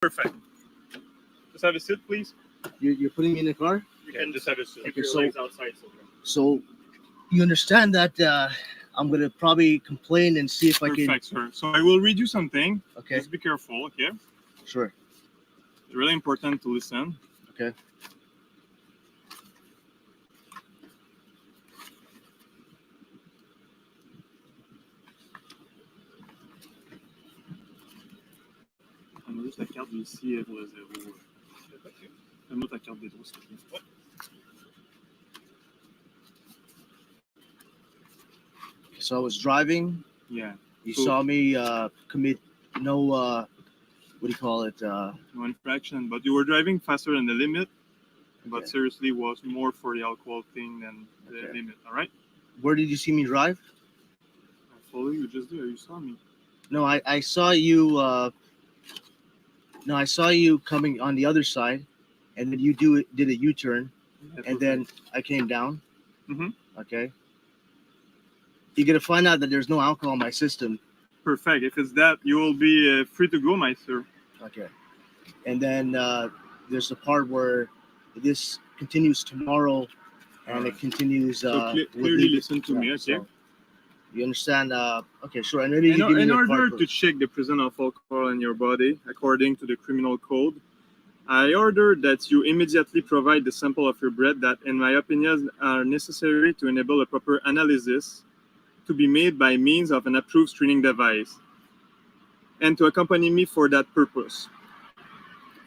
Perfect. Just have a seat, please. You're putting me in the car? You can just have a seat. Okay, Your so- legs outside. So you understand that I'm going to probably complain and see if I can... Perfect, sir. So I will read you something. Okay, Just be careful, okay? sure. It's really important to listen. Okay. Donne-moi juste la carte ici pour le 0. Donne-moi ta carte des 0, s'il te plaît. So I was driving. Yeah. You So- saw me commit no, what do you call it? No infraction, but you were driving faster than the limit. But Okay. seriously, was more for the alcohol thing than the Okay. limit. All right. Where did you see me drive? I follow you just there. You saw me. No, I saw you. No, I saw you coming on the other side, and then you did a U-turn, Yeah, and then I came down. Mhm. Okay. You're gonna find out that there's no alcohol in my system. perfect. If it's that, you will be free to go, my sir. Okay. And then there's a part where this continues tomorrow, and Alright. it continues. So with clearly legal- listen to me, okay? so you understand? Okay, sure. And maybe you In, give me in your order card to first. check the presence of alcohol in your body, according to the criminal code, I order that you immediately provide the sample of your breath that, in my opinion, are necessary to enable a proper analysis to be made by means of an approved screening device, and to accompany me for that purpose.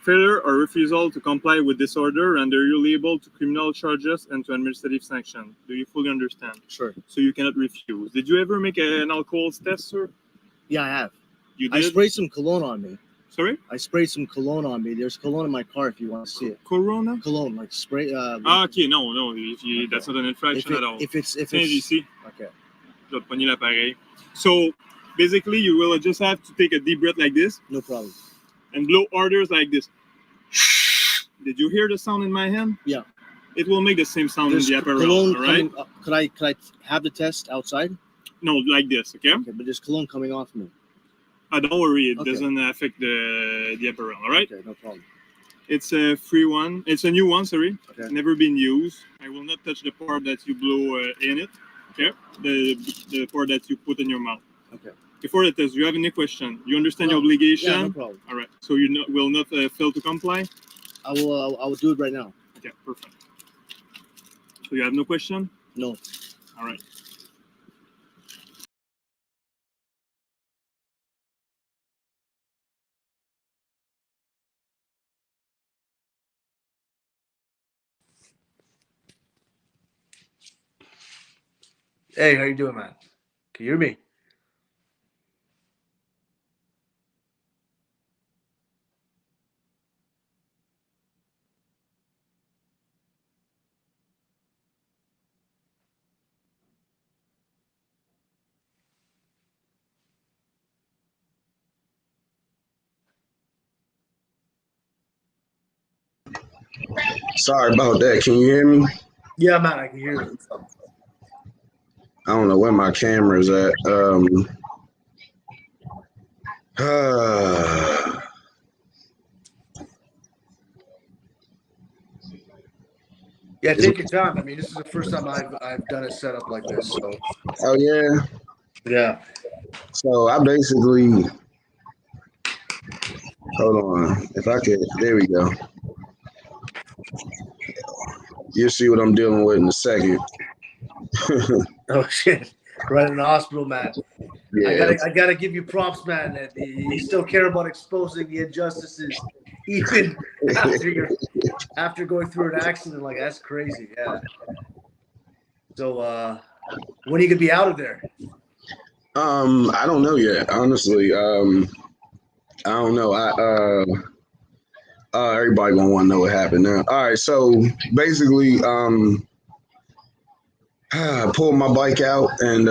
Failure or refusal to comply with this order render you liable to criminal charges and to administrative sanction. Do you fully understand? Sure. So you cannot refuse. Did you ever make an alcohol test, sir? Yeah, I have. You I did? sprayed some cologne on me. Sorry? I sprayed some cologne on me. There's cologne in my car if you want to see it. Corona? Cologne, like spray. Okay, no. If you, Okay. That's not an infraction at all. if it's Tiens, ici. okay. Je vais te pogner l'appareil. So, basically, you will just have to take a deep breath like this No problem. and blow orders like this. Did you hear the sound in my hand? Yeah. It will make the same sound There's in the apparel, cologne all right? coming. Could I have the test outside? No, like this, okay? Okay, but there's cologne coming off me. Don't worry, it Okay. doesn't affect the apparel, all right? Okay, no problem. It's a free one. It's a new one, sorry. Okay. Never been used. I will not touch the part that you blow in it, okay? The part that you put in your mouth. Okay. Before the test, do you have any question? You understand your No. obligation? Yeah, no problem. All right. So you will not fail to comply? I will do it right now. Okay, perfect. So you have no question? No. All right. Hey, how you doing, man? Can you hear me? Sorry about that. Can you hear me? Yeah, man, I can hear you. I don't know where my camera's at. Yeah, take your time. I mean, this is the first time I've done a setup like this, so Oh yeah. yeah. So I basically hold on. If I could, there we go. You'll see what I'm dealing with in a second. Oh shit! Right in the hospital, man. Yeah. I gotta give you props, man. That you still care about exposing the injustices, even after going through an accident. Like that's crazy. Yeah. So, when are you gonna be out of there? I don't know yet, honestly. I don't know. Everybody gonna want to know what happened now. All right, so basically, I pulled my bike out and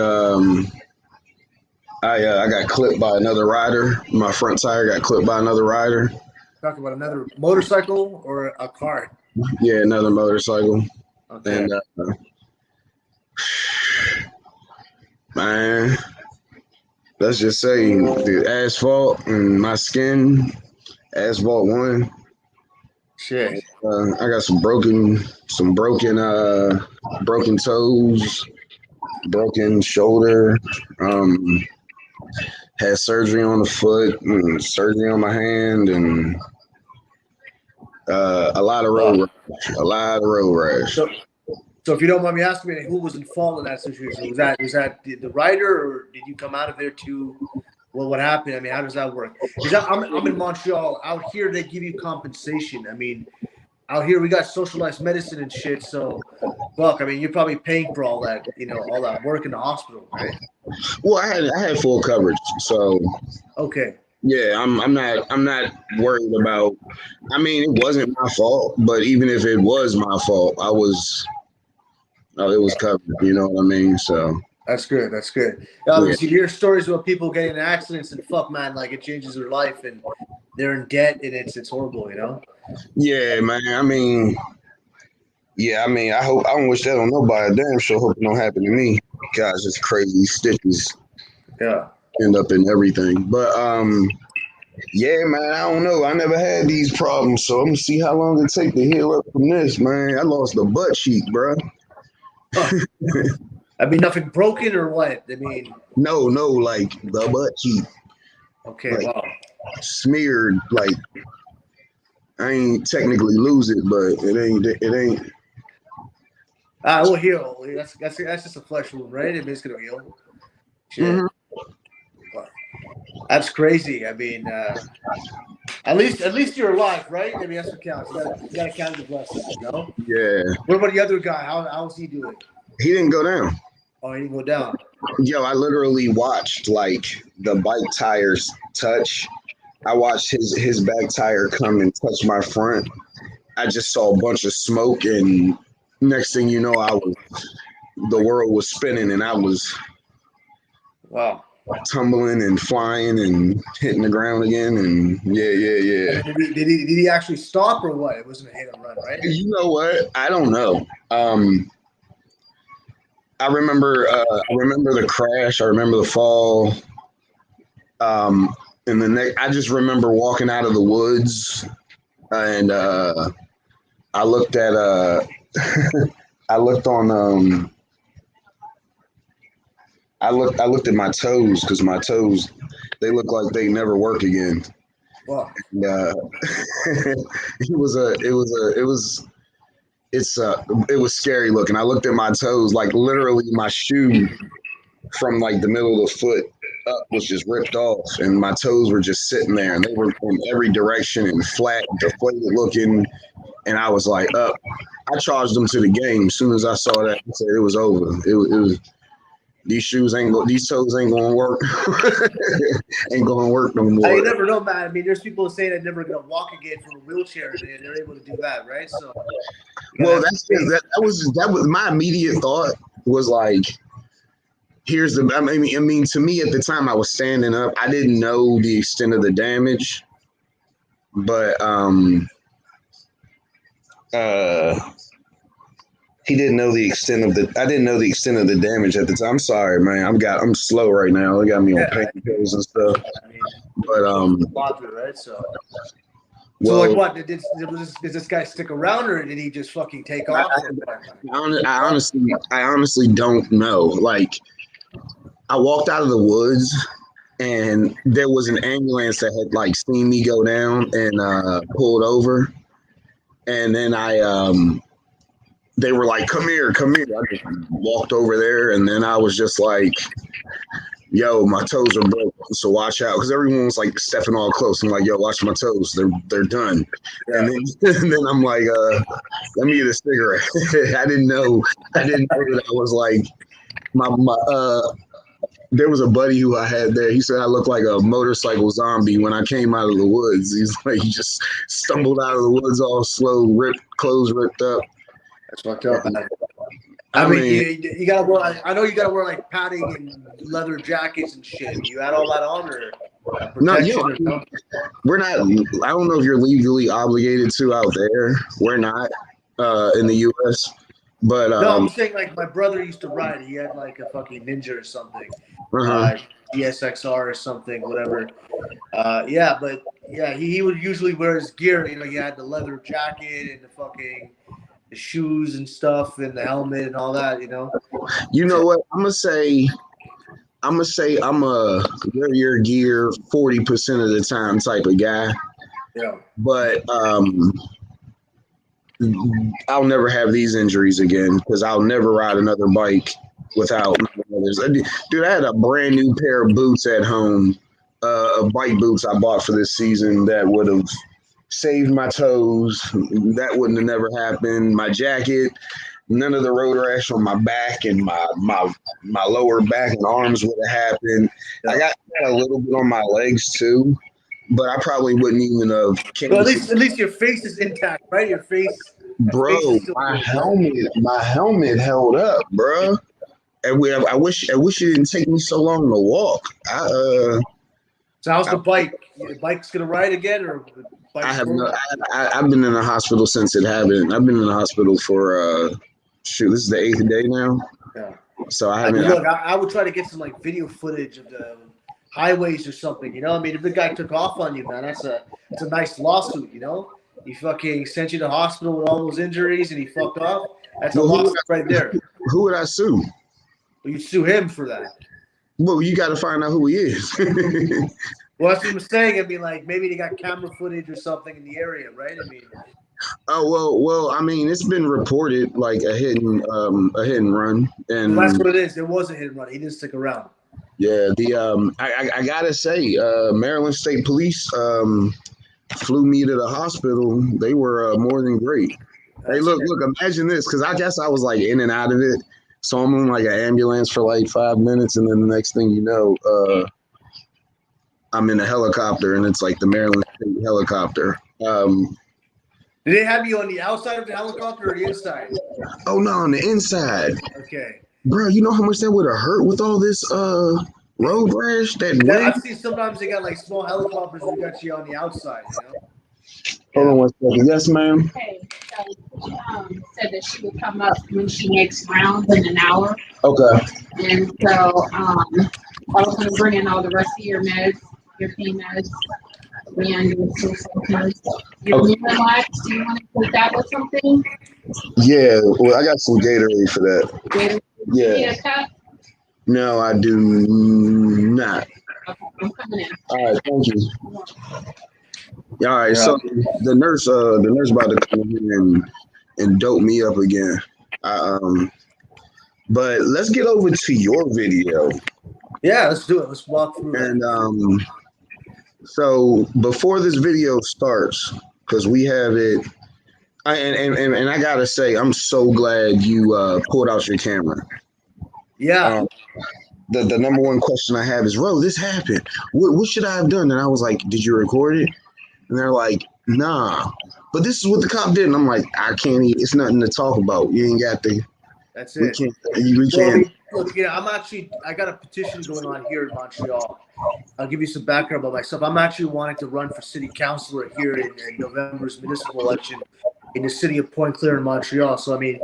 I got clipped by another rider. My front tire got clipped by another rider. Talk about another motorcycle or a car? Yeah, another motorcycle. Okay. And man, let's just say the asphalt and my skin Asphalt 1. Shit. I got broken toes, broken shoulder. Had surgery on the foot, and surgery on my hand, and a lot of road rash. A lot of road rash. So if you don't mind me asking, who was in fault in that situation? Was that the rider, or did you come out of there too? Well, what happened? I mean, how does that work? I'm in Montreal. Out here, they give you compensation. I mean, out here we got socialized medicine and shit. So, fuck. I mean, you're probably paying for all that, all that work in the hospital, right? Well, I had full coverage, so Okay. yeah, I'm not worried about. I mean, it wasn't my fault, but even if it was my fault, it was covered. You know what I mean? So. That's good. That's good. Yeah. You hear stories about people getting in accidents and fuck, man, like it changes their life and they're in debt and it's horrible, Yeah, man. I mean, I don't wish that on nobody. Damn sure hope it don't happen to me. Gosh, it's crazy. Stitches Yeah. end up in everything. But yeah, man, I don't know. I never had these problems, so I'm gonna see how long it take to heal up from this, man. I lost the butt cheek, bro. I mean, nothing broken or what? I mean, No, like the butt cheek. Okay, like, wow. Smeared. Like I ain't technically lose it, but it ain't. It will heal. That's just a flesh wound, right? It is gonna heal. Shit. Mhm. Wow. That's crazy. I mean, at least you're alive, right? I mean, that's what counts. You gotta count the blessings, Yeah. What about the other guy? How's he doing? He didn't go down. Oh, he didn't go down. Yo, I literally watched like the bike tires touch. I watched his back tire come and touch my front. I just saw a bunch of smoke, and next thing you know, the world was spinning, and I was Wow. tumbling and flying and hitting the ground again. And yeah. Did he actually stop or what? It wasn't a hit and run, right? You know what? I don't know. I remember the crash. I remember the fall. And I just remember walking out of the woods, and I looked at I looked at my toes, because my toes, they look like they never work again. Wow. And, it was scary looking. I looked at my toes, like literally my shoe from like the middle of the foot up was just ripped off, and my toes were just sitting there, and they were in every direction and flat, deflated looking. And I was like, up. I charged them to the game. As soon as I saw that, I said it was over. It was these toes ain't gonna work. Ain't gonna work no more. You never know, man. I mean, there's people saying they're never gonna walk again from a wheelchair, and they're able to do that, right? So, well, that was my immediate thought was like, I mean, to me at the time I was standing up. I didn't know the extent of the damage, but he didn't know the extent of I didn't know the extent of the damage at the time. I'm sorry, man. I'm slow right now. They got me on painkillers and stuff. I mean, But right? So well, like, what did this guy stick around, or did he just fucking take off? I honestly don't know. Like, I walked out of the woods, and there was an ambulance that had like seen me go down and pulled over, and then they were like, come here. I just walked over there, and then I was just like, yo, my toes are broken, so watch out. Because everyone was like stepping all close. I'm like, yo, watch my toes. They're done. Yeah. And then I'm like, let me get a cigarette. I didn't know that I was like, there was a buddy who I had there. He said I looked like a motorcycle zombie when I came out of the woods. He's like, he just stumbled out of the woods all slow, clothes ripped up. That's fucked up. I mean, you gotta wear. I know you gotta wear like padding and leather jackets and shit. You had all that on, or no? We're not. I don't know if you're legally obligated to out there. We're not in the U.S. But no, I'm saying like my brother used to ride. He had like a fucking Ninja or something. GSXR or something, whatever. Yeah, but yeah, he would usually wear his gear. You know, he had the leather jacket and the shoes and stuff and the helmet and all that. You know. You know what? I'm gonna say I'm a wear your gear 40% of the time type of guy, Yeah. but I'll never have these injuries again because I'll never ride another bike without others. Dude, I had a brand new pair of boots at home, of bike boots I bought for this season that would have saved my toes. That wouldn't have never happened. My jacket, none of the road rash on my back and my lower back and arms would have happened. I got a little bit on my legs too, but I probably wouldn't even have. Well, at least your face is intact, right? Your face. Bro, my helmet held up, bro. And I wish it didn't take me so long to walk. So how's the bike? The bike's gonna ride again, or the bike's I've been in the hospital since it happened. I've been in the hospital for this is the 8th day now. Yeah. So I haven't. Look, I would try to get some like video footage of the highways or something. You know, I mean, if the guy took off on you, man, it's a nice lawsuit. You know, he fucking sent you to the hospital with all those injuries, and he fucked off. That's a lawsuit right there. Who would I sue? Well, you sue him for that. Well, you got to find out who he is. Well, that's what I'm saying. I mean, like maybe they got camera footage or something in the area, right? I mean. Oh well. I mean, it's been reported like a hit and run, and well, that's what it is. There was a hit and run. He didn't stick around. Yeah, I gotta say, Maryland State Police flew me to the hospital. They were more than great. Hey, look, imagine this, because I guess I was like in and out of it. So I'm in like an ambulance for like 5 minutes, and then the next thing you know, I'm in a helicopter, and it's like the Maryland State helicopter. Did they have you on the outside of the helicopter or the inside? Oh no, on the inside. Okay. Bro, you know how much that would have hurt with all this road rash? I've seen sometimes they got like small helicopters that got you on the outside, you know? Hold on 1 second. Yes, ma'am. Okay, so said that she would come up when she makes rounds in an hour. Okay. And so I was going to bring in all the rest of your meds, your pain meds, and your suicide meds. Your Miralax, do you want to put that with something? Yeah, well, I got some Gatorade for that. Gatorade? Yeah. Need a cup? No, I do not. Okay, I'm coming in. All right, thank you. All right, so the nurse about to come in and dope me up again. But let's get over to your video. Yeah, let's do it. Let's walk through it. And so before this video starts, because we have it, and I gotta say, I'm so glad you pulled out your camera. Yeah. The number one question I have is, Ro, this happened. What should I have done? And I was like, did you record it? And they're like, nah. But this is what the cop did. And I'm like, I can't. It's nothing to talk about. You ain't got the. That's it. We can't. Look, I got a petition going on here in Montreal. I'll give you some background about myself. I'm actually wanting to run for city councilor here in November's municipal election in the city of Pointe-Claire in Montreal. So, I mean,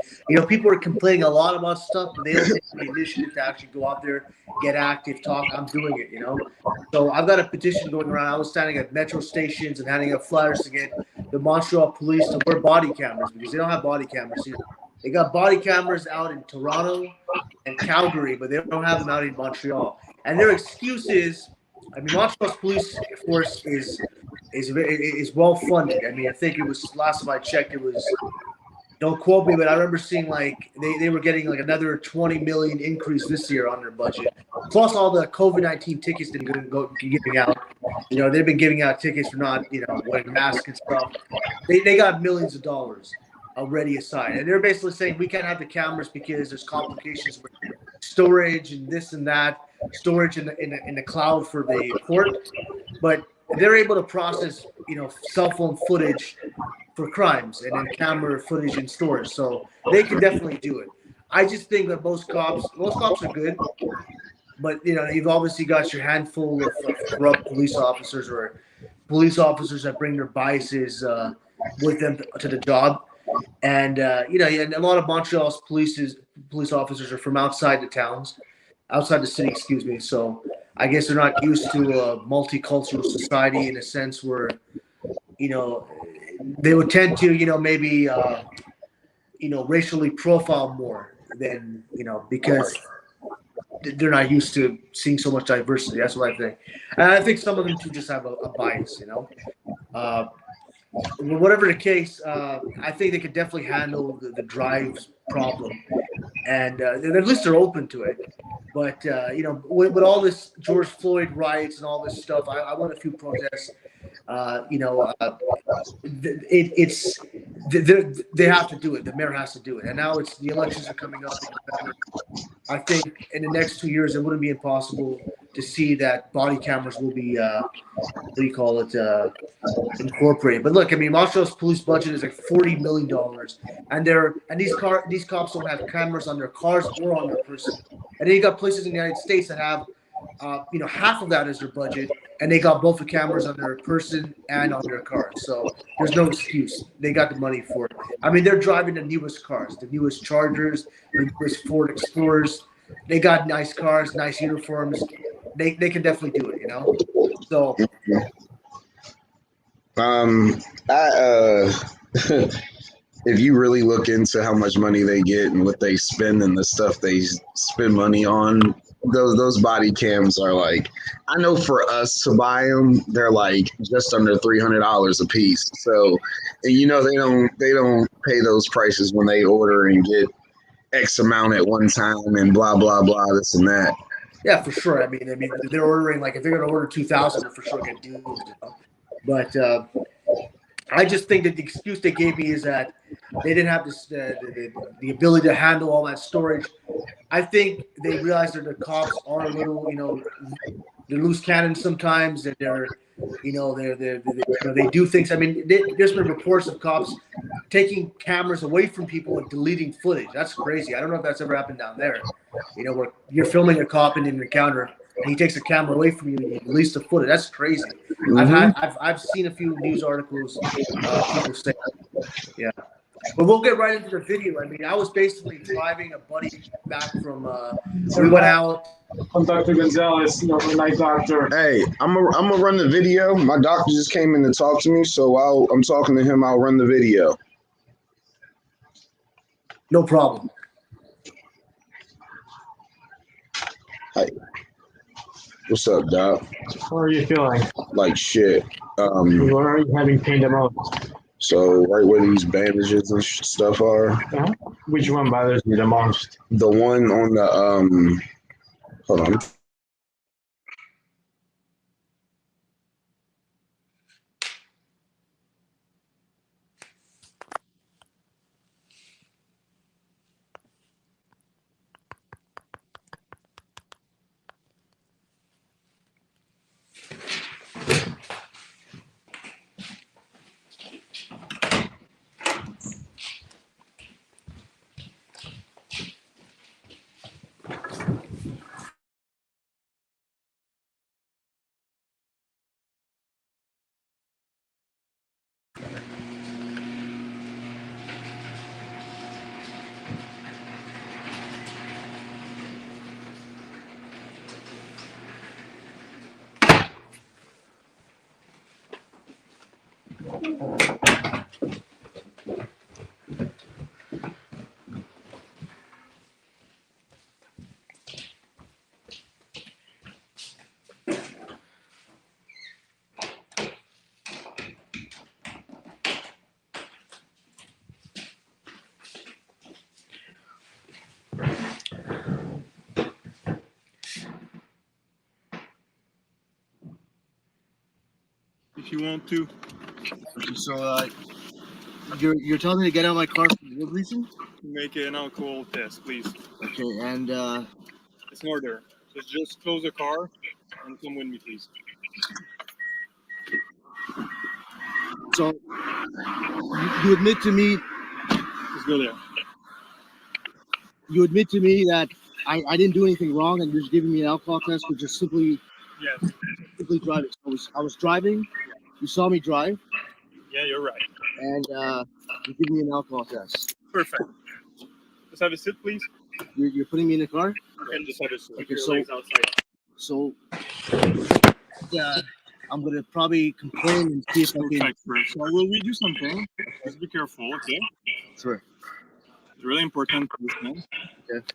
people are complaining a lot about stuff, but they don't take the initiative to actually go out there, get active, talk. I'm doing it, So I've got a petition going around. I was standing at metro stations and handing out flyers to get the Montreal police to wear body cameras because they don't have body cameras here. They got body cameras out in Toronto and Calgary, but they don't have them out in Montreal. And their excuse is, Montreal's police force is well funded. I think it was, last time I checked, it was, don't quote me, but I remember seeing like they were getting like another 20 million increase this year on their budget. Plus all the COVID-19 tickets they're going to go giving out. They've been giving out tickets for not, wearing masks and stuff. They got millions of dollars already aside. And they're basically saying we can't have the cameras because there's complications with storage and this and that, storage in the cloud for the court. But they're able to process, cell phone footage for crimes and then camera footage in storage. So they can definitely do it. I just think that most cops are good, but you've obviously got your handful of corrupt police officers or police officers that bring their biases with them to the job. And and a lot of Montreal's police officers are from outside the towns, outside the city, excuse me. So I guess they're not used to a multicultural society in a sense where, you know, they would tend to, you know, maybe, you know, racially profile more than, you know, because they're not used to seeing so much diversity. That's what I think. And I think some of them too just have a bias, you know. Whatever the case, I think they could definitely handle the drives problem, and at least they're open to it. But you know, with all this George Floyd riots and all this stuff, I went a few protests. You know, it's they have to do it. The mayor has to do it, and now it's the elections are coming up in November. I think in the next 2 years, it wouldn't be impossible to see that body cameras will be, what do you call it, incorporated. But look, I mean, Montreal's police budget is like $40 million, and these cops don't have cameras on their cars or on their person. And then you got places in the United States that have, you know, half of that as their budget, and they got both the cameras on their person and on their cars. So there's no excuse. They got the money for it. I mean, they're driving the newest cars, the newest Chargers, the newest Ford Explorers. They got nice cars, nice uniforms. They can definitely do it, you know. So, if you really look into how much money they get and what they spend and the stuff they spend money on, those body cams are like, I know for us to buy them, they're like just under $300 a piece. So, and you know, they don't pay those prices when they order and get X amount at one time and blah blah blah, this and that. yeah, for sure. I mean, they're ordering, like, if they're going to order 2,000, they're for sure going to do it. You know? But I just think that the excuse they gave me is that they didn't have this the ability to handle all that storage. I think they realize that the cops are a little, you know, they're loose cannons sometimes, and they're, you know, they do things. I mean, there's been reports of cops taking cameras away from people and deleting footage. That's crazy. I don't know if that's ever happened down there. You know, where you're filming a cop in an encounter and he takes a camera away from you and he deletes the footage. That's crazy. I've seen a few news articles, people say, yeah. But we'll get right into the video. I mean, I was basically driving a buddy back from. We went out. I'm Dr. Gonzalez, the overnight doctor. Hey, I'm gonna run the video. My doctor just came in to talk to me, so I'm talking to him. I'll run the video. No problem. Hey, what's up, doc? How are you feeling? Like shit. Where are you having pain the most? So right where these bandages and stuff are. Uh-huh. Which one bothers you the most? The one on the hold on. If you want to. So you're telling me to get out of my car for what reason? Make an alcohol test, please. Okay, and It's an order. Just close the car and come with me, please. so you admit to me Let's go there. that I didn't do anything wrong, and you're just giving me an alcohol test for just simply Yes. driving. I was driving. You saw me drive, Yeah, you're right. and you're giving me an alcohol test. Perfect. Just have a sit, please. You're putting me in the car. And just have a sit. Okay, Your so- legs outside. So Yeah, I'm gonna probably complain and see if I can. Perfect, sir. So I will read you something. Just be careful, okay? Sure. It's really important to listen. Okay.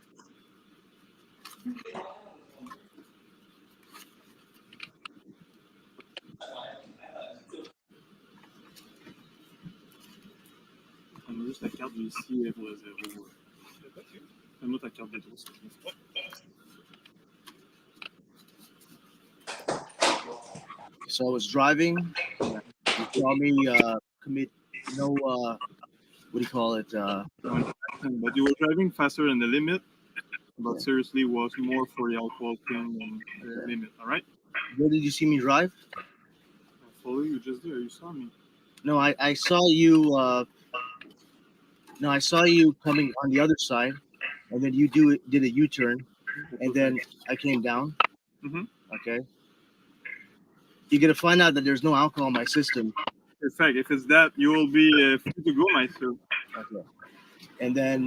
Donne-moi juste la carte du ici pour le 0. Donne-moi ta carte d'adresse, s'il te plaît. So I was driving. You saw me commit no. What do you call it? But you were driving faster than the limit, but seriously was more for the alcohol thing than the limit, all right? Where did you see me drive? I follow you just there. You saw me. No, I saw you. No, I saw you coming on the other side, and then you did a U-turn, and then I came down. Mhm. Okay. You're gonna find out that there's no alcohol in my system. In fact, if it's that, you will be free to go, my sir. Okay. And then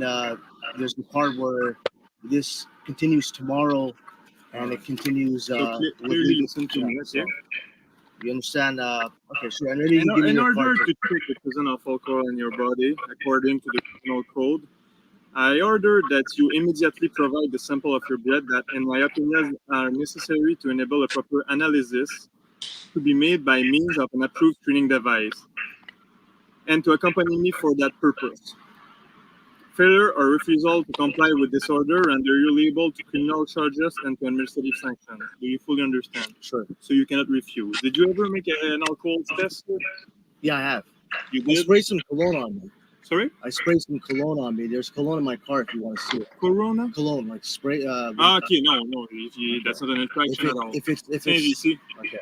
there's the part where this continues tomorrow, and it continues. So with clearly legal listen to me, so okay? you understand? Okay, sure. And then you can give me In your order card. to check the presence of alcohol in your body, according to the criminal code, I order that you immediately provide the sample of your blood that, in my opinion, are necessary to enable a proper analysis to be made by means of an approved screening device, and to accompany me for that purpose. Failure or refusal to comply with this order render you liable to criminal charges and to administrative sanctions. Do you fully understand? Sure. So you cannot refuse. Did you ever make an alcohol test? Yeah, I have. You I did? sprayed some cologne on me. Sorry? I sprayed some cologne on me. There's cologne in my car if you want to see it. Corona? Cologne, like spray. Okay, no. That's not an infraction at all. If it's Tiens, ici. okay.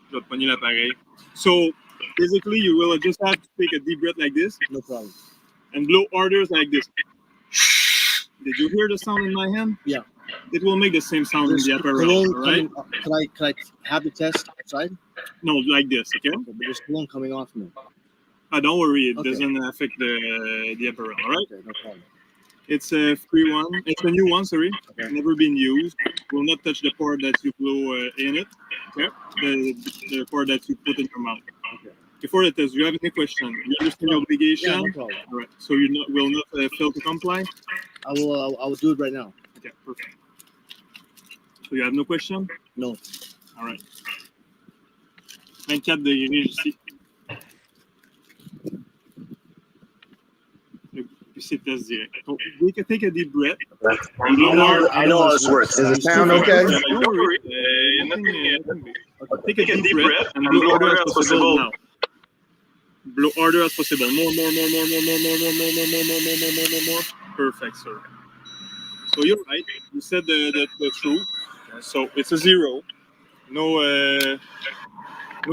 Je vais te pogner l'appareil. So, basically, you will just have to take a deep breath like this No problem. and blow orders like this. Did you hear the sound in my hand? Yeah. It will make the same sound There's in the appareil, cologne all right? coming. Can I have the test outside? No, like this, okay? Okay, but there's cologne coming off me. Don't worry, it Okay. doesn't affect the appareil, all right? Okay, no problem. It's a free one. It's a new one, sorry. Okay. Never been used. Will not touch the part that you blow in it, okay? The part that you put in your mouth. Okay. Before the test, do you have any question? You understand your obligation? Yeah, no problem. All right. So you will not fail to comply? I will do it right now. Okay, perfect. So you have no question? No. All right. 24 degrés ici. Puis c'est test direct. So we can take a deep breath. I know how this works. Does it sound okay? Don't worry. Take a deep breath and blow harder as possible now. Blow harder as possible. More. Perfect, sir. So you're right. You said the truth. So it's a 0. No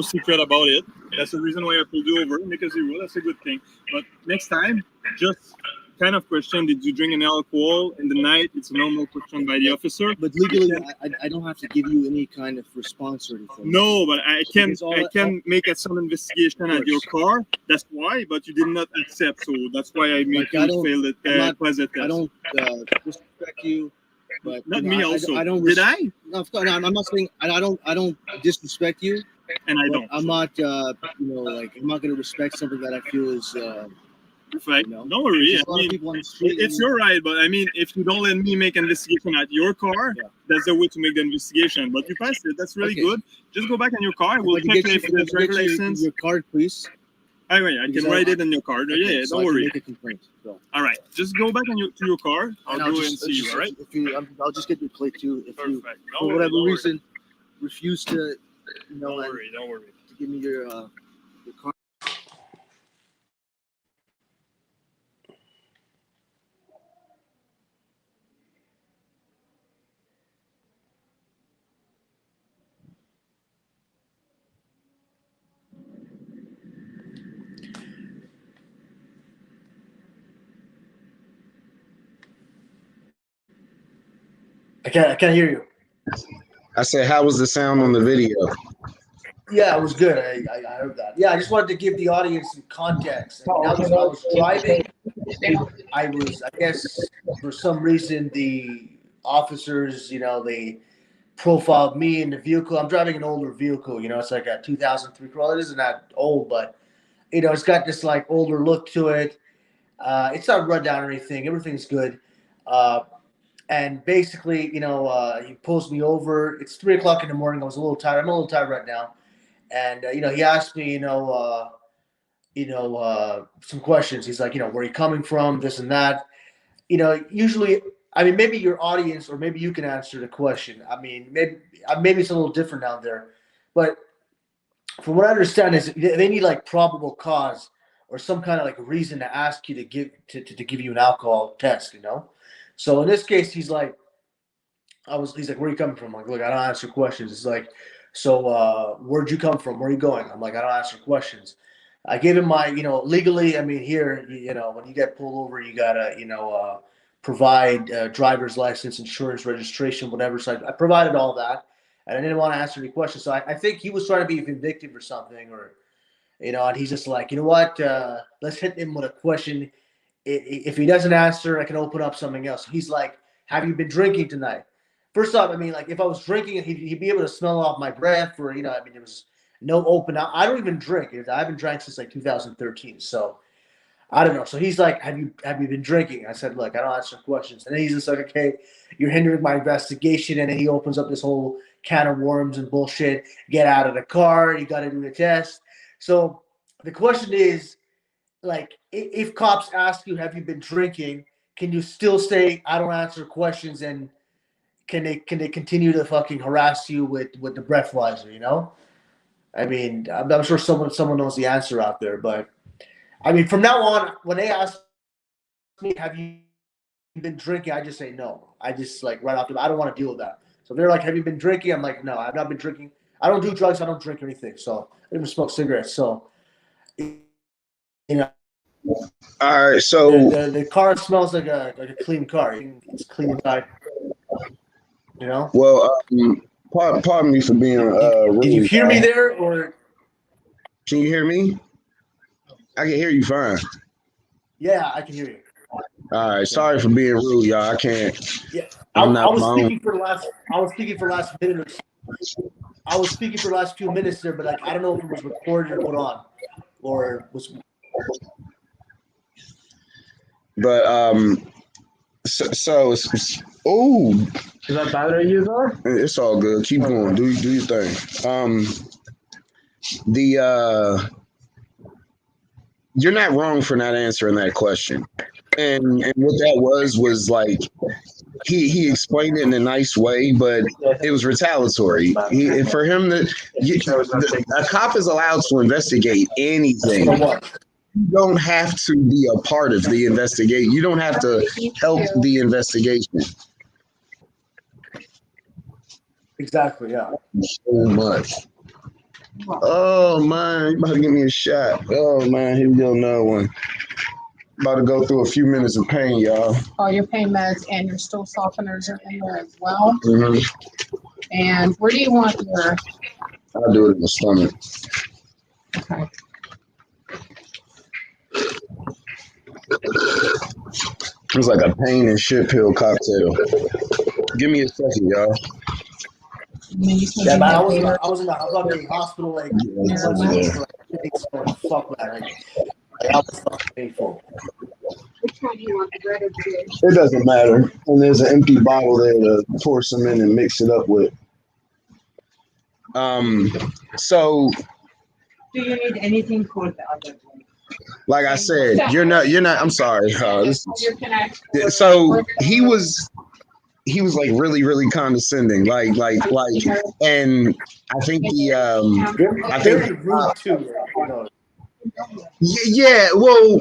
secret about it. That's the reason why I pulled you over. Make a 0. That's a good thing. But next time, just kind of question: did you drink any alcohol in the night? It's a normal question by the officer. But legally, I don't have to give you any kind of response or anything. No, but I can Because make some investigation at your car. That's why, but you did not accept. So that's why I made Like, I you don't- fail the pass the test. I don't disrespect you, but Not you know, me also. I don't. Did I? No, of course, I'm not saying I don't disrespect you. And I But don't. I'm not, I'm not going to respect something that I feel is. Perfect. you know, Don't worry. there's I a lot of mean, people on the street. it's your right, but I mean, if you don't let me make an investigation at your car, Yeah. that's the way to make the investigation. But you passed it. That's really Okay. good. Just go back in your car. We'll If I check can if get there's you, driver license. your card, please. Anyway, I Because can write it in your card. Okay, Yeah, so don't I can worry. make a complaint. So. All right, just go back to your car. I'll And go and see you. All right. If you, I'll just get your plate too. If you, Perfect. for whatever reason, refuse to, Don't worry. Don't worry. to give me your card. I can't hear you. I said, how was the sound on the video? Yeah, it was good. I heard that. Yeah, I just wanted to give the audience some context. I was driving. I guess, for some reason, the officers, they profiled me in the vehicle. I'm driving an older vehicle, it's like a 2003 Corolla. It isn't that old, but it's got this like older look to it. It's not run down or anything. Everything's good. And basically, he pulls me over. It's 3:00 in the morning. I was a little tired. I'm a little tired right now. And, he asked me, some questions. He's like, where are you coming from? This and that. Usually, I mean, maybe your audience, or maybe you can answer the question. I mean, maybe it's a little different down there. But from what I understand is they need like probable cause or some kind of like reason to ask you to give you an alcohol test, So in this case, he's like, he's like, where are you coming from? I'm like, look, I don't answer questions. It's like, so where'd you come from? Where are you going? I'm like, I don't answer questions. I gave him my, legally, I mean, here, when you get pulled over, you gotta, provide driver's license, insurance, registration, whatever. So I provided all that, and I didn't want to answer any questions. So I think he was trying to be vindictive or something, or, and he's just like, you know what? Let's hit him with a question. If he doesn't answer, I can open up something else. He's like, have you been drinking tonight? First off, I mean, like if I was drinking, he'd be able to smell off my breath, or, there was no open out. I don't even drink. I haven't drank since like 2013. So I don't know. So he's like, have you been drinking? I said, look, I don't answer questions. And then he's just like, okay, you're hindering my investigation. And then he opens up this whole can of worms and bullshit. Get out of the car. You got to do the test. So the question is, like, if cops ask you, have you been drinking? Can you still say, I don't answer questions? And can they continue to fucking harass you with the breathalyzer, I mean, I'm sure someone knows the answer out there, but I mean, from now on, when they ask me, have you been drinking? I just say no. I just like right off the bat, I don't want to deal with that. So they're like, have you been drinking? I'm like, no, I've not been drinking. I don't do drugs. I don't drink anything. So I don't even smoke cigarettes. So, All right. So the car smells like a clean car. It's clean inside. Well, pardon me for being rude. Did you hear me there, or can you hear me? I can hear you fine. Yeah, I can hear you. All right. Sorry for being rude, y'all. I can't. Yeah, I was speaking for the last minute or so. I was speaking for the last few minutes there, but like I don't know if it was recorded or put on, or was. But so it's Does that bother you though? it's all good. Keep going. Do your thing. You're not wrong for not answering that question. And what that was like he explained it in a nice way, but it was retaliatory. For him a cop is allowed to investigate anything. You don't have to be a part of the investigation. You don't have to help the investigation. Exactly, yeah. So much. Oh man, you about to give me a shot. Oh man, here we go, another one. About to go through a few minutes of pain, y'all. All your pain meds and your stool softeners are in there as well. Mm-hmm. And where do you want your? I'll do it in the stomach. Okay. It's like a pain and shit pill cocktail. Give me a second, y'all. Yeah, man, I was in the hospital like fuck that. Like, I was fucking painful. Which one do you want, the red or the blue? It doesn't matter. And there's an empty bottle there to pour some in and mix it up with. So Do you need anything for the other one? like I said, you're not I'm sorry. So he was like really, really condescending. Like, and I think rude too. Yeah, well,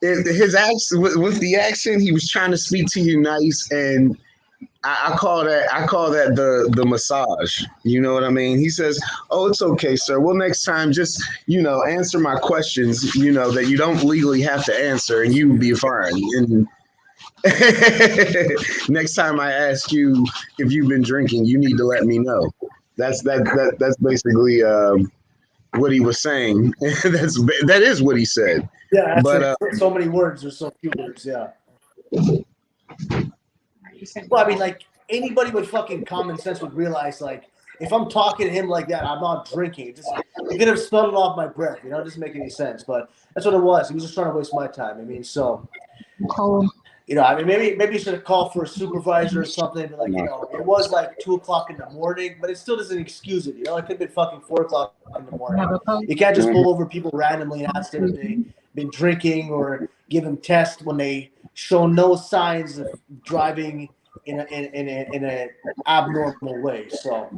his accent with the accent, he was trying to speak to you nice, and I call that the massage. You know what I mean? He says, "Oh, it's okay, sir. Well, next time, just answer my questions. That you don't legally have to answer, and you will be fine." And next time I ask you if you've been drinking, you need to let me know. That's basically what he was saying. That is what he said. Yeah, but so many words or so few words. Yeah. Well, I mean, like anybody with fucking common sense would realize, like, if I'm talking to him like that, I'm not drinking. It could have smelled it off my breath. You know, it doesn't make any sense. But that's what it was. He was just trying to waste my time. I mean, so, you know, I mean, maybe you should have called for a supervisor or something. But, like, you know, it was like 2:00 in the morning, but it still doesn't excuse it. You know, it could have been fucking 4:00 in the morning. You can't just pull over people randomly and ask them if they've been drinking or give them tests when they show no signs of driving in an abnormal way. So,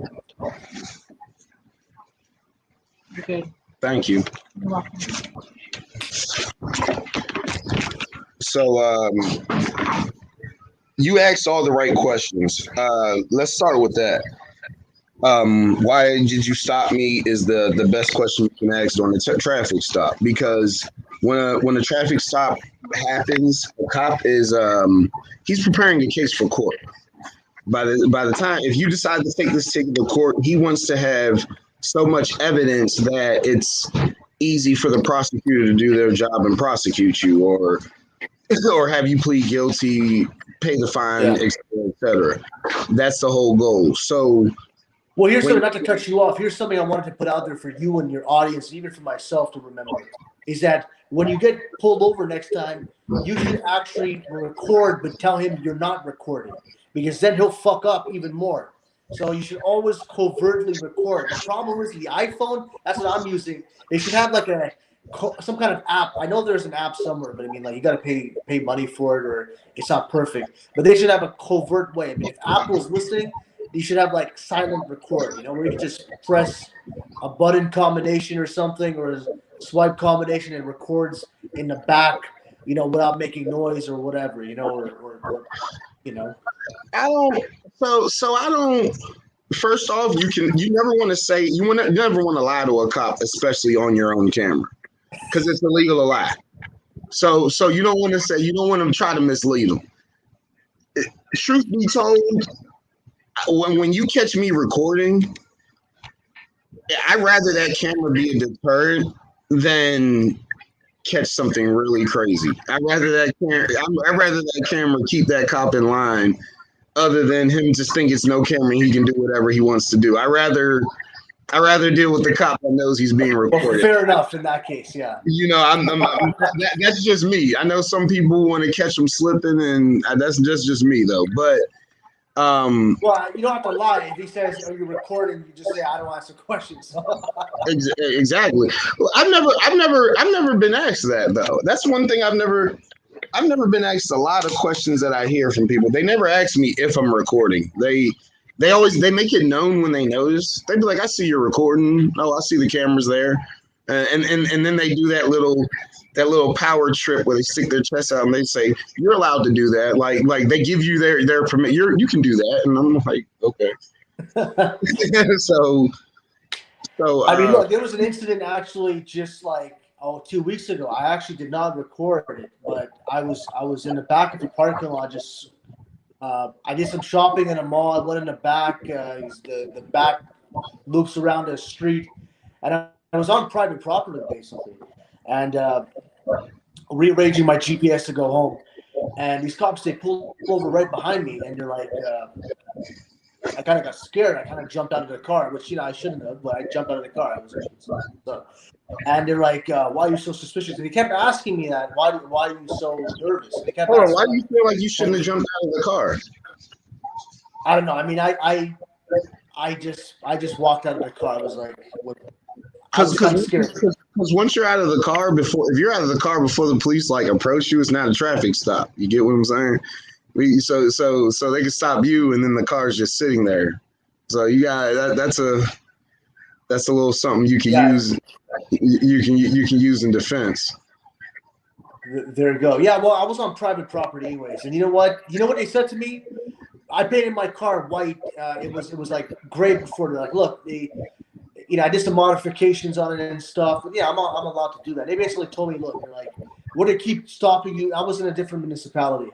Okay. Thank you. You're welcome. So you asked all the right questions. Let's start with that. Why did you stop me is the best question you can ask on a traffic stop, because when a traffic stop happens, a cop is he's preparing a case for court. By the time, if you decide to take this ticket to court, he wants to have so much evidence that it's easy for the prosecutor to do their job and prosecute you, or have you plead guilty, pay the fine, et cetera. That's the whole goal. So, well, here's something, not to cut you off. Here's something I wanted to put out there for you and your audience, even for myself to remember, is that when you get pulled over next time, you should actually record, but tell him you're not recording, because then he'll fuck up even more. So you should always covertly record. The problem is the iPhone, that's what I'm using. They should have like some kind of app. I know there's an app somewhere, but I mean, like, you got to pay money for it, or it's not perfect. But they should have a covert way. I mean, if Apple's listening, you should have like silent record, you know, where you can just press a button combination or something, or a swipe combination, and records in the back, you know, without making noise or whatever, you know, or you know. I don't. So I don't. First off, you never want to say, never want to lie to a cop, especially on your own camera, because it's illegal to lie. So you don't want to say, you don't want to try to mislead them. Truth be told, when you catch me recording, I'd rather that camera be a deterrent than catch something really crazy. I'd rather that camera keep that cop in line, other than him just think it's no camera and he can do whatever he wants to do. I rather deal with the cop that knows he's being recorded. Well, fair enough in that case, yeah. You know, that's just me. I know some people want to catch them slipping, and that's just me though. But well, you don't have to lie. If he says, "Are you recording?" You just say, "I don't answer questions." Exactly. Well, I've never been asked that though. That's one thing I've never been asked. A lot of questions that I hear from people, they never ask me if I'm recording. They make it known when they notice. They'd be like, "I see you're recording. Oh, I see the cameras there," and then they do that little power trip where they stick their chest out and they say, "You're allowed to do that." Like they give you their permit. You can do that, and I'm like, okay. so I mean, look, there was an incident actually just like 2 weeks ago. I actually did not record it, but I was in the back of the parking lot. Just I did some shopping in a mall. I went in the back. The back loops around the street, and I was on private property basically, and rearranging my GPS to go home. And these cops, they pulled over right behind me, and they're like, I kind of got scared. I kind of jumped out of the car, which, you know, I shouldn't have, but I jumped out of the car. And they're like, "Why are you so suspicious?" And they kept asking me that. Why are you so nervous? They kept asking, why do you feel like you shouldn't have jumped out of the car? I don't know. I mean, I just walked out of the car. I was like, what? I was kind of scared. Because once you're out of the car, if you're out of the car before the police like approach you, it's not a traffic stop. You get what I'm saying? So they can stop you, and then the car's just sitting there. So you got that's a little something you can use. You can use in defense. There you go. Yeah, well, I was on private property anyways, and you know what? You know what they said to me? I painted my car white. It was like gray before. They're like, "Look, I did some modifications on it and stuff. But yeah, I'm allowed to do that." They basically told me, "Look, they're like, would it keep stopping you?" I was in a different municipality.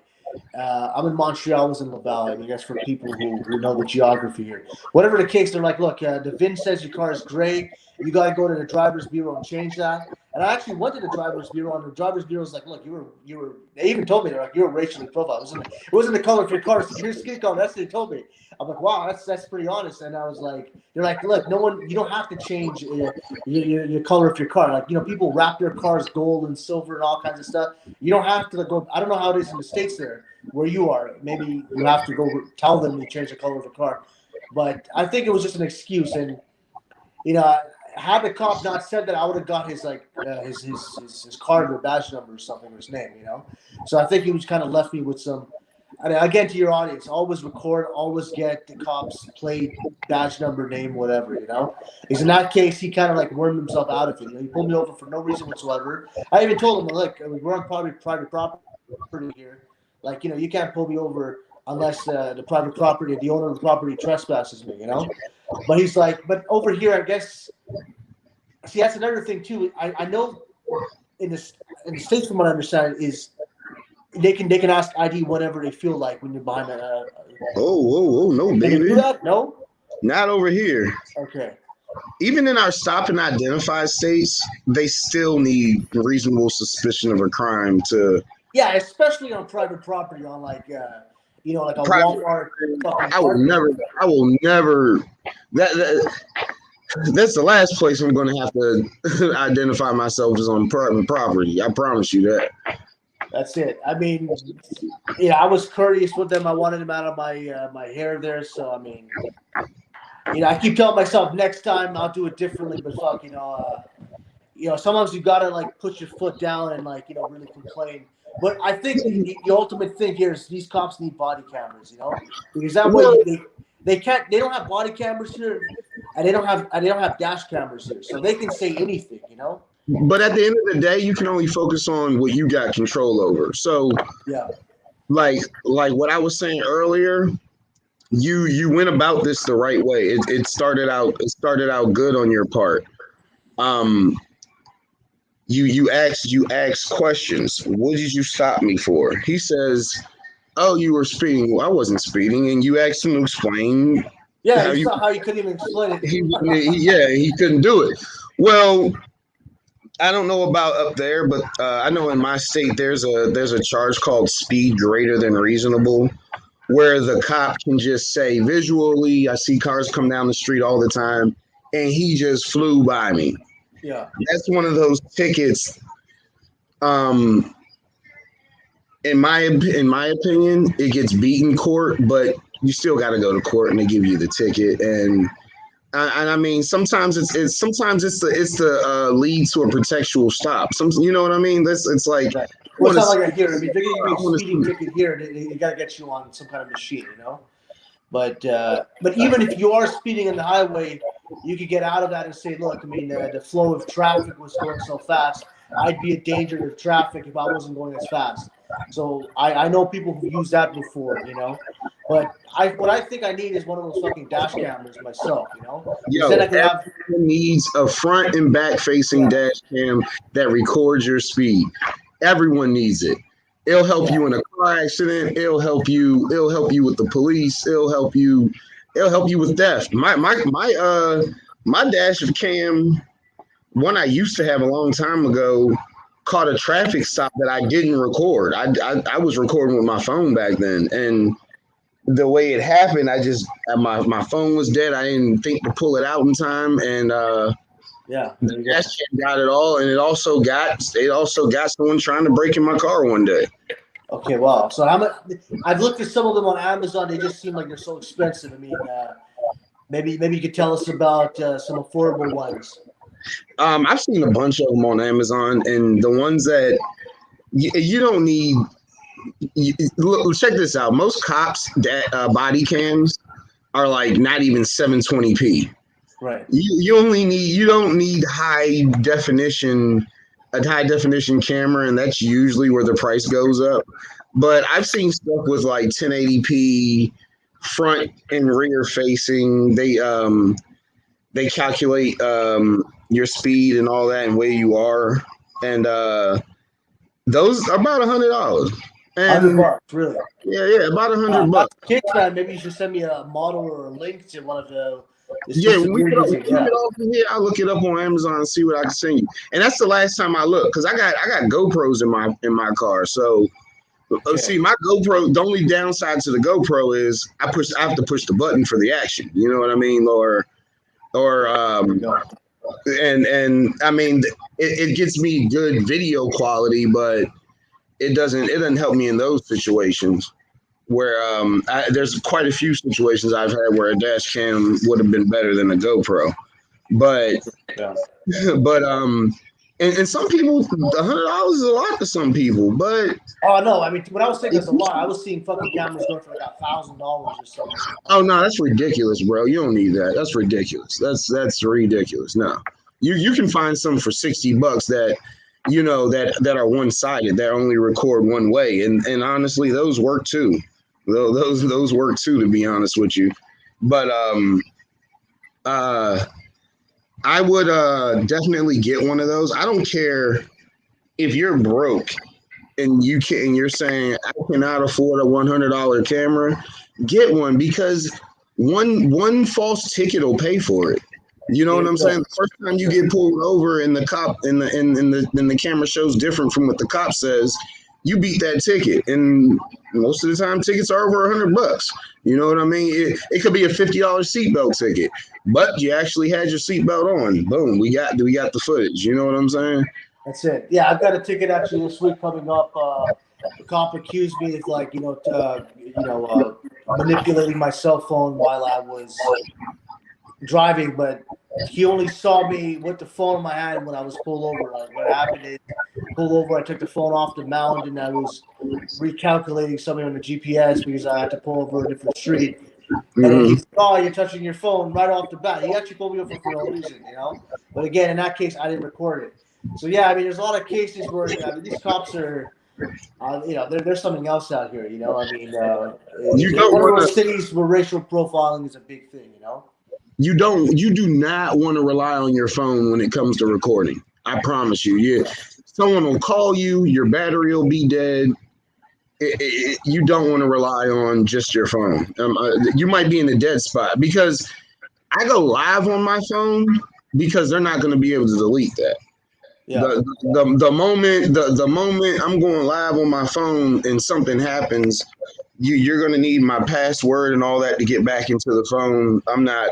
I'm in Montreal. I was in Laval. I guess for people who know the geography here. Whatever the case, they're like, look, the VIN says your car is gray. You got to go to the driver's bureau and change that. And I actually went to the driver's bureau, and the driver's bureau was like, look, you were. They even told me they're like, you were racially profiled. It wasn't the color of your car. It's your skin color. That's what they told me. I'm like, wow, that's pretty honest. And I was like, they're like, look, you don't have to change your color of your car. Like, people wrap their cars gold and silver and all kinds of stuff. You don't have to go. I don't know how it is in the States there where you are. Maybe you have to go tell them to change the color of the car. But I think it was just an excuse. And, had the cop not said that, I would have got his his card or badge number or something, or his name, So I think he was kind of left me with some. Again, to your audience, always record, always get the cops plate, badge number, name, whatever, Because in that case, he kind of like wormed himself out of it. He pulled me over for no reason whatsoever. I even told him, look, we're on private property here. Like, you can't pull me over unless the private property, the owner of the property trespasses me, But he's like, but over here, I guess. See, that's another thing too. I know in the States, from what I understand, is they can ask ID whatever they feel like when you're behind a. Oh, no, Can they baby. do that? No. Not over here. Okay. Even in our stop and identify states, they still need reasonable suspicion of a crime to. Yeah, especially on private property, on like like a Private- Walmart. I will never. That's the last place I'm going to have to identify myself as on private property. I promise you that. That's it. I mean, I was courteous with them. I wanted them out of my hair there. So I mean, I keep telling myself next time I'll do it differently. But fuck, sometimes you gotta like put your foot down and like really complain. But I think the ultimate thing here is these cops need body cameras. Because that way they don't have body cameras here, and they don't have dash cameras here, so they can say anything. But at the end of the day, you can only focus on what you got control over. So, Yeah. like what I was saying earlier, you went about this the right way. It started out good on your part. You asked questions. What did you stop me for? He says, "Oh, you were speeding." Well, I wasn't speeding, and you asked him to explain. Yeah, How you you- saw how you couldn't even explain it. He couldn't do it. Well, I don't know about up there, but I know in my state there's a charge called speed greater than reasonable, where the cop can just say visually, I see cars come down the street all the time, and he just flew by me. Yeah. That's one of those tickets. In my opinion, it gets beat in court, but you still got to go to court and they give you the ticket. And I mean, sometimes it's the lead to a contextual stop. You know what I mean? It's like. Right. Well, it's not like I hear. I mean, if they're giving you a speeding ticket here, they got to get you on some kind of machine, But even if you are speeding in the highway, you could get out of that and say, look, I mean, the flow of traffic was going so fast. I'd be a danger to traffic if I wasn't going as fast. So I know people who've used that before, But what I think I need is one of those fucking dash cameras myself, Yo, Then I could have. everyone needs a front and back facing dash cam that records your speed. Everyone needs it. It'll help you in a car accident. It'll help you with the police. It'll help you with theft. My dash cam, one I used to have a long time ago, caught a traffic stop that I didn't record. I was recording with my phone back then, and the way it happened, my phone was dead. I didn't think to pull it out in time, and Yeah. the dash cam got it all, and it also got someone trying to break in my car one day. Okay, wow. So I've looked at some of them on Amazon. They just seem like they're so expensive. I mean, maybe you could tell us about some affordable ones. I've seen a bunch of them on Amazon, and the ones that you don't need. Look, check this out. Most cops' body cams are like not even 720p. Right. You don't need a high definition camera, and that's usually where the price goes up. But I've seen stuff with like 1080p front and rear facing. They calculate your speed and all that and where you are, and those are about $100. And $100, really. yeah, about $100. Kids, man, maybe you should send me a model or a link to one of the Yeah, systems when we you're get using. Yeah. off of here, I'll look it up on Amazon and see what I can send you. And that's the last time I looked, because I got GoPros in my car. So see, my GoPro, the only downside to the GoPro is I have to push the button for the action. You know what I mean? And I mean, it gets me good video quality, but it doesn't help me in those situations where there's quite a few situations I've had where a dash cam would have been better than a GoPro, but and some people, $100 is a lot to some people, but Oh no, I mean when I was saying that's a lot, I was seeing fucking cameras going for like $1,000 or something. oh no, that's ridiculous, bro. You don't need that. That's ridiculous. That's ridiculous. No, you can find some for $60 that that are one-sided, that only record one way, and honestly, those work too. Those work too, to be honest with you. But I would definitely get one of those. I don't care if you're broke and you're saying I cannot afford a $100 camera. Get one, because one false ticket will pay for it. You know what I'm saying? The first time you get pulled over and the cop and the camera shows different from what the cop says, you beat that ticket. And most of the time tickets are over $100. You know what I mean? It could be a $50 seatbelt ticket, but you actually had your seatbelt on. Boom, we got the footage. You know what I'm saying? That's it. Yeah, I've got a ticket actually this week coming up. The cop accused me of manipulating my cell phone while I was driving, but he only saw me with the phone in my hand when I was pulled over. Like, what happened is, pulled over, I took the phone off the mount, and I was recalculating something on the GPS because I had to pull over a different street. And then he saw you're touching your phone right off the bat. He actually pulled me over for no reason, But again, in that case, I didn't record it. So yeah, I mean, there's a lot of cases where these cops are, there's something else out here. I mean, one of those cities where racial profiling is a big thing. You do not want to rely on your phone when it comes to recording. I promise you. Someone will call you, your battery will be dead. You don't want to rely on just your phone. You might be in a dead spot, because I go live on my phone because they're not going to be able to delete that. Yeah. The moment I'm going live on my phone and something happens, you're going to need my password and all that to get back into the phone. I'm not.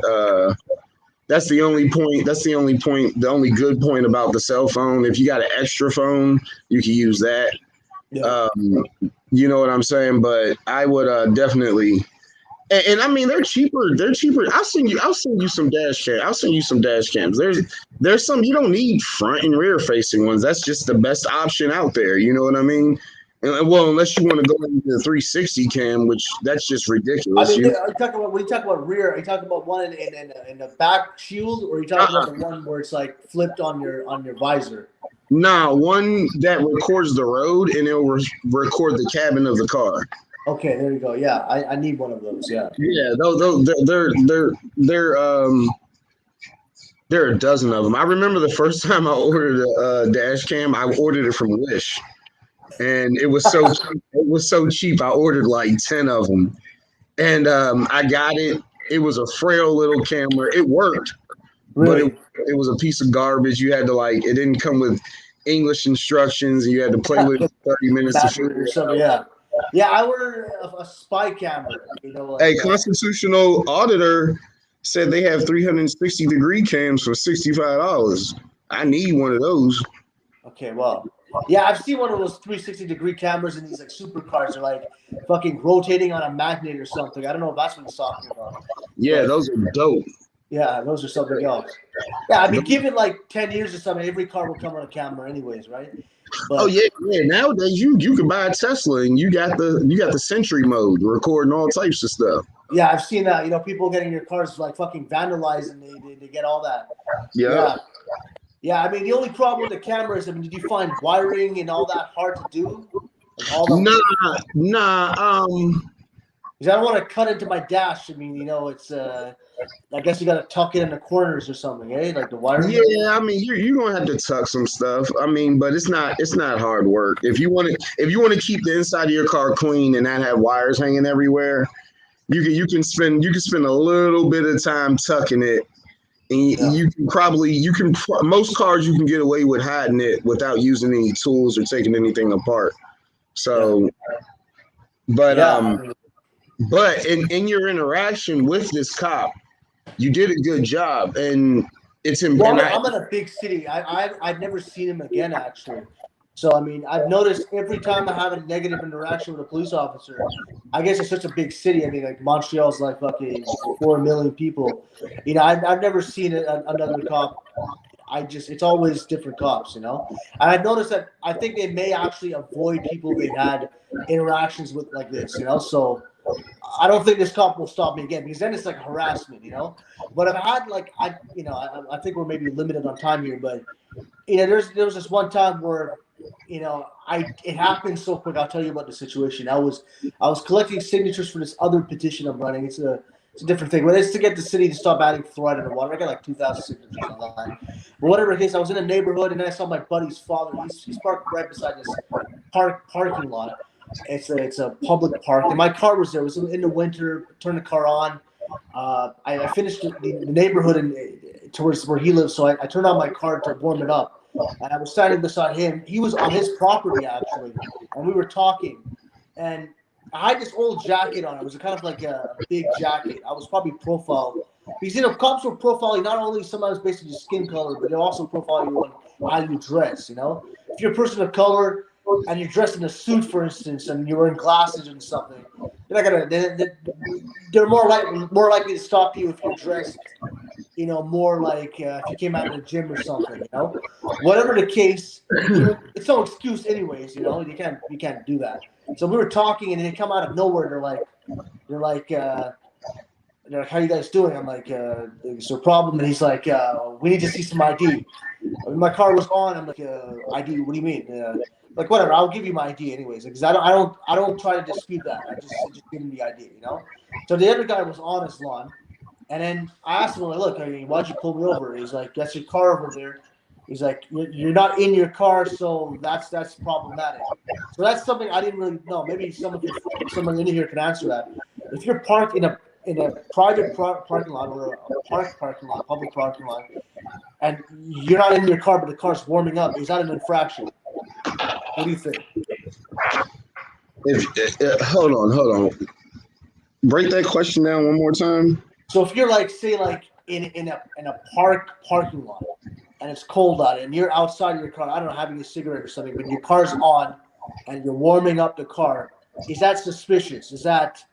That's the only point. The only good point about the cell phone. If you got an extra phone, you can use that. Yeah. You know what I'm saying? But I would definitely. And I mean, they're cheaper. I'll send you some dash cams. I'll send you some dash cams. There's some, you don't need front and rear facing ones. That's just the best option out there. You know what I mean? And, well, unless you want to go into the 360 cam, which that's just ridiculous. I mean, when you talk about rear, are you talking about one in the back shield, or are you talking about the one where it's like flipped on your visor? Nah, one that records the road and it will record the cabin of the car. Okay, there you go. Yeah, I need one of those. Yeah. Yeah, there are a dozen of them. I remember the first time I ordered a dash cam, I ordered it from Wish, and it was so cheap. I ordered like 10 of them, and I got it. It was a frail little camera. It worked, really? But it was a piece of garbage. You had to it didn't come with English instructions. You had to play with it for 30 minutes to figure it out. Yeah. Yeah, I ordered a spy camera. A constitutional auditor said they have 360-degree cams for $65. I need one of those. Okay, well, yeah, I've seen one of those 360-degree cameras in these supercars. They're like fucking rotating on a magnet or something. I don't know if that's what he's talking about. Yeah, those are dope. Yeah, those are something else. Yeah, I mean, given like 10 years or something, every car will come on a camera anyways, right? But, yeah. Nowadays, you can buy a Tesla and you got the Sentry mode, recording all types of stuff. Yeah, I've seen that. People getting their cars like fucking vandalized and they get all that. Yeah. I mean, the only problem with the camera is, did you find wiring and all that hard to do? Because I don't want to cut into my dash. I mean, it's I guess you got to tuck it in the corners or something, eh? Like the wiring. Yeah, I mean, you're gonna have to tuck some stuff. I mean, but it's not hard work. If you want to keep the inside of your car clean and not have wires hanging everywhere, you can spend a little bit of time tucking it, and most cars you can get away with hiding it without using any tools or taking anything apart. So, but but in your interaction with this cop, you did a good job, and it's Well, important. I'm in a big city. I've never seen him again, actually. So I mean, I've noticed every time I have a negative interaction with a police officer, I guess it's such a big city. I mean, like Montreal's like fucking 4 million people. I've never seen another cop. It's always different cops, And I've noticed that I think they may actually avoid people they've had interactions with like this, So I don't think this cop will stop me again because then it's like harassment, But I've had I think we're maybe limited on time here, but there was this one time where it happened so quick. I'll tell you about the situation. I was collecting signatures for this other petition I'm running. It's a different thing, but it's to get the city to stop adding fluoride in the water. I got like 2,000 signatures online. But whatever the case, I was in a neighborhood and I saw my buddy's father. He's parked right beside this parking lot. It's a public park, and my car was there. It was in the winter. Turned the car on. I finished the neighborhood and towards where he lives, so I turned on my car to warm it up. And I was standing beside him. He was on his property actually, and we were talking. And I had this old jacket on. It was kind of like a big jacket. I was probably profiled because cops were profiling not only sometimes based on your skin color, but they also profile you on how you dress. If you're a person of color and you're dressed in a suit, for instance, and you're wearing glasses and something, they're not gonna. They're more likely to stop you if you're dressed, more like if you came out of the gym or something, Whatever the case, it's no excuse, anyways. You can't do that. So we were talking, and they come out of nowhere. They're like, how you guys doing? I'm like, is there a problem? And he's like, we need to see some ID. My car was on. I'm like, ID? What do you mean? Like, whatever. I'll give you my ID anyways, because I don't try to dispute that. I just give him the ID, So the other guy was on his lawn, and then I asked him, like, look, why'd you pull me over? He's like, that's your car over there. He's like, you're not in your car, so that's problematic. So that's something I didn't really know. Maybe someone in here can answer that. If you're parked in a private parking lot or a parking lot, public parking lot, and you're not in your car, but the car's warming up, is that an infraction? What do you think? Hold on. Break that question down one more time. So if you're in a parking lot and it's cold out and you're outside of your car, I don't know, having a cigarette or something, but your car's on and you're warming up the car, is that suspicious? Is that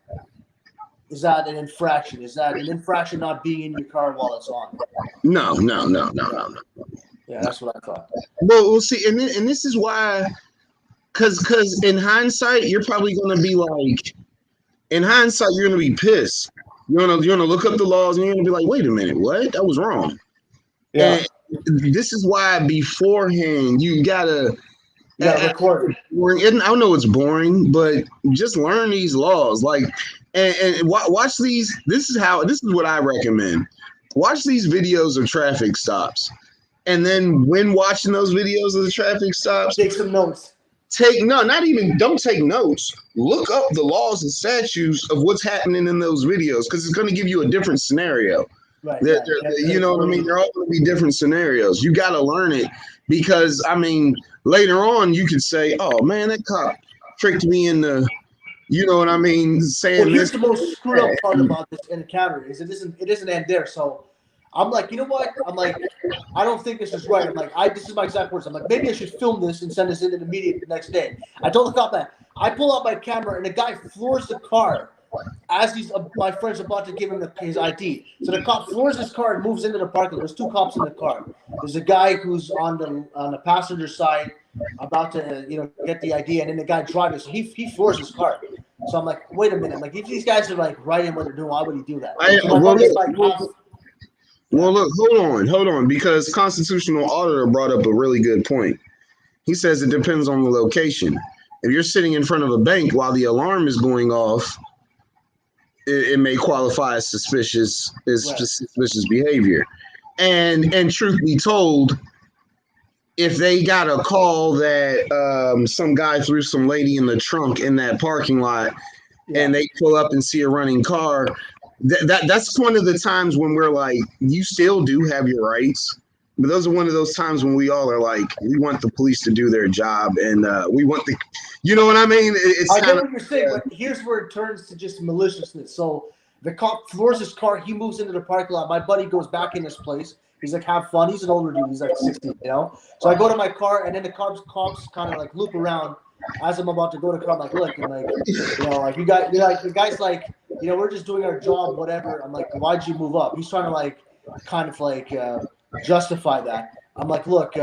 an infraction? Is that an infraction not being in your car while it's on? No. Yeah, that's what I thought. Well, we'll see, and this is why, because in hindsight, you're probably going to be like, in hindsight, you're going to be pissed. You're gonna look up the laws, and you're going to be like, wait a minute, what? That was wrong. Yeah. And this is why beforehand you gotta. Record. And I know it's boring, but just learn these laws, and watch these. This is what I recommend. Watch these videos of traffic stops. And then when watching those videos of the traffic stops, take some notes. Don't take notes. Look up the laws and statutes of what's happening in those videos, because it's going to give you a different scenario. Right. You know what I mean? They're all going to be different scenarios. You got to learn it, because, later on you could say, oh, man, that cop tricked me into, you know what I mean, saying here's this. the most screwed up part about this encounter is it doesn't end there. So I'm like, you know what? I'm like, I don't think this is right. I'm like, this is my exact words. I'm like, maybe I should film this and send this in the media the next day. I told the cop that. I pull out my camera and the guy floors the car as my friend's about to give him his ID. So the cop floors his car and moves into the parking lot. There's two cops in the car. There's a guy who's on the passenger side about to get the ID, and then the guy driving. So he floors his car. So I'm like, wait a minute. I'm like, if these guys are like right in what they're doing, why would he do that? Well, look, hold on, because constitutional auditor brought up a really good point. He says it depends on the location. If you're sitting in front of a bank while the alarm is going off, it may qualify as suspicious behavior. And truth be told, if they got a call that some guy threw some lady in the trunk in that parking lot, and they pull up and see a running car, that's one of the times when we're like, you still do have your rights. But those are one of those times when we all are like, we want the police to do their job, and we want the, you know what I mean? I get what you're saying, but here's where it turns to just maliciousness. So the cop floors his car, he moves into the parking lot. My buddy goes back in his place. He's like, have fun. He's an older dude. He's like 60, you know? So I go to my car, and then the cops kind of like loop around as I'm about to go to the car. I'm like, look, and like, you know, like the guy's like, you know, we're just doing our job, whatever. I'm like, why'd you move up? He's trying to like, kind of like justify that. I'm like, look, you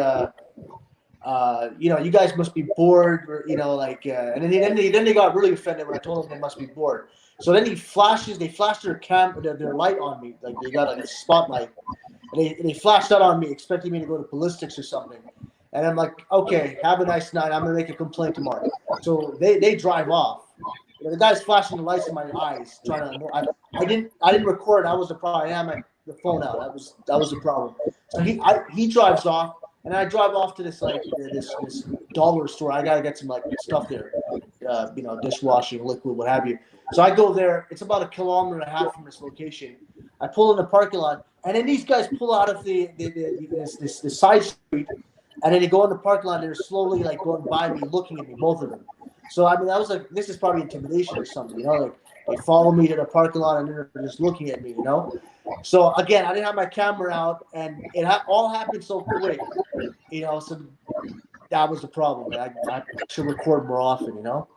know, you guys must be bored, or, you know, like, and then they got really offended when I told them they must be bored. So then they flash their light on me, like they got like a spotlight, and they flashed that on me, expecting me to go to ballistics or something. And I'm like, okay, have a nice night. I'm gonna make a complaint tomorrow. So they drive off. You know, the guy's flashing the lights in my eyes, trying to. I didn't record. I was the problem. I had the phone out. That was the problem. So he drives off, and I drive off to this like this dollar store. I gotta get some like stuff there, you know, dishwashing liquid, what have you. So I go there. It's about 1.5 kilometers from this location. I pull in the parking lot, and then these guys pull out of this side street, and then they go in the parking lot. And they're slowly like going by me, looking at me, both of them. So I mean, I was like, this is probably intimidation or something, you know, like they follow me to the parking lot and they're just looking at me, you know. So again, I didn't have my camera out, and it all happened so quick, you know. So that was the problem. I should record more often, you know.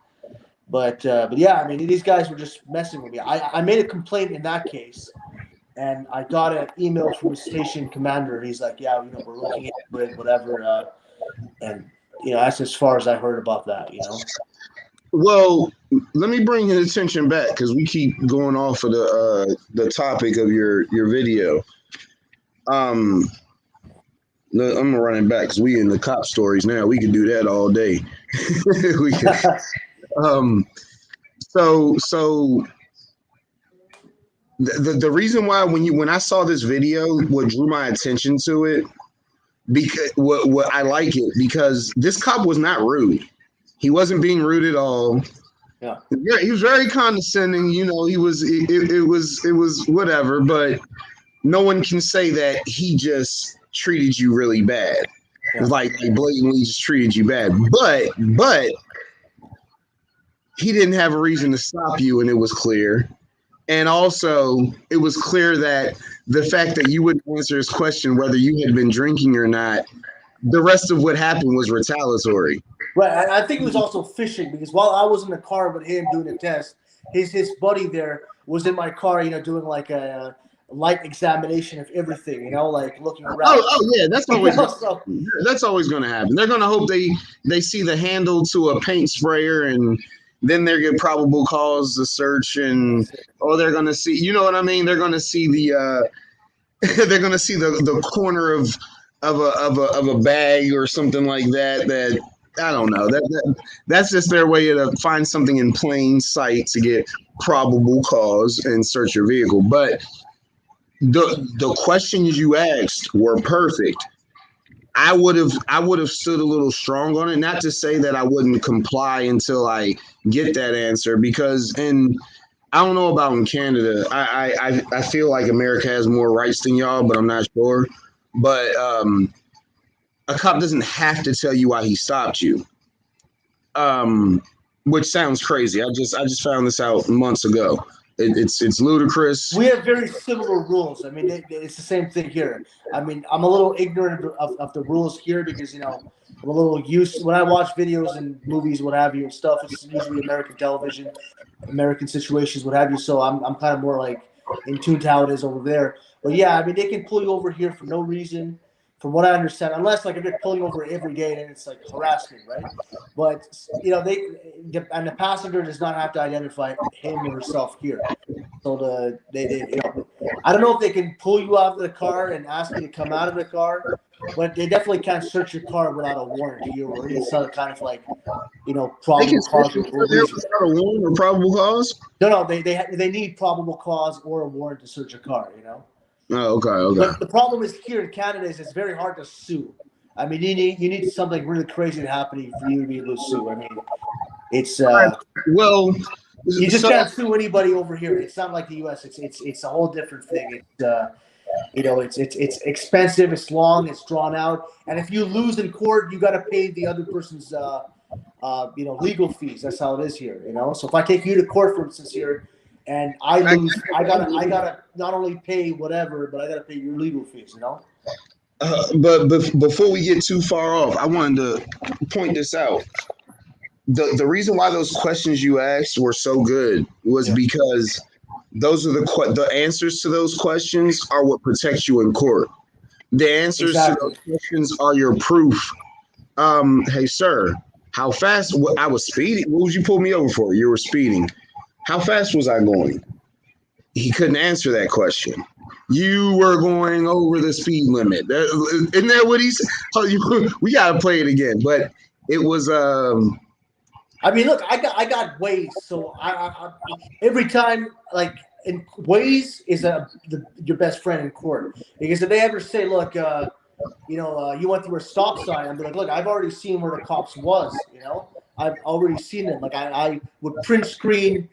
But yeah, I mean, these guys were just messing with me. I made a complaint in that case, and I got an email from the station commander. He's like, yeah, you know, we're looking into it, whatever. And you know, that's as far as I heard about that, you know. Well, let me bring his attention back because we keep going off of the topic of your video. I'm gonna run it back because we in the cop stories now. We can do that all day. We can. So the reason why when I saw this video, what drew my attention to it, because what I like it because this cop was not rude. He wasn't being rude at all. Yeah, he was very condescending. You know, it was whatever. But no one can say that he just treated you really bad, like blatantly just treated you bad. But he didn't have a reason to stop you, and it was clear. And also, it was clear that the fact that you wouldn't answer his question whether you had been drinking or not, the rest of what happened was retaliatory. Right. I think it was also fishing because while I was in the car with him doing the test, his buddy there was in my car, you know, doing like a light examination of everything, you know, like looking around. Oh yeah, that's always going to happen. They're going to hope they see the handle to a paint sprayer, and then they're get probable cause to search, and they're going to see, you know what I mean? They're going to see the they're going to see the corner of a bag or something like that. I don't know. That's just their way to find something in plain sight to get probable cause and search your vehicle. But the questions you asked were perfect. I would have stood a little strong on it. Not to say that I wouldn't comply until I get that answer, because I don't know about in Canada. I feel like America has more rights than y'all, but I'm not sure. But a cop doesn't have to tell you why he stopped you, which sounds crazy. I just found this out months ago. It's ludicrous. We have very similar rules. I mean, it's the same thing here. I mean, I'm a little ignorant of the rules here because, you know, I'm a little used when I watch videos and movies, what have you, and stuff. It's usually American television, American situations, what have you. So I'm kind of more like in tune to how it is over there. But yeah, I mean, they can pull you over here for no reason. From what I understand, unless like if they're pulling over every day, then it's like harassment, right? But you know, the passenger does not have to identify him or herself here. So you know, I don't know if they can pull you out of the car and ask you to come out of the car, but they definitely can't search your car without a warrant or any kind of like you know, They probable can cause search you or there reason. without a warrant or probable cause. No, they need probable cause or a warrant to search a car. You know. Oh, okay. But the problem is here in Canada is it's very hard to sue. I mean, you need something really crazy to happen for you to be able to sue. I mean, it's Well, you just so can't sue anybody over here. It's not like the U.S. It's a whole different thing. It's you know, it's expensive. It's long. It's drawn out. And if you lose in court, you got to pay the other person's you know, legal fees. That's how it is here. You know, so if I take you to court, for instance, here, and I lose, I gotta not only pay whatever, but I gotta pay your legal fees. You know. but before we get too far off, I wanted to point this out. The reason why those questions you asked were so good was because those are the answers to those questions are what protects you in court. The answers to those questions are your proof. Hey sir, how fast? I was speeding. What would you pull me over for? You were speeding. How fast was I going? He couldn't answer that question. You were going over the speed limit. Isn't that what he said? We gotta play it again. But it was I mean, look, I got Waze, so I every time, like, in Waze is your best friend in court, because if they ever say, look, you know, you went through a stop sign, I'm like, look, I've already seen where the cops was, you know, I've already seen them. Like I would print screen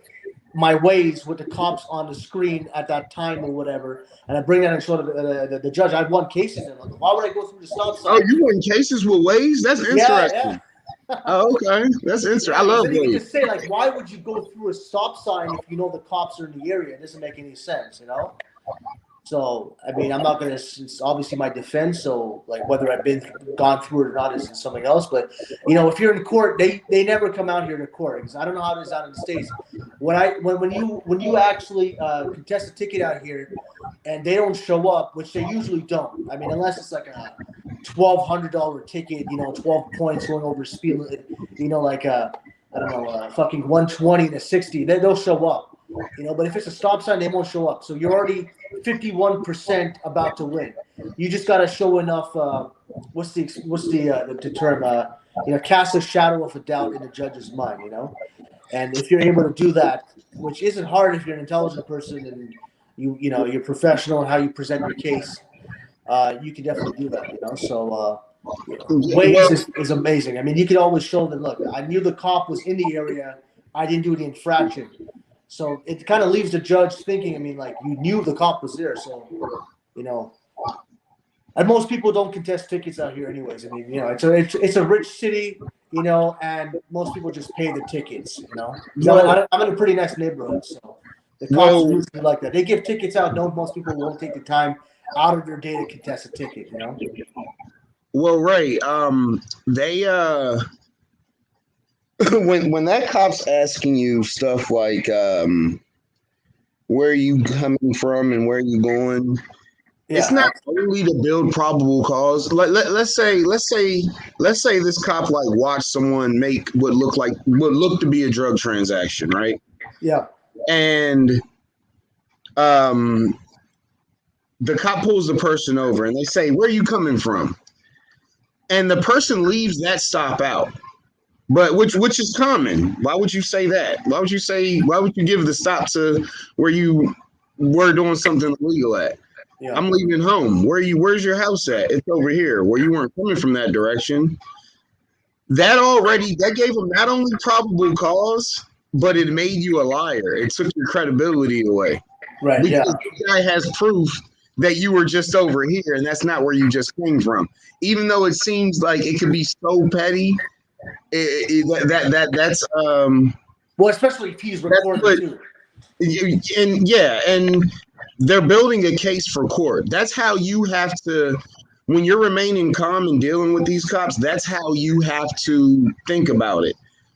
my Waze with the cops on the screen at that time or whatever, and I bring that and show the judge. I've won cases, and like, why would I go through the stop sign? Oh, you won cases with Waze? That's interesting. Yeah. Oh, okay. That's interesting. I love then you can Waze. just say, like, why would you go through a stop sign if you know the cops are in the area? It doesn't make any sense, you know? So, I mean, I'm not going to, it's obviously my defense. So, like, whether I've gone through it or not is something else. But, you know, if you're in court, they never come out here to court, because I don't know how it is out in the States. When you actually contest a ticket out here and they don't show up, which they usually don't. I mean, unless it's like a $1,200 ticket, you know, 12 points going over speed limit, you know, like I don't know, fucking 120 to 60, they'll show up. You know, but if it's a stop sign, they won't show up. So you're already 51% about to win. You just got to show enough. What's the term? You know, cast a shadow of a doubt in the judge's mind. You know, and if you're able to do that, which isn't hard if you're an intelligent person and you know you're professional in how you present your case, you can definitely do that. You know, so Waze is amazing. I mean, you can always show them. Look, I knew the cop was in the area. I didn't do the infraction. So it kind of leaves the judge thinking, I mean, like, you knew the cop was there. So, you know, and most people don't contest tickets out here anyways. I mean, you know, it's a rich city, you know, and most people just pay the tickets, you know. I'm in a pretty nice neighborhood, so the cops usually like that. They give tickets out. Most people won't take the time out of their day to contest a ticket, you know. Well, Ray, they when that cop's asking you stuff like where are you coming from and where are you going, it's not only to build probable cause. Let's say this cop like watched someone make what look to be a drug transaction, right? Yeah. And the cop pulls the person over and they say, where are you coming from? And the person leaves that stop out. But which is common. Why would you say that? Why would you give the stop to where you were doing something illegal at? Yeah. I'm leaving home. Where's your house at? It's over here. Where you weren't coming from that direction. That gave him not only probable cause, but it made you a liar. It took your credibility away. Right. Because the guy has proof that you were just over here and that's not where you just came from. Even though it seems like it could be so petty. That's well, especially if he's recording too. And they're building a case for court. That's how you have to, when you're remaining calm and dealing with these cops, that's how you have to think about it.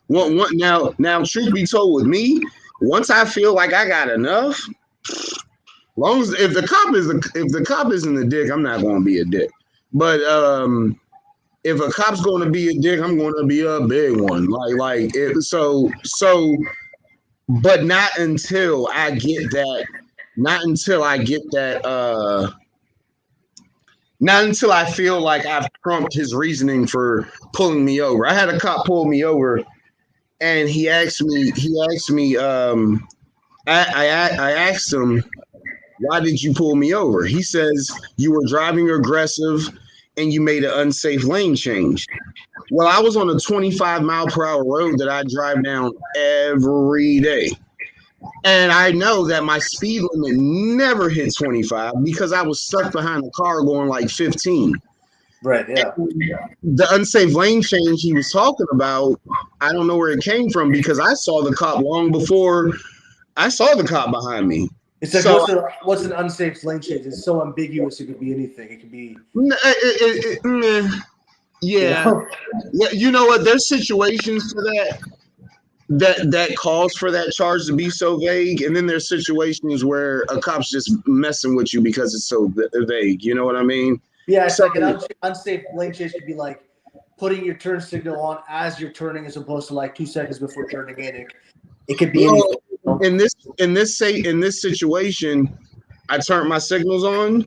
Now, truth be told, with me, once I feel like I got enough, long as if the cop isn't a dick, I'm not going to be a dick. But if a cop's going to be a dick, I'm going to be a big one. But not until I get that. Not until I feel like I've trumped his reasoning for pulling me over. I had a cop pull me over and he asked me, I asked him, why did you pull me over? He says, you were driving aggressive and you made an unsafe lane change. Well, I was on a 25-mile-per-hour road that I drive down every day. And I know that my speed limit never hit 25 because I was stuck behind a car going like 15. Right. Yeah. The unsafe lane change he was talking about, I don't know where it came from because I saw the cop long before I saw the cop behind me. It's like So- what's an unsafe lane change? It's so ambiguous. It could be anything. It could be. Yeah. Yeah, you know what? There's situations for that calls for that charge to be so vague, and then there's situations where a cop's just messing with you because it's so vague. You know what I mean? Yeah, it's So- like an unsafe lane change could be like putting your turn signal on as you're turning, as opposed to like 2 seconds before turning in. It could be anything. In this situation, I turned my signals on.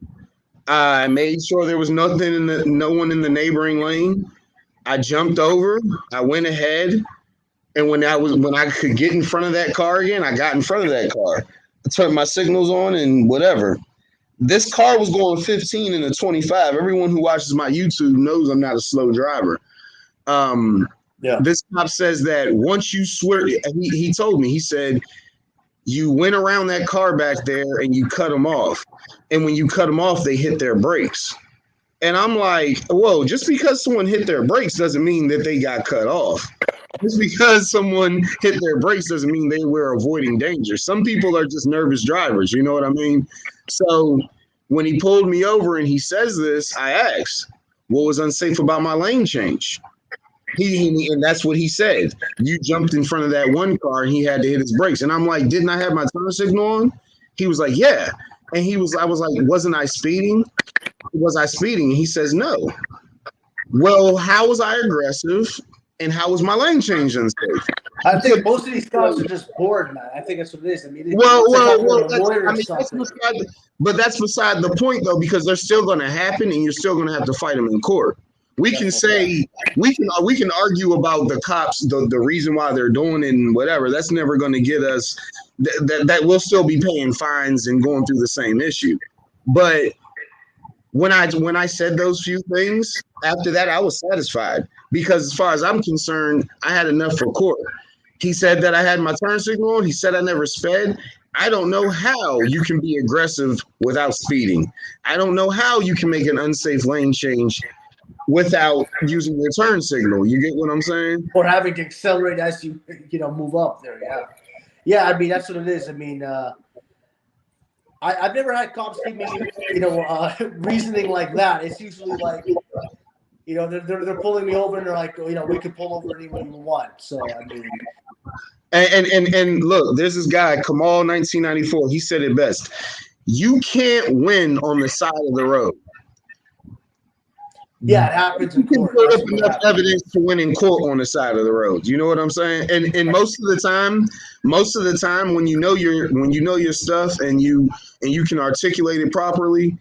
I made sure there was no one in the neighboring lane. I jumped over. I went ahead, and when I could get in front of that car again, I got in front of that car. I turned my signals on and whatever. This car was going 15 in a 25. Everyone who watches my YouTube knows I'm not a slow driver. Yeah. This cop says that once you swear, he told me, he said, you went around that car back there and you cut them off. And when you cut them off, they hit their brakes. And I'm like, whoa, just because someone hit their brakes doesn't mean that they got cut off. Just because someone hit their brakes doesn't mean they were avoiding danger. Some people are just nervous drivers. You know what I mean? So when he pulled me over and he says this, I asked, what was unsafe about my lane change? And that's what he said. You jumped in front of that one car and he had to hit his brakes. And I'm like, didn't I have my turn signal on? He was like, yeah. And I was like, wasn't I speeding? Was I speeding? And he says, no. Well, how was I aggressive? And how was my lane change unsafe? I think most of these cops are just bored, man. I think that's what it is. I mean, that's beside the point, though, because they're still going to happen, and you're still going to have to fight them in court. We can argue about the cops, the reason why they're doing it and whatever. That's never going to get us. That we'll still be paying fines and going through the same issue. But when I said those few things, after that, I was satisfied because as far as I'm concerned, I had enough for court. He said that I had my turn signal on. He said I never sped. I don't know how you can be aggressive without speeding. I don't know how you can make an unsafe lane change without using your turn signal. You get what I'm saying? Or having to accelerate as you move up there. Yeah. Yeah, I mean, that's what it is. I mean, I've never had cops give me, reasoning like that. It's usually like, they're pulling me over and they're like, we could pull over anyone you want. So, I mean. And look, there's this guy, Kamal 1994. He said it best. You can't win on the side of the road. Yeah, it happens in court. You can put up enough evidence to win in court on the side of the road. You know what I'm saying? And most of the time, when you know your stuff and you can articulate it properly,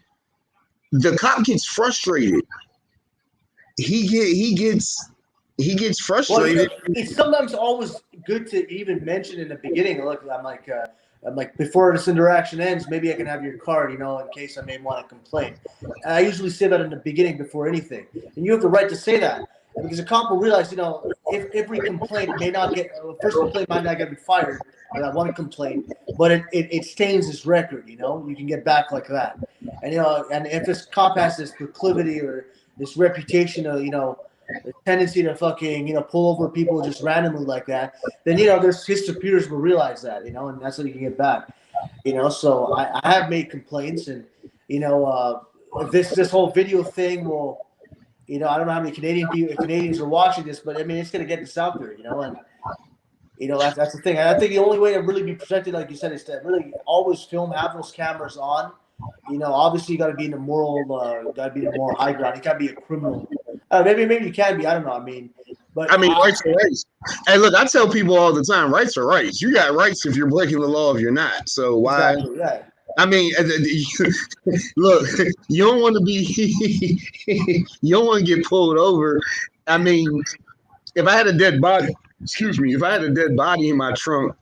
the cop gets frustrated. He gets frustrated. Well, it's sometimes always good to even mention in the beginning. Look, I'm like, before this interaction ends, maybe I can have your card, in case I may want to complain. And I usually say that in the beginning before anything. And you have the right to say that. Because a cop will realize, if every complaint may not get, first complaint might not get fired, or that one complaint, but it stains his record, you can get back like that. And, and if this cop has this proclivity or this reputation of, the tendency to fucking, pull over people just randomly like that, then, his superiors will realize that, and that's how you can get back, So I have made complaints, and, this whole video thing will, I don't know how many Canadians are watching this, but I mean, it's going to get this out there, and, that's the thing. And I think the only way to really be protected, like you said, is to really always have those cameras on. Obviously you got to be in the moral high ground. You can't be a criminal. Maybe you can be. I don't know. Rights are rights. Hey, look, I tell people all the time, rights are rights. You got rights if you're breaking the law, if you're not. So why? Exactly, yeah. I mean, look, you don't want to get pulled over. I mean, if I had a dead body, excuse me, if I had a dead body in my trunk,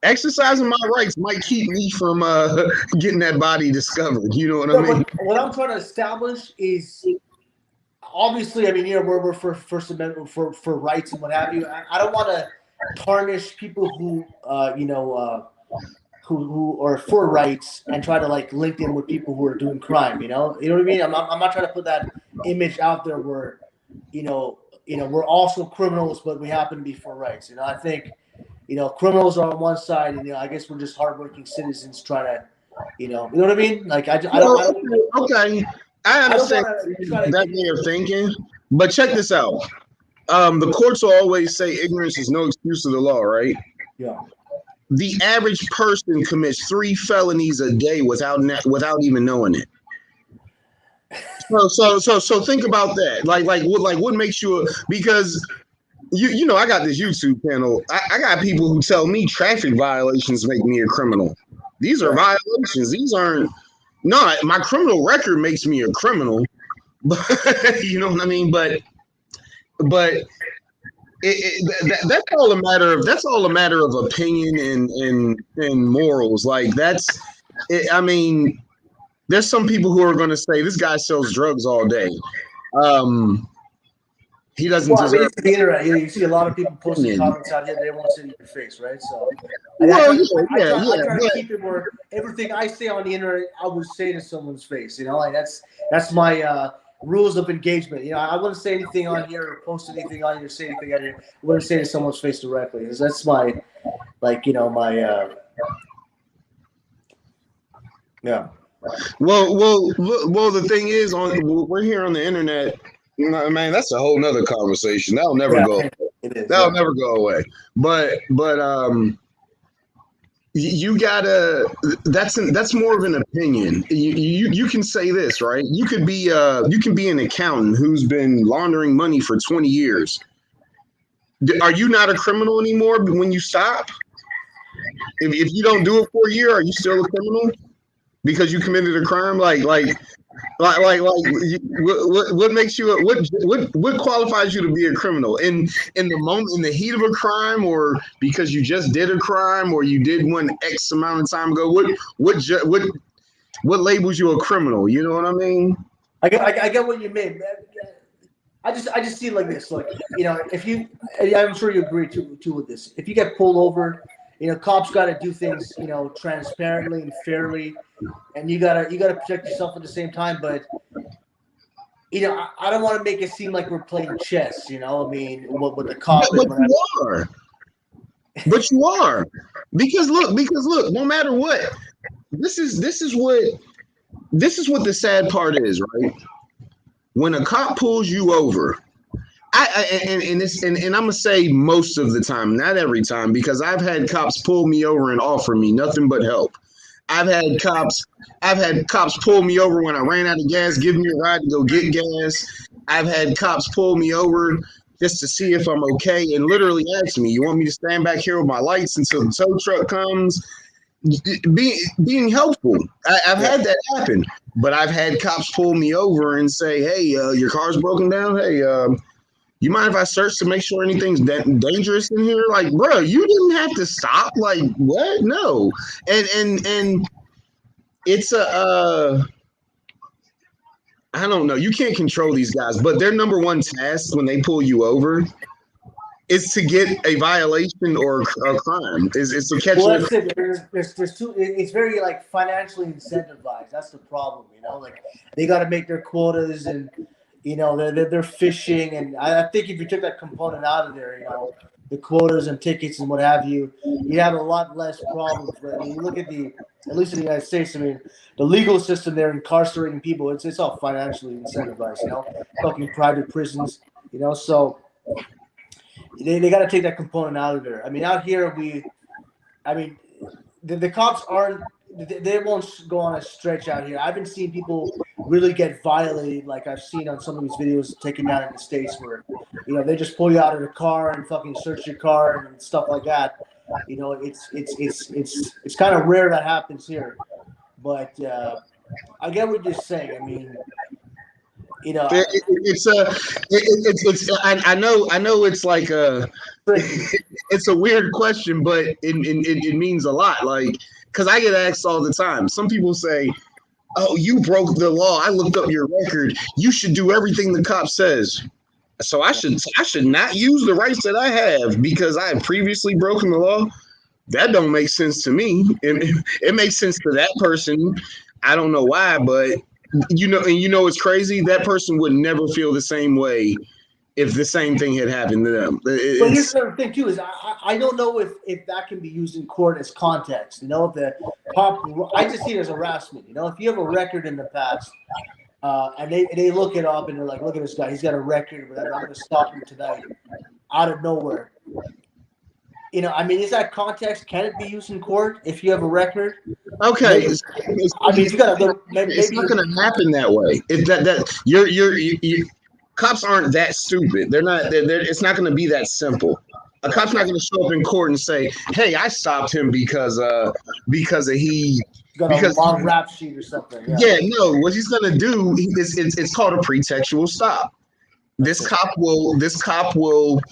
exercising my rights might keep me from getting that body discovered. You know what I No, mean? but what I'm trying to establish is obviously, I mean, we're for First Amendment for rights and what have you. I don't want to tarnish people who who are for rights and try to like link them with people who are doing crime. You know what I mean? I'm not trying to put that image out there where we're also criminals, but we happen to be for rights. I think criminals are on one side, and I guess we're just hardworking citizens trying to, you know what I mean? Like I don't. Okay, I understand that way of thinking, but check this out. The courts will always say ignorance is no excuse of the law, right? Yeah. The average person commits 3 felonies a day without even knowing it. So think about that. Like what makes you because I got this YouTube channel. I got people who tell me traffic violations make me a criminal. These are violations. These aren't not my criminal record makes me a criminal. But you know what I mean? But that's all a matter of opinion and morals. Like I mean, there's some people who are going to say this guy sells drugs all day. He doesn't deserve. I mean, the internet. You see a lot of people posting comments out here. They won't say it in your face, right? So, I try to keep it where everything I say on the internet, I would say to someone's face. Like that's my rules of engagement. I wouldn't say anything on here or post anything on here, say anything on here. I wouldn't say to someone's face directly, because that's my, yeah. Well, the thing is, we're here on the internet. Man, that's a whole nother conversation. That'll never go away. That'll never go away. But you gotta. That's more of an opinion. You can say this, right? You can be an accountant who's been laundering money for 20 years. Are you not a criminal anymore when you stop? If you don't do it for a year, are you still a criminal because you committed a crime? What makes you what qualifies you to be a criminal in the moment, in the heat of a crime, or because you just did a crime, or you did one X amount of time ago? What labels you a criminal? You know what I mean? I get what you mean, man. I just see it like this, if you, I'm sure you agree too with this. If you get pulled over, cops got to do things, transparently and fairly, and you gotta protect yourself at the same time. But I don't want to make it seem like we're playing chess. I mean, with the cop. But you are, because look, no matter what, this is what the sad part is, right? When a cop pulls you over, and I'm gonna say most of the time, not every time, because I've had cops pull me over and offer me nothing but help. I've had cops pull me over when I ran out of gas, give me a ride to go get gas. I've had cops pull me over just to see if I'm okay and literally ask me, "You want me to stand back here with my lights until the tow truck comes?" Being helpful. I've had that happen, but I've had cops pull me over and say, "Hey, your car's broken down. Hey, you mind if I search to make sure anything's dangerous in here?" Like, bro, you didn't have to stop. Like, what? No. And it's I don't know. You can't control these guys, but their number one task when they pull you over is to get a violation or a crime. Is to catch. Well, that's it. There's two. It's very financially incentivized. That's the problem. They got to make their quotas, and they're fishing. And I think if you took that component out of there, the quotas and tickets and what have you, you'd have a lot less problems. But when you look at at least in the United States, I mean, the legal system, they're incarcerating people. It's all financially incentivized. Fucking private prisons. So. They got to take that component out of there. I mean, out here, the cops aren't, they won't go on a stretch out here. I haven't seen people really get violated like I've seen on some of these videos taken down in the States where, they just pull you out of the car and fucking search your car and stuff like that. It's kind of rare that happens here. But I get what you're saying. I mean, You know, I know it's like it's a weird question, but it means a lot. Like, because I get asked all the time. Some people say, "Oh, you broke the law. I looked up your record. You should do everything the cop says." So I should not use the rights that I have because I have previously broken the law. That don't make sense to me. It makes sense to that person. I don't know why, but it's crazy. That person would never feel the same way if the same thing had happened to them. But here's the other thing too: is I don't know if that can be used in court as context. You know, if the cop, I just see it as harassment. You know, if you have a record in the past. And they look it up and they're like, look at this guy. He's got a record. Whatever. I'm going to stop him tonight out of nowhere. You know, I mean, is that context? Can it be used in court if you have a record? Okay. You got to go. It's not going to happen that way. You're cops aren't that stupid. They're not. It's not going to be that simple. A cop's not going to show up in court and say, "Hey, I stopped him because he." Got a long rap sheet or something. Yeah, no. What he's gonna do is it's called a pretextual stop. This cop will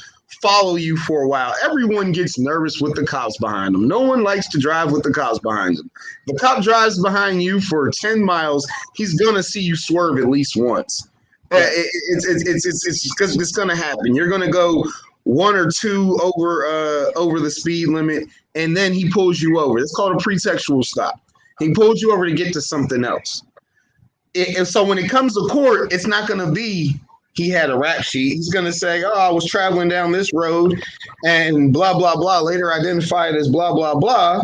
follow you for a while. Everyone gets nervous with the cops behind them. No one likes to drive with the cops behind them. The cop drives behind you for 10 miles. He's gonna see you swerve at least once. It's gonna happen. You're gonna go 1 or 2 over the speed limit, and then he pulls you over. It's called a pretextual stop. He pulled you over to get to something else. And so when it comes to court, it's not going to be he had a rap sheet. He's going to say, "Oh, I was traveling down this road and blah, blah, blah, later identified as blah, blah, blah,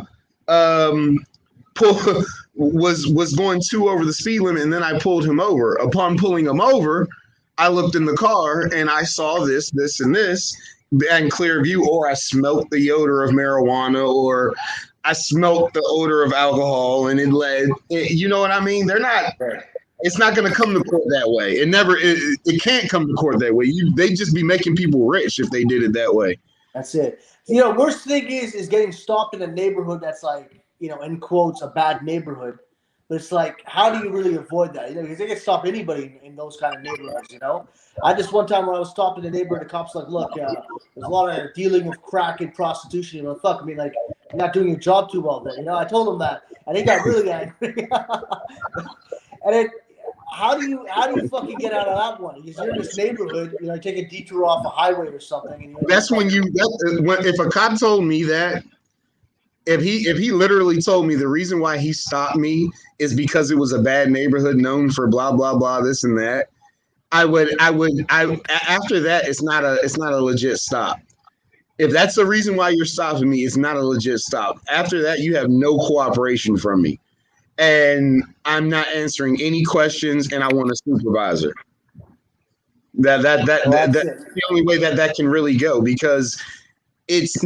was going 2 over the speed limit, and then I pulled him over. Upon pulling him over, I looked in the car, and I saw this, this, and this, and clear view, or I smelt the odor of marijuana, or I smelled the odor of alcohol and it led, you know what I mean? They're not, it's not going to come to court that way. It can't come to court that way. They just be making people rich if they did it that way. That's it. You know, worst thing is getting stopped in a neighborhood that's like, you know, in quotes, a bad neighborhood. But it's like, how do you really avoid that? You know, because they can stop anybody in those kind of neighborhoods, you know? I just one time when I was stopped in the neighborhood, the cops like, look, there's a lot of dealing of crack and prostitution. You know, fuck, I mean, like, you're not doing your job too well there. You know, I told them that. And they got really angry. And then how do you fucking get out of that one? Because you're in this neighborhood, you know, take a detour off a highway or something. And that's when if a cop told me that, if he literally told me the reason why he stopped me is because it was a bad neighborhood known for blah blah blah this and that, I would after that it's not a legit stop. If that's the reason why you're stopping me, it's not a legit stop. After that, you have no cooperation from me, and I'm not answering any questions, and I want a supervisor. That's the only way that can really go, because it's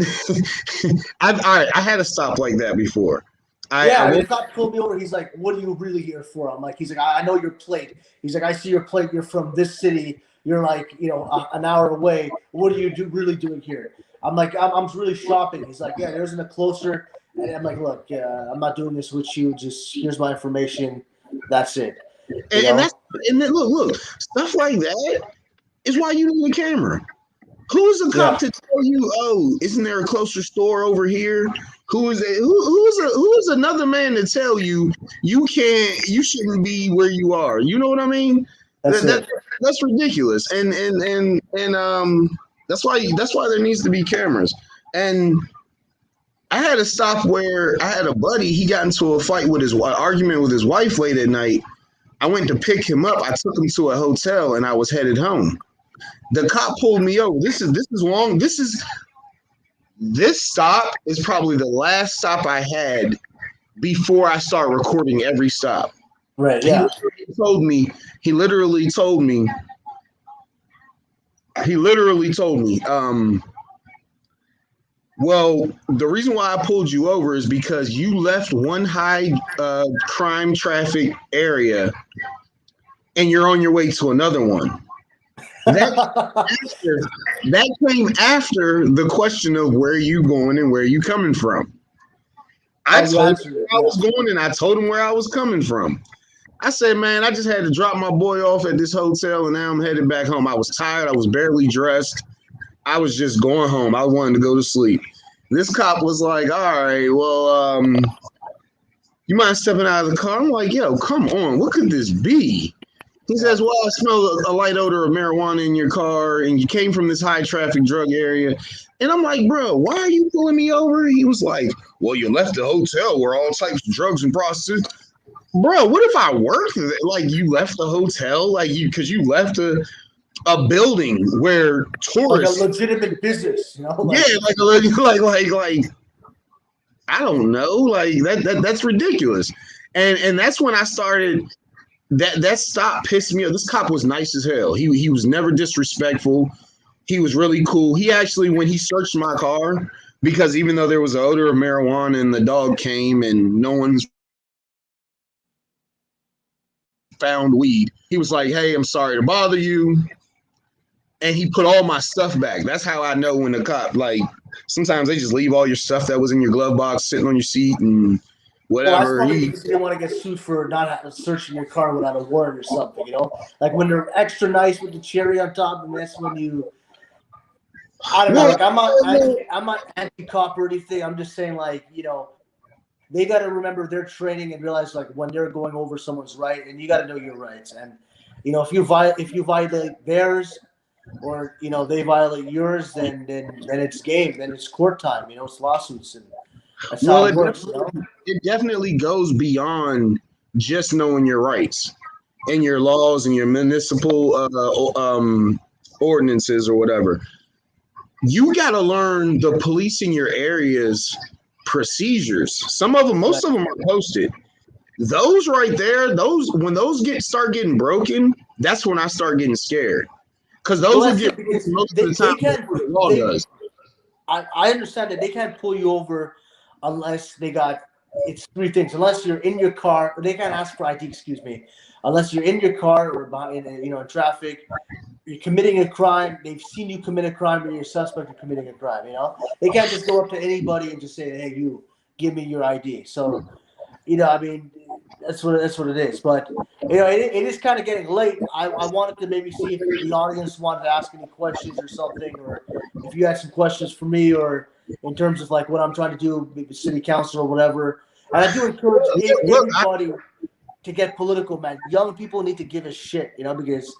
I had a stop like that before. The cop pulled me over. He's like, "What are you really here for?" I'm like, he's like, "I know your plate." He's like, "I see your plate. You're from this city. You're like, you know, an hour away. What are you really doing here?" I'm like, I'm really shopping. He's like, "Yeah, there isn't a closer." And I'm like, "Look, I'm not doing this with you. Just here's my information. That's it." And then look, stuff like that is why you need a camera. Who's a cop to tell you, "Oh, isn't there a closer store over here?" Who is another man to tell you you shouldn't be where you are? You know what I mean? That's ridiculous. And that's why there needs to be cameras. And I had a stop where I had a buddy, he got into a fight with argument with his wife late at night. I went to pick him up. I took him to a hotel and I was headed home. The cop pulled me over. This is long. This stop is probably the last stop I had before I start recording every stop. Right. Yeah. He literally told me. Well, the reason why I pulled you over is because you left one high crime traffic area and you're on your way to another one. That came after the question of where you going and where you coming from. I told him where I was going and I told him where I was coming from. I said, man, I just had to drop my boy off at this hotel, and now I'm headed back home. I was tired. I was barely dressed. I was just going home. I wanted to go to sleep. This cop was like, all right, well, you mind stepping out of the car? I'm like, yo, come on. What could this be? He says, well, I smell a light odor of marijuana in your car, and you came from this high traffic drug area. And I'm like, bro, why are you pulling me over? He was like, well, you left the hotel where all types of drugs and prostitutes. Bro, what if I worked there? Like, you left the hotel, like because you left a building where tourists, like a legitimate business, you know? like I don't know, like that's ridiculous. And that's when I started. That stop pissed me off. This cop was nice as hell. He was never disrespectful. He was really cool. He actually, when he searched my car, because even though there was an odor of marijuana and the dog came and no one's found weed, he was like, hey, I'm sorry to bother you. And he put all my stuff back. That's how I know when the cop, like, sometimes they just leave all your stuff that was in your glove box sitting on your seat and whatever. Well, you didn't want to get sued for not searching your car without a warrant or something, you know? Like when they're extra nice with the cherry on top, and that's when you, I don't know, like I'm not anti-cop or anything. I'm just saying, like, you know, they got to remember their training and realize, like, when they're going over someone's right, and you got to know your rights. And, you know, if you violate theirs, or, you know, they violate yours, then it's game. Then it's court time. You know, it's lawsuits, and that's how it works. You know? It definitely goes beyond just knowing your rights and your laws and your municipal ordinances or whatever. You got to learn the police in your area's procedures. Some of them, most of them are posted. Those right there, when those start getting broken, that's when I start getting scared. Because those will get most of the time. The law does. I understand that they can't pull you over unless they got, it's three things. Unless you're in your car, or they can't ask for ID, excuse me. Unless you're in your car or in traffic, you're committing a crime, they've seen you commit a crime, or you're a suspect of committing a crime, you know? They can't just go up to anybody and just say, hey, you, give me your ID. So, you know, I mean, that's what it is. But, you know, it is kind of getting late. I wanted to maybe see if the audience wanted to ask any questions or something, or if you had some questions for me, or in terms of like what I'm trying to do with the city council or whatever. And I do encourage everybody to get political, man. Young people need to give a shit, you know, because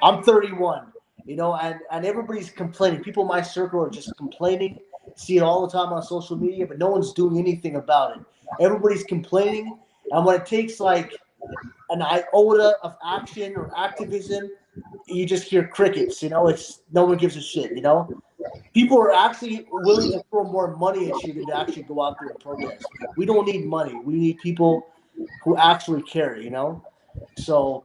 I'm 31, you know, and everybody's complaining. People in my circle are just complaining, see it all the time on social media, but no one's doing anything about it. Everybody's complaining. And when it takes like an iota of action or activism, you just hear crickets, you know, no one gives a shit, you know. People are actually willing to throw more money at you than to actually go out there and protest. We don't need money. We need people who actually care, you know. So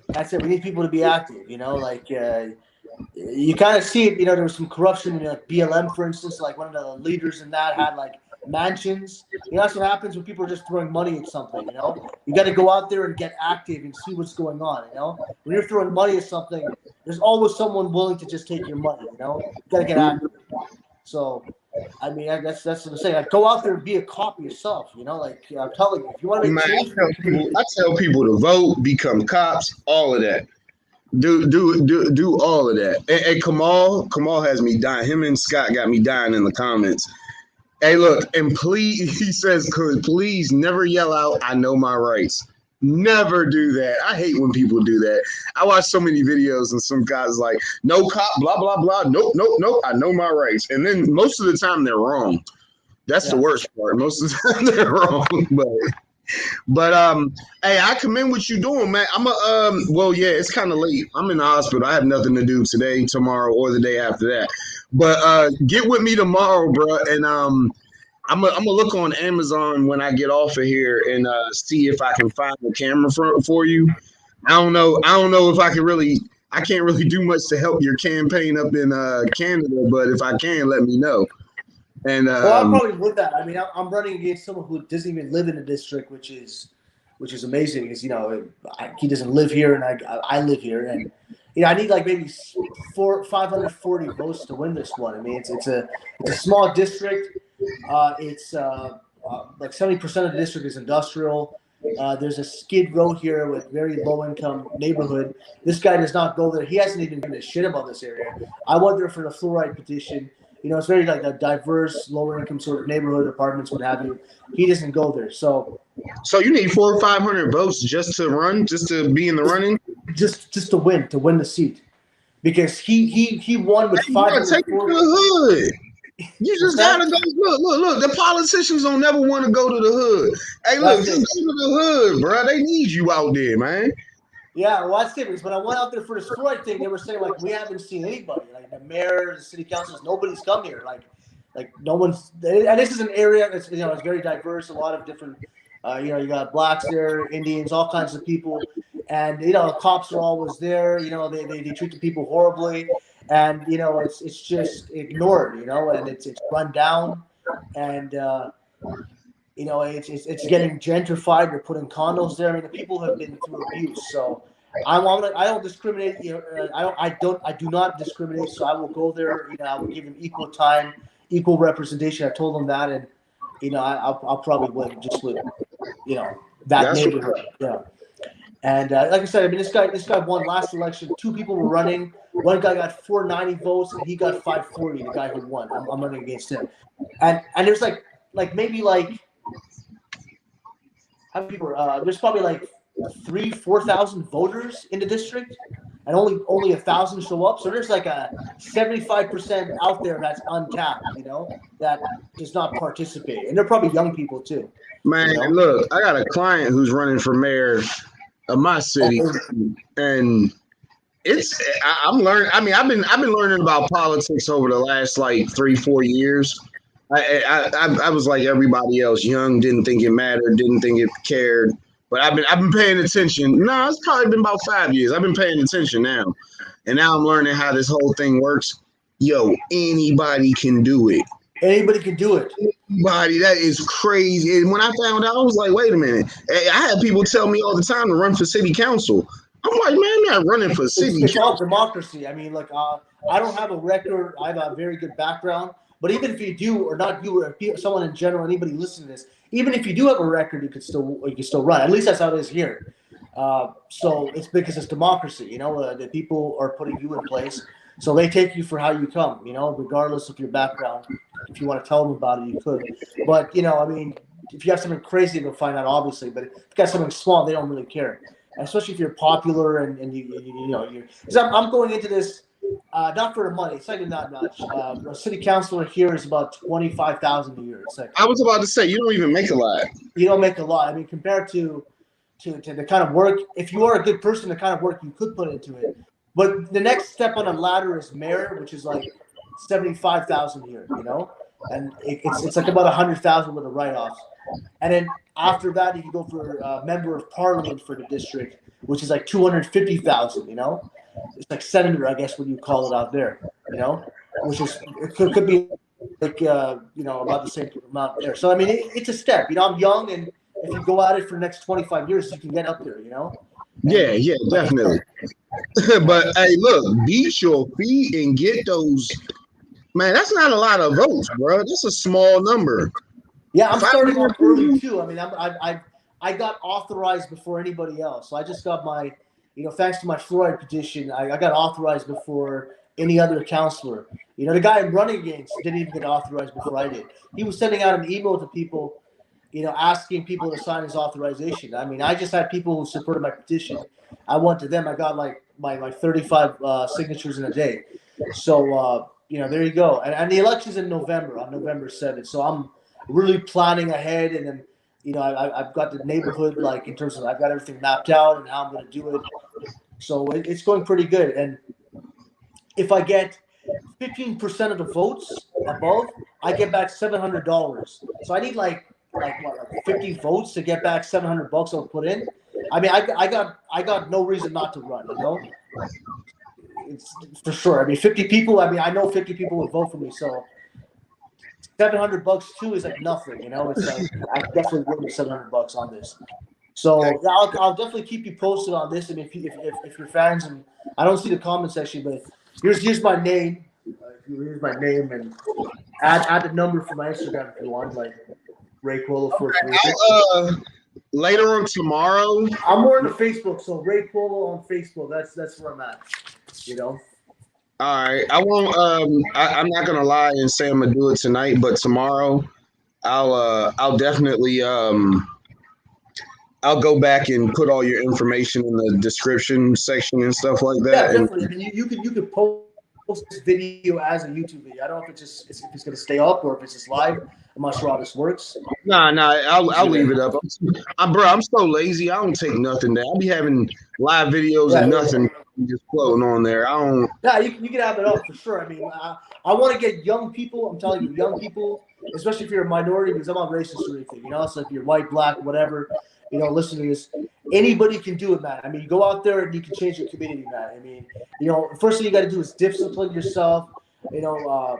that's it. We need people to be active, you know, like you kind of see it, you know, there was some corruption in like BLM, for instance, like one of the leaders in that had like mansions. You know, that's what happens when people are just throwing money at something, you know. You got to go out there and get active and see what's going on, you know. When you're throwing money at something, there's always someone willing to just take your money, you know. You got to get active. So, I mean, that's what I'm saying. Like, go out there and be a cop yourself, you know. Like, I'm telling you, if you want to make change, I tell people to vote, become cops, all of that. Do all of that. And Kamal has me dying. Him and Scott got me dying in the comments. Hey, look, and please, he says, please never yell out, I know my rights. Never do that. I hate when people do that. I watch so many videos and some guys like, no cop, blah, blah, blah. Nope. I know my rights. And then most of the time they're wrong. That's the worst part. Most of the time they're wrong. But hey, I commend what you're doing, man. Well, yeah, it's kind of late. I'm in the hospital. I have nothing to do today, tomorrow, or the day after that. But get with me tomorrow, bro. And I'm gonna look on Amazon when I get off of here and see if I can find a camera for you. I don't know if I can't really do much to help your campaign up in Canada, but if I can, let me know. And well, I'll probably with that. I mean, I'm running against someone who doesn't even live in the district, which is amazing. Because, you know, he doesn't live here, and I live here, and you know, I need like maybe 540 votes to win this one. I mean, it's a small district. It's like 70% of the district is industrial. There's a skid row here with very low income neighborhood. This guy does not go there. He hasn't even given a shit about this area. I went there for the fluoride petition. It's very like a diverse, lower income sort of neighborhood, apartments, what have you. He doesn't go there. So you need 400 or 500 votes just to be in the running? Just to win the seat. Because he won with 500. Take it to the hood. You just gotta go. Look. The politicians don't never want to go to the hood. Hey, look, just go to the hood, bro. They need you out there, man. Yeah, well, that's it. Because when I went out there for the fluoride thing, they were saying like we haven't seen anybody, like the mayor, the city councils, nobody's come here. Like no one's. And this is an area that's it's very diverse. A lot of different. You got blacks there, Indians, all kinds of people, and cops are always there. They treat the people horribly. And it's just ignored, and it's run down, and it's getting gentrified. They're putting condos there. I mean, the people have been through abuse. So I don't discriminate. I do not discriminate. So I will go there. I will give them equal time, equal representation. I told them that, and I'll probably win just with that neighborhood. Yeah. And like I said, I mean, this guy won last election. 2 people were running. One guy got 490 votes, and he got 540. The guy who won, I'm running against him. And there's like maybe like how many people? There's probably like 4,000 voters in the district, and only 1,000 show up. So there's like a 75% out there that's untapped. That does not participate, and they're probably young people too. Man, look, I got a client who's running for mayor of my city, and I'm learning. I mean, I've been learning about politics over the last like 3-4 years. I was like everybody else, young, didn't think it mattered, didn't think it cared. But I've been paying attention. No, it's probably been about 5 years. I've been paying attention now, and now I'm learning how this whole thing works. Yo, anybody can do it. Anybody can do it. Anybody, that is crazy. And when I found out, I was like, wait a minute. I had people tell me all the time to run for city council. I'm like, man, I'm not running for city It's all council. democracy. I mean, like, I don't have a record. I have a very good background. But even if you do, or not you, or someone in general, anybody listening to this, even if you do have a record, you can still run. At least that's how it is here. So it's because it's democracy. The people are putting you in place, so they take you for how you come. Regardless of your background. If you want to tell them about it, you could. But I mean, if you have something crazy, they'll find out, obviously. But if you got something small, they don't really care. Especially if you're popular and you're. Because I'm going into this not for the money. It's like not much. A city councilor here is about $25,000 a year. It's like, I was about to say, you don't even make a lot. You don't make a lot. I mean, compared to the kind of work, if you are a good person, the kind of work you could put into it. But the next step on the ladder is mayor, which is like $75,000 a year. And it's like about $100,000 with the write-offs. And then after that, you can go for member of parliament for the district, which is like $250,000. It's like senator, I guess, what you call it out there. Which is it could be like about the same amount there. So I mean, it's a step. I'm young, and if you go at it for the next 25 years, you can get up there. Yeah, definitely. But hey, look, beat your feet and get those. Man, that's not a lot of votes, bro. That's a small number. Yeah, I'm starting off early too. I mean, I got authorized before anybody else. So I just got my, thanks to my fluoride petition, I got authorized before any other counselor. The guy I'm running against didn't even get authorized before I did. He was sending out an email to people, asking people to sign his authorization. I mean, I just had people who supported my petition. I went to them. I got like my 35 signatures in a day. So, there you go. And the election's in November, on November 7th. So I'm really planning ahead, and then I've got the neighborhood, like in terms of I've got everything mapped out and how I'm going to do it. So it's going pretty good. And if I get 15% of the votes above, I get back $700. So I need like 50 votes to get back $700 I'll put in. I mean, I got no reason not to run. It's for sure. I mean, 50 people. I mean, I know 50 people would vote for me. So $700 too is like nothing. It's like I definitely worth $700 on this. So yeah, I'll definitely keep you posted on this. And if you're fans, and I don't see the comment section, but here's my name. Here's my name, and add the number for my Instagram if you want, like Ray Colo 4. later on tomorrow. I'm more into Facebook, so Ray Polo on Facebook. That's where I'm at. You know. All right, I won't. I'm not gonna lie and say I'm gonna do it tonight, but tomorrow, I'll definitely I'll go back and put all your information in the description section and stuff like Yeah, that. And definitely. I mean, you could post this video as a YouTube video. I don't know if if it's going to stay up or if it's just live. I'm not sure how this works. nah, I'll leave it up. Bro, I'm so lazy. I don't take nothing down. I'll be having live videos and nothing just floating on there. I don't. Yeah, you can have it up for sure. I mean, I want to get young people. I'm telling you, young people, especially if you're a minority, because I'm not racist or anything. You know, so if you're white, black, whatever, you know, listen to this. Anybody can do it, man. I mean, you go out there and you can change your community, man. I mean, you know, first thing you got to do is discipline yourself. You know,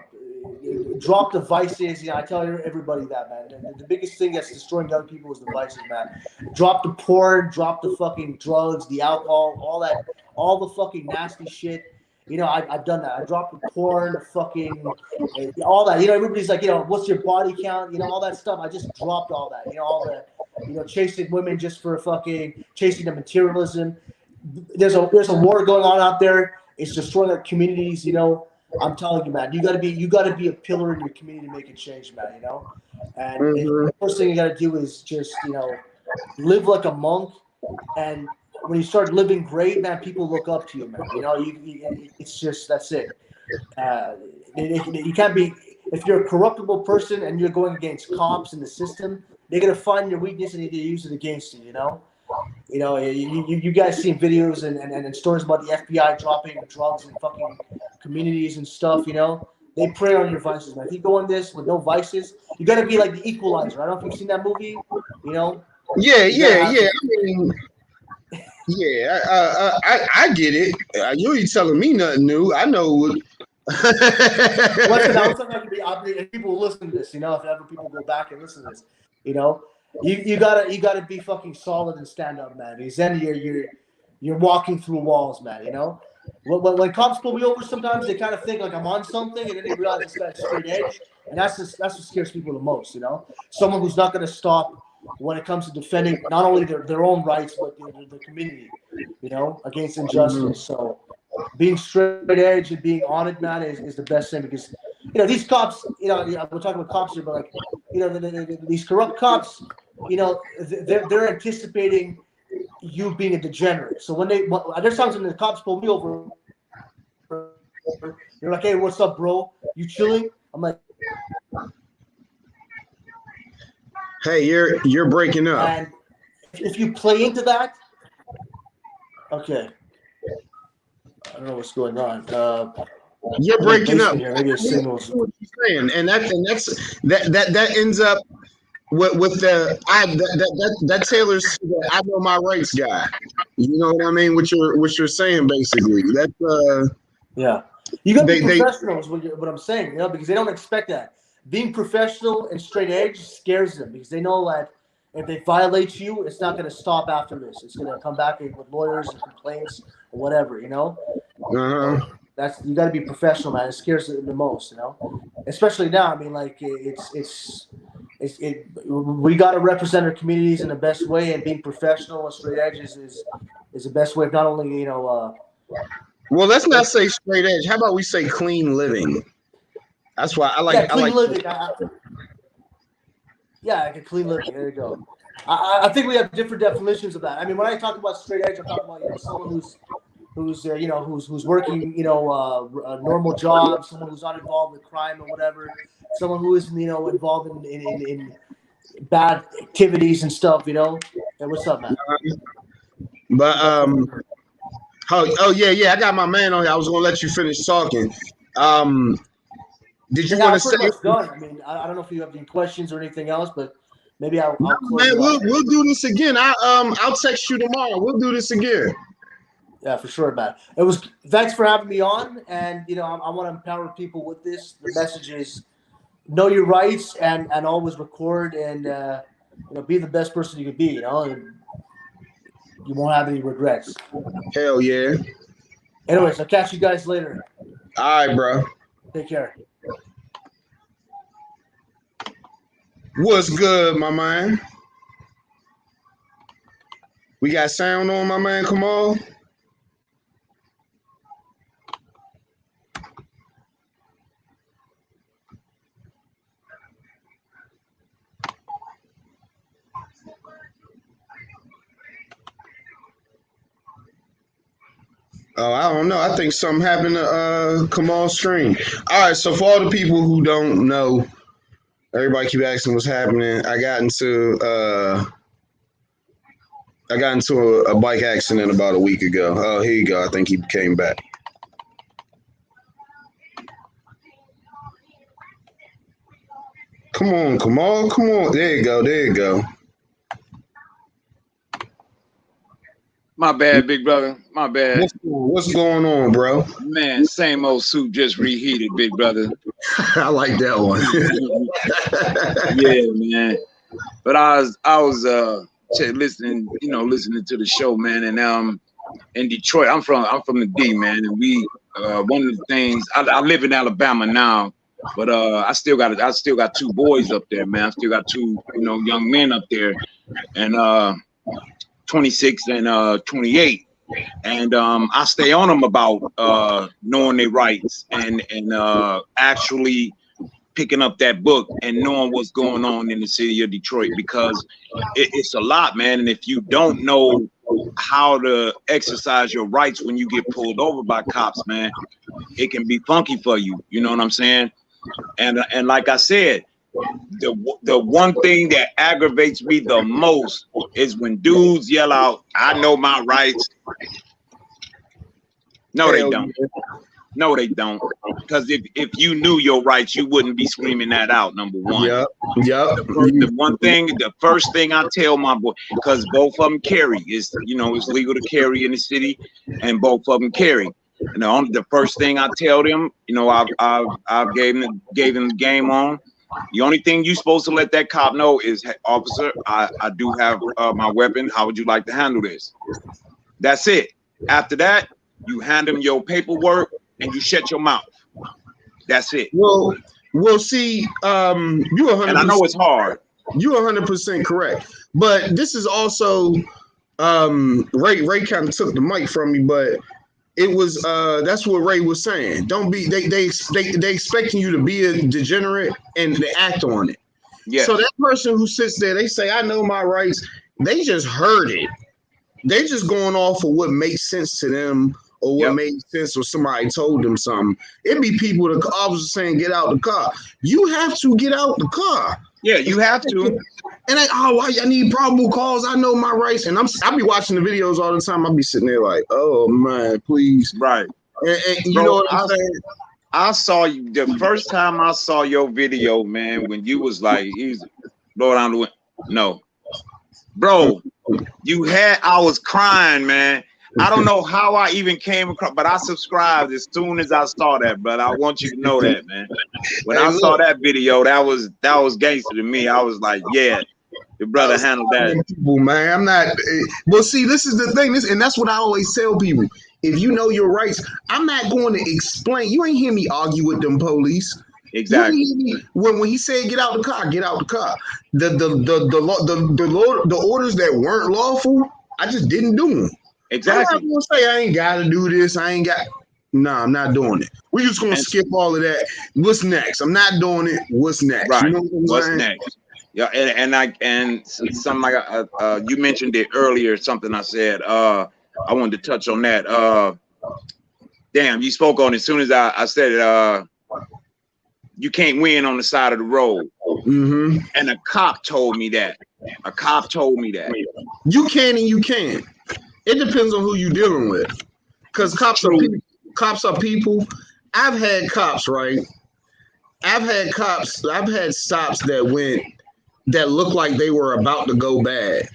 drop the vices. You know, I tell everybody that, man. And the biggest thing that's destroying young people is the vices, man. Drop the porn, drop the fucking drugs, the alcohol, all the fucking nasty shit. You know, I've done that. I dropped the porn, the fucking, all that. You know, everybody's like, you know, what's your body count? You know, all that stuff. I just dropped all that. You know, all the, you know, chasing women just for fucking chasing the materialism. There's a war going on out there. It's destroying our communities. You know, I'm telling you, man. You gotta be a pillar in your community to make a change, man. You know, and the first thing you gotta do is just, you know, live like a monk. And when you start living great, man, people look up to you, man. You know, it's just, that's it. You can't be, if you're a corruptible person and you're going against cops and the system, they're gonna find your weakness and they use it against you. You know, you guys see videos and stories about the FBI dropping drugs in fucking communities and stuff. You know, they prey on your vices, man. If you go on this with no vices, you gotta be like the Equalizer. I don't know if you've seen that movie. You know. Yeah. I mean, yeah, I get it. You ain't telling me nothing new. I know. Listen, I was talking about if people listen to this, you know, if ever people go back and listen to this, you know, you gotta be fucking solid and stand up, man. Because then you're walking through walls, man. You know, when cops pull me over, sometimes they kind of think like I'm on something, and then they realize it's got a straight edge, and that's what scares people the most. You know, someone who's not gonna stop when it comes to defending not only their own rights but the community, you know, against injustice. So being straight edge and being on it, man, is the best thing, because, you know, these cops, you know, we're talking about cops here, but like, you know, these corrupt cops, you know, they're anticipating you being a degenerate. So there's times when the cops pull me over, they're like, hey, what's up, bro? You chilling? I'm like, hey, you're breaking up. and if you play into that, okay. I don't know what's going on. You're breaking up. Here. Maybe a signal's. What you're saying, and that ends up with that tailors to the I know my rights guy. You know what I mean? What you're saying basically. That's Yeah. You got to be professional is what I'm saying, you know, because they don't expect that. Being professional and straight edge scares them, because they know that if they violate you, it's not going to stop after this. It's going to come back with lawyers and complaints or whatever, you know. You got to be professional, man. It scares them the most, you know. Especially now, I mean, like we got to represent our communities in the best way, and being professional and straight edge is the best way of not only, you know. Well, let's not say straight edge. How about we say clean living? That's why I like. Yeah, clean I like living. Like a clean living. There you go. I think we have different definitions of that. I mean, when I talk about straight edge, I'm talking about, you know, someone who's working, you know, a normal job, someone who's not involved with crime or whatever, someone who isn't, you know, involved in bad activities and stuff, you know. Hey, what's up, man? But oh yeah, I got my man on here. I was gonna let you finish talking. Did you want to say? Done. I mean, I don't know if you have any questions or anything else, but maybe I'll close man, we'll do this again. I'll text you tomorrow. We'll do this again. Yeah, for sure, man. Thanks for having me on, and, you know, I want to empower people with this. The message is know your rights and always record, and you know, be the best person you can be. You know, and you won't have any regrets. Hell yeah. Anyways, I'll catch you guys later. All right, bro. Take care. What's good, my man? We got sound on, my man. Come on. Oh, I don't know. I think something happened to Kamal's stream. All right, so for all the people who don't know, everybody keep asking what's happening. I got into a bike accident about a week ago. Oh, here you go. I think he came back. Come on, Kamal. Come on. There you go. There you go. My bad, big brother. My bad. What's going on, bro? Man, same old suit just reheated, big brother. I like that one. Yeah, man. But I was listening to the show, man, and in Detroit. I'm from the D, man, and we one of the things I live in Alabama now, but I still got two boys up there, man. I still got two young men up there, and 26 and 28, and I stay on them about knowing their rights and actually picking up that book and knowing what's going on in the city of Detroit, because it's a lot, man. And if you don't know how to exercise your rights when you get pulled over by cops, man, it can be funky for you. You know what I'm saying? And like I said, the one thing that aggravates me the most is when dudes yell out, "I know my rights." No, they don't. No, they don't. Because if you knew your rights, you wouldn't be screaming that out. Number one. Yep. The first thing I tell my boy, because both of them carry, it's legal to carry in the city, and both of them carry. And the first thing I tell them, I've gave them the game on. The only thing you're supposed to let that cop know is, "Hey, officer, I do have my weapon. How would you like to handle this?" That's it. After that, you hand them your paperwork and you shut your mouth. That's it. Well, see, you 100%. And I know it's hard. You 100% correct, but this is also Ray kind of took the mic from me, but it was that's what Ray was saying. Don't be they expecting you to be a degenerate and they act on it. Yeah. So that person who sits there, they say, "I know my rights." They just heard it. They just going off of what makes sense to them or what made sense or somebody told them something. It'd be people, the officer saying, "Get out the car." You have to get out the car. Yeah, you have to. And why I need probable cause? I know my rights. And I be watching the videos all the time. I be sitting there like, "Oh man, please." Right. And you know what I'm saying? I saw you the first time I saw your video, man, when you was like, blow down the window. No. Bro, I was crying, man. I don't know how I even came across, but I subscribed as soon as I saw that, brother. I want you to know that, man. When I saw that video, that was gangster to me. I was like, yeah, the brother handled that. People, man, I'm not. Well, see, this is the thing. And that's what I always tell people. If you know your rights, I'm not going to explain. You ain't hear me argue with them police. Exactly. When he said get out the car, get out the car. The orders that weren't lawful, I just didn't do them. Exactly. I'm not gonna say I ain't gotta do this. I'm not doing it. We're just gonna skip all of that. What's next? I'm not doing it. What's next? Right. You know what's next? Yeah, and something like you mentioned it earlier. Something I said. I wanted to touch on that. Damn, you spoke on it as soon as I said it. You can't win on the side of the road. Mm-hmm. And a cop told me that. You can and you can't. It depends on who you're dealing with. Because cops are people. I've had cops, right? I've had stops that looked like they were about to go bad.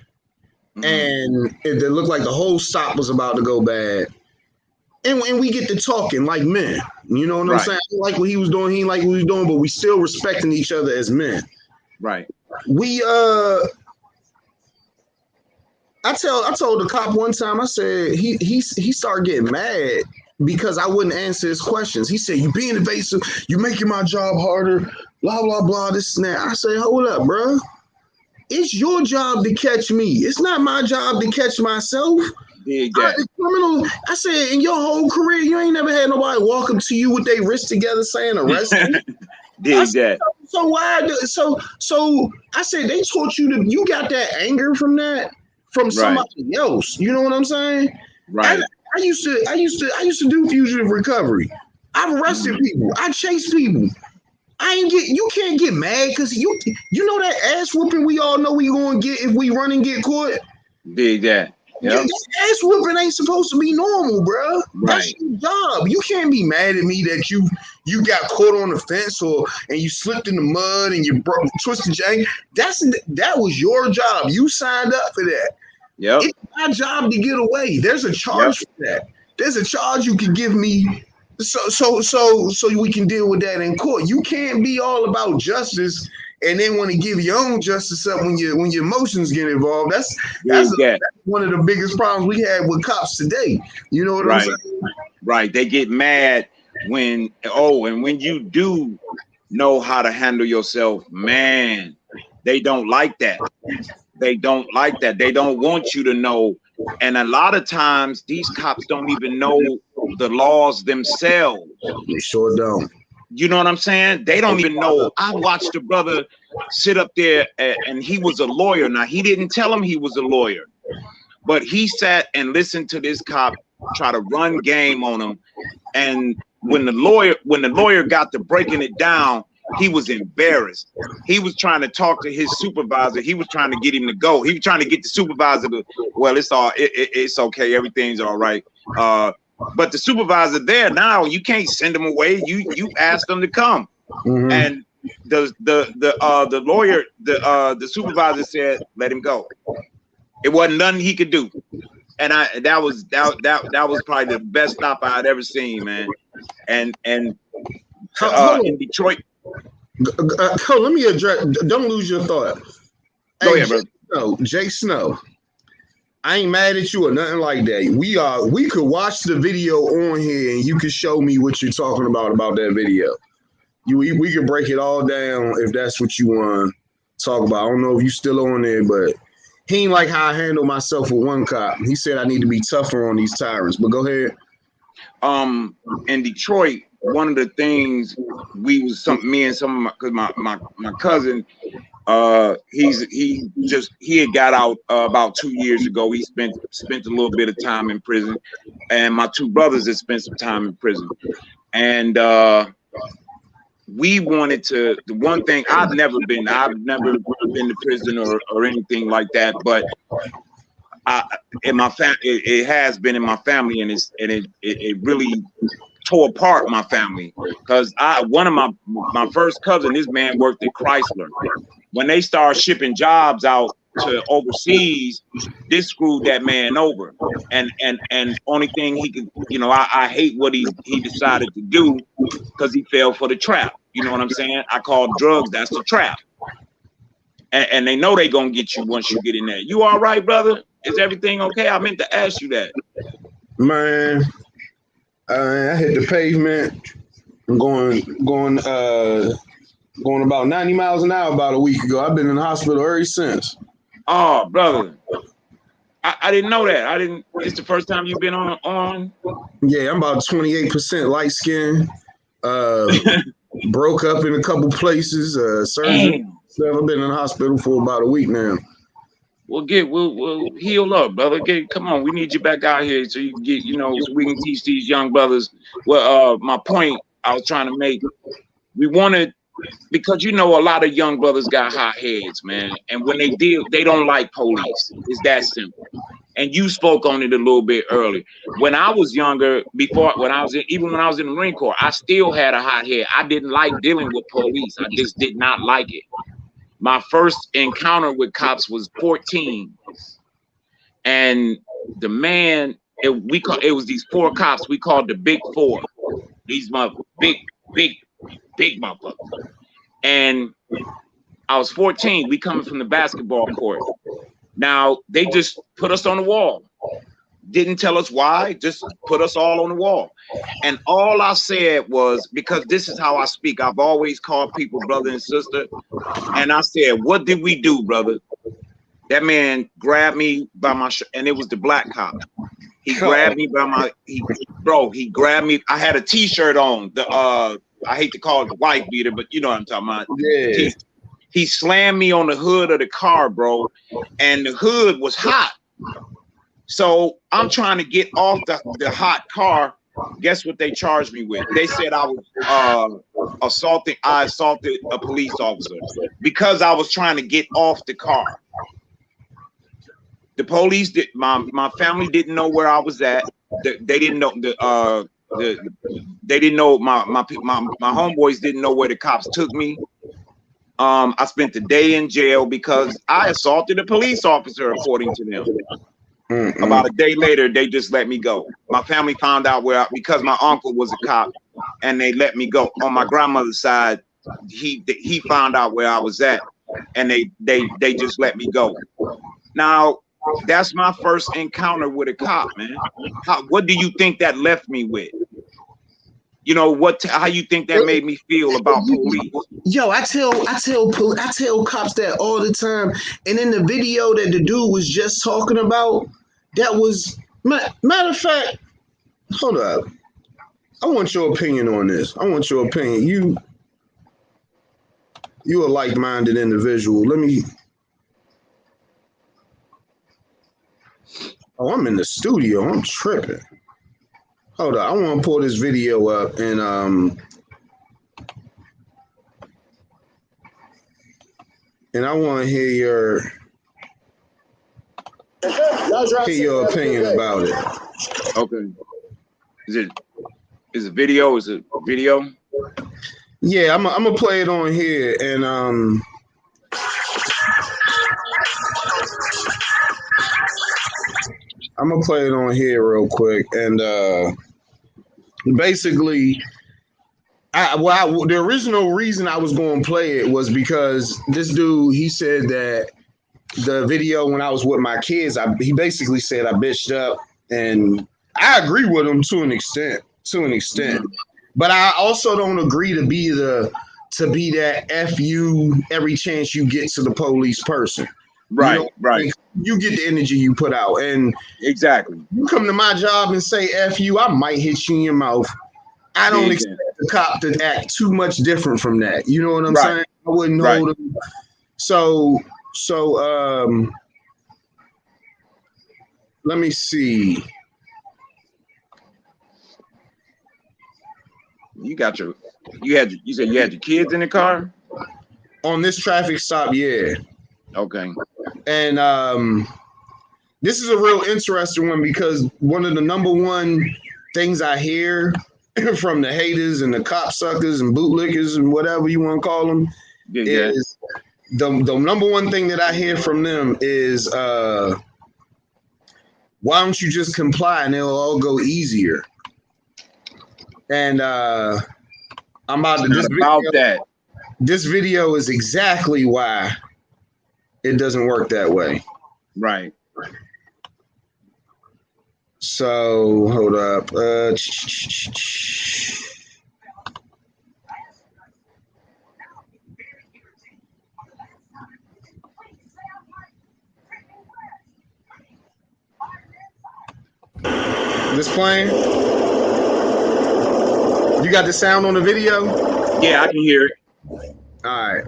Mm-hmm. And it looked like the whole stop was about to go bad. And we get to talking like men. You know what I'm saying? I like what he was doing, he like what he was doing, but we still respecting each other as men. Right. I told the cop one time, I said he started getting mad because I wouldn't answer his questions. He said, "You being evasive, you making my job harder, blah, blah, blah, this and that." I said, "Hold up, bro. It's your job to catch me. It's not my job to catch myself. Dig that. The criminal, I said, in your whole career, you ain't never had nobody walk up to you with their wrists together saying arrest me. Dig that. So why? So I said they taught you to. You got that anger from that from somebody else. You know what I'm saying? Right. I used to do fugitive recovery. I've arrested people. I chased people. You can't get mad because you know that ass whooping we all know we gonna get if we run and get caught. Dig that. Yep. That ass whooping ain't supposed to be normal, bro. Right. That's your job. You can't be mad at me that you got caught on the fence and you slipped in the mud and you twisted your ankle. That was your job. You signed up for that. Yep. It's my job to get away. There's a charge for that. There's a charge you can give me so we can deal with that in court. You can't be all about justice and then want to give your own justice up when your emotions get involved. That's one of the biggest problems we have with cops today. You know what I'm saying? Right. They get mad when when you do know how to handle yourself, man, they don't like that. They don't like that. They don't want you to know. And a lot of times these cops don't even know the laws themselves. They sure don't. You know what I'm saying? They don't even know. I watched a brother sit up there and he was a lawyer. Now, he didn't tell him he was a lawyer, but he sat and listened to this cop try to run game on him. And when the lawyer got to breaking it down, he was embarrassed. He was trying to talk to his supervisor. He was trying to get him to go. He was trying to get the supervisor to, well, it's okay. Everything's all right. But the supervisor there now, you can't send him away. You ask them to come. Mm-hmm. And the lawyer, the supervisor said, let him go. It wasn't nothing he could do. And that was probably the best stop I had ever seen, man. And in Detroit. Let me address. Don't lose your thought. Go ahead, bro. Jay Snow. I ain't mad at you or nothing like that. We could watch the video on here and you can show me what you're talking about that video. We can break it all down if that's what you want to talk about. I don't know if you still on there, but he ain't like how I handle myself with one cop. He said I need to be tougher on these tyrants. But go ahead. In Detroit, one of the things me and some of my cousin, he had got out about 2 years ago. He spent a little bit of time in prison, and my two brothers had spent some time in prison. And we wanted to. The one thing I've never been to prison or anything like that, but in my family, it has been in my family, and it really tore apart my family because one of my first cousin, this man worked at Chrysler. When they started shipping jobs out to overseas, this screwed that man over. And only thing he could, I hate what he decided to do because he fell for the trap. You know what I'm saying? I call drugs, that's the trap. And they know they gonna get you once you get in there. You all right, brother? Is everything okay? I meant to ask you that. Man, I hit the pavement. I'm going about 90 miles an hour about a week ago. I've been in the hospital ever since. Oh, brother. I didn't know that. It's the first time you've been on. Yeah, I'm about 28% light skin. Broke up in a couple places. Surgery. So I've been in the hospital for about a week now. We'll heal up, brother. Come on, we need you back out here so you can get, so we can teach these young brothers. Well, my point I was trying to make, we wanted, because a lot of young brothers got hot heads, man. And when they deal, they don't like police. It's that simple. And you spoke on it a little bit earlier. When I was younger, when I was in the Marine Corps, I still had a hot head. I didn't like dealing with police. I just did not like it. My first encounter with cops was 14. And the man, it was these 4 cops we called the Big 4. These big motherfuckers. And I was 14. We coming from the basketball court. Now, they just put us on the wall. Didn't tell us why, just put us all on the wall. And all I said was, because this is how I speak, I've always called people brother and sister. And I said, what did we do, brother? That man grabbed me by my shirt, and it was the black cop. He grabbed me by my, he grabbed me. I had a t-shirt on. I hate to call it the wife beater, but you know what I'm talking about. Yeah. He slammed me on the hood of the car, bro, and the hood was hot. So I'm trying to get off the hot car. Guess what they charged me with? They said I was assaulted a police officer because I was trying to get off the car. The police did. My family didn't know where I was at. They didn't know they didn't know my homeboys didn't know where the cops took me. I spent the day in jail because I assaulted a police officer, according to them. About a day later, they just let me go. My family found out because my uncle was a cop, and they let me go. On my grandmother's side, he found out where I was at, and they just let me go. Now, that's my first encounter with a cop, man. What do you think that left me with? You know how you think that made me feel about police? Yo, I tell cops that all the time. And in the video that the dude was just talking about, that was matter of fact. Hold up, I want your opinion on this. I want your opinion. You a like-minded individual. Let me. Oh, I'm in the studio. I'm tripping. Hold on. I want to pull this video up and I want to hear your opinion about it. Okay. Is it video? Is it video? Yeah, I'm gonna play it on here and I'm gonna play it on here real quick, and basically, the original reason I was going to play it was because this dude, he said that the video when I was with my kids, he basically said I bitched up, and I agree with him to an extent, but I also don't agree to be that F you every chance you get to the police person. Right, you know, right. You get the energy you put out, and exactly. You come to my job and say F you, I might hit you in your mouth. I don't expect the cop to act too much different from that. You know what I'm saying? I wouldn't hold him. So let me see. You said you had your kids in the car? On this traffic stop, yeah. Okay. And this is a real interesting one because one of the number one things I hear from the haters and the cop suckers and bootlickers and whatever you want to call them is the number one thing that I hear from them is why don't you just comply and it'll all go easier? And I'm about to this video is exactly why it doesn't work that way. Right. So hold up. This playing? You got the sound on the video? Yeah, I can hear it. All right.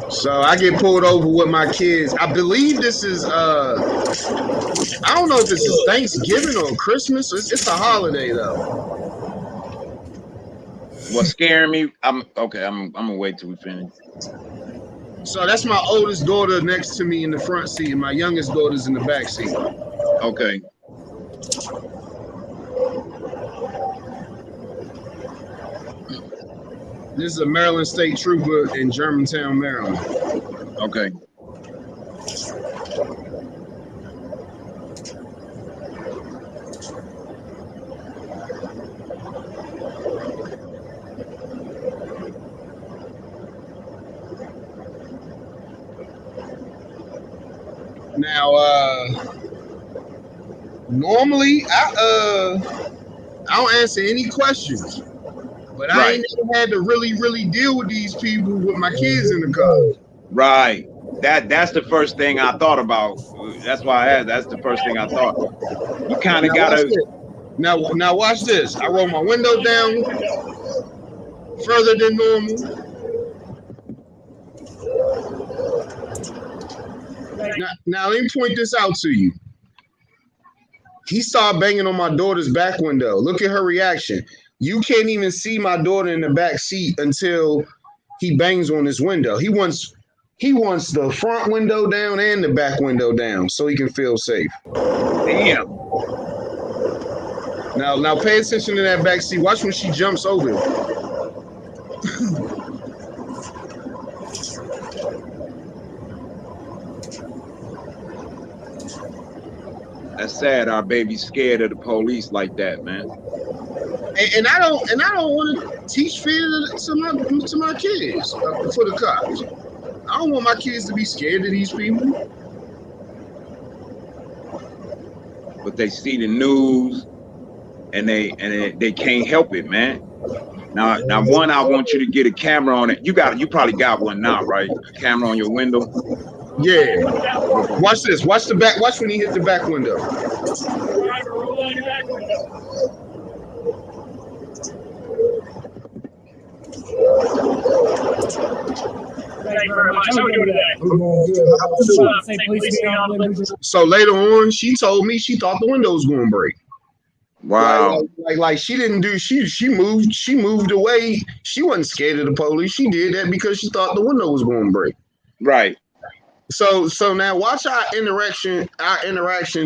So I get pulled over with my kids. I believe this is I don't know if this is Thanksgiving or Christmas. It's a holiday though. What's scaring me? I'm gonna wait till we finish. So that's my oldest daughter next to me in the front seat, and my youngest daughter's in the back seat. Okay. This is a Maryland State Trooper in Germantown, Maryland. Okay. Now, normally I don't answer any questions. But I ain't never had to really deal with these people with my kids in the car. Right. That's the first thing I thought about. That's why I asked. That's the first thing I thought. You kind of gotta. Now watch this. I roll my window down further than normal. Now let me point this out to you. He started banging on my daughter's back window. Look at her reaction. You can't even see my daughter in the back seat until he bangs on his window. He wants the front window down and the back window down so he can feel safe. Damn. Now pay attention to that back seat. Watch when she jumps over. That's sad. Our baby's scared of the police like that, man. And I don't want to teach fear to my kids for the cops. I don't want my kids to be scared of these people. But they see the news and they can't help it, man. Now one, I want you to get a camera on it. You probably got one now, right? A camera on your window. Yeah. Watch this. Watch the back. Watch when he hits the back window. Thank you very much. How are we doing today? So later on, she told me she thought the window was going to break. Wow. Like she didn't do. She moved away. She wasn't scared of the police. She did that because she thought the window was going to break. Right. So now watch our interaction,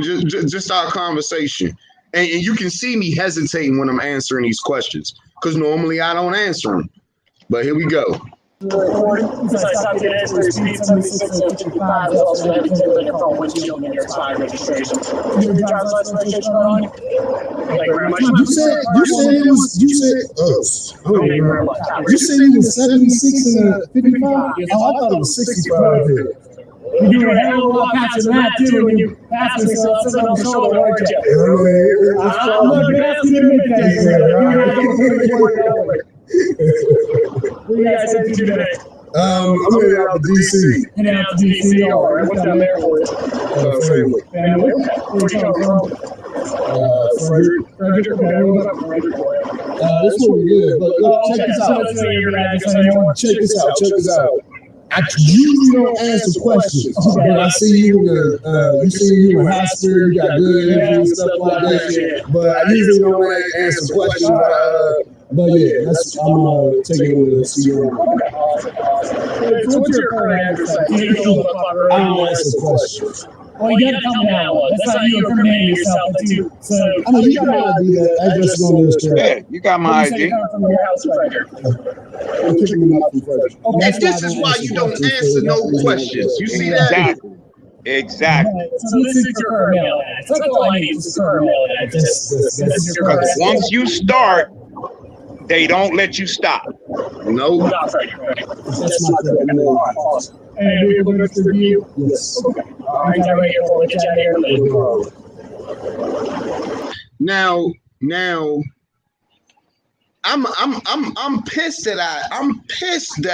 just our conversation, and you can see me hesitating when I'm answering these questions because normally I don't answer them. But here we go. Since I stopped to answer your speed 7655 is also going to be taking your phone windshield and your expired registration. Your driver's license registration on? Thank you very much. You said it was 76 and 55. Oh, I thought it was 65 here. You do a hell of a lot faster than that too when you pass me so it's on the shoulder, weren't you? I'm not going to ask you to admit that. What do you guys head to today? I'm headed out to DC. Heading out to DC, all right. What's down there for you? Family. Family? Where you come from? Frederick. Frederick, okay. What's up, Frederick? This will be good, but look, check this out. Check this out. I usually don't answer questions, but I see you in high school, you got good energy and stuff like that. But I usually don't answer questions. But yeah, I'm taking it with a CEO. So what's your current address? I don't answer questions. Well, you gotta come down one. That's not you incriminating yourself, but you. So I know you got my ID. Address is on this. Yeah, you got my ID. From your house, Frederick. I'm kicking them out from Frederick. And this is why you don't answer no questions. You see that? Exactly. So this is your current mail address. That's all I need is the current mail address. This is your current. Once you start, they don't let you stop. No. That's my current mail. Awesome. And we will go to review. Yes. Okay. All right, I'm ready to get you out of here. Now, I'm pissed that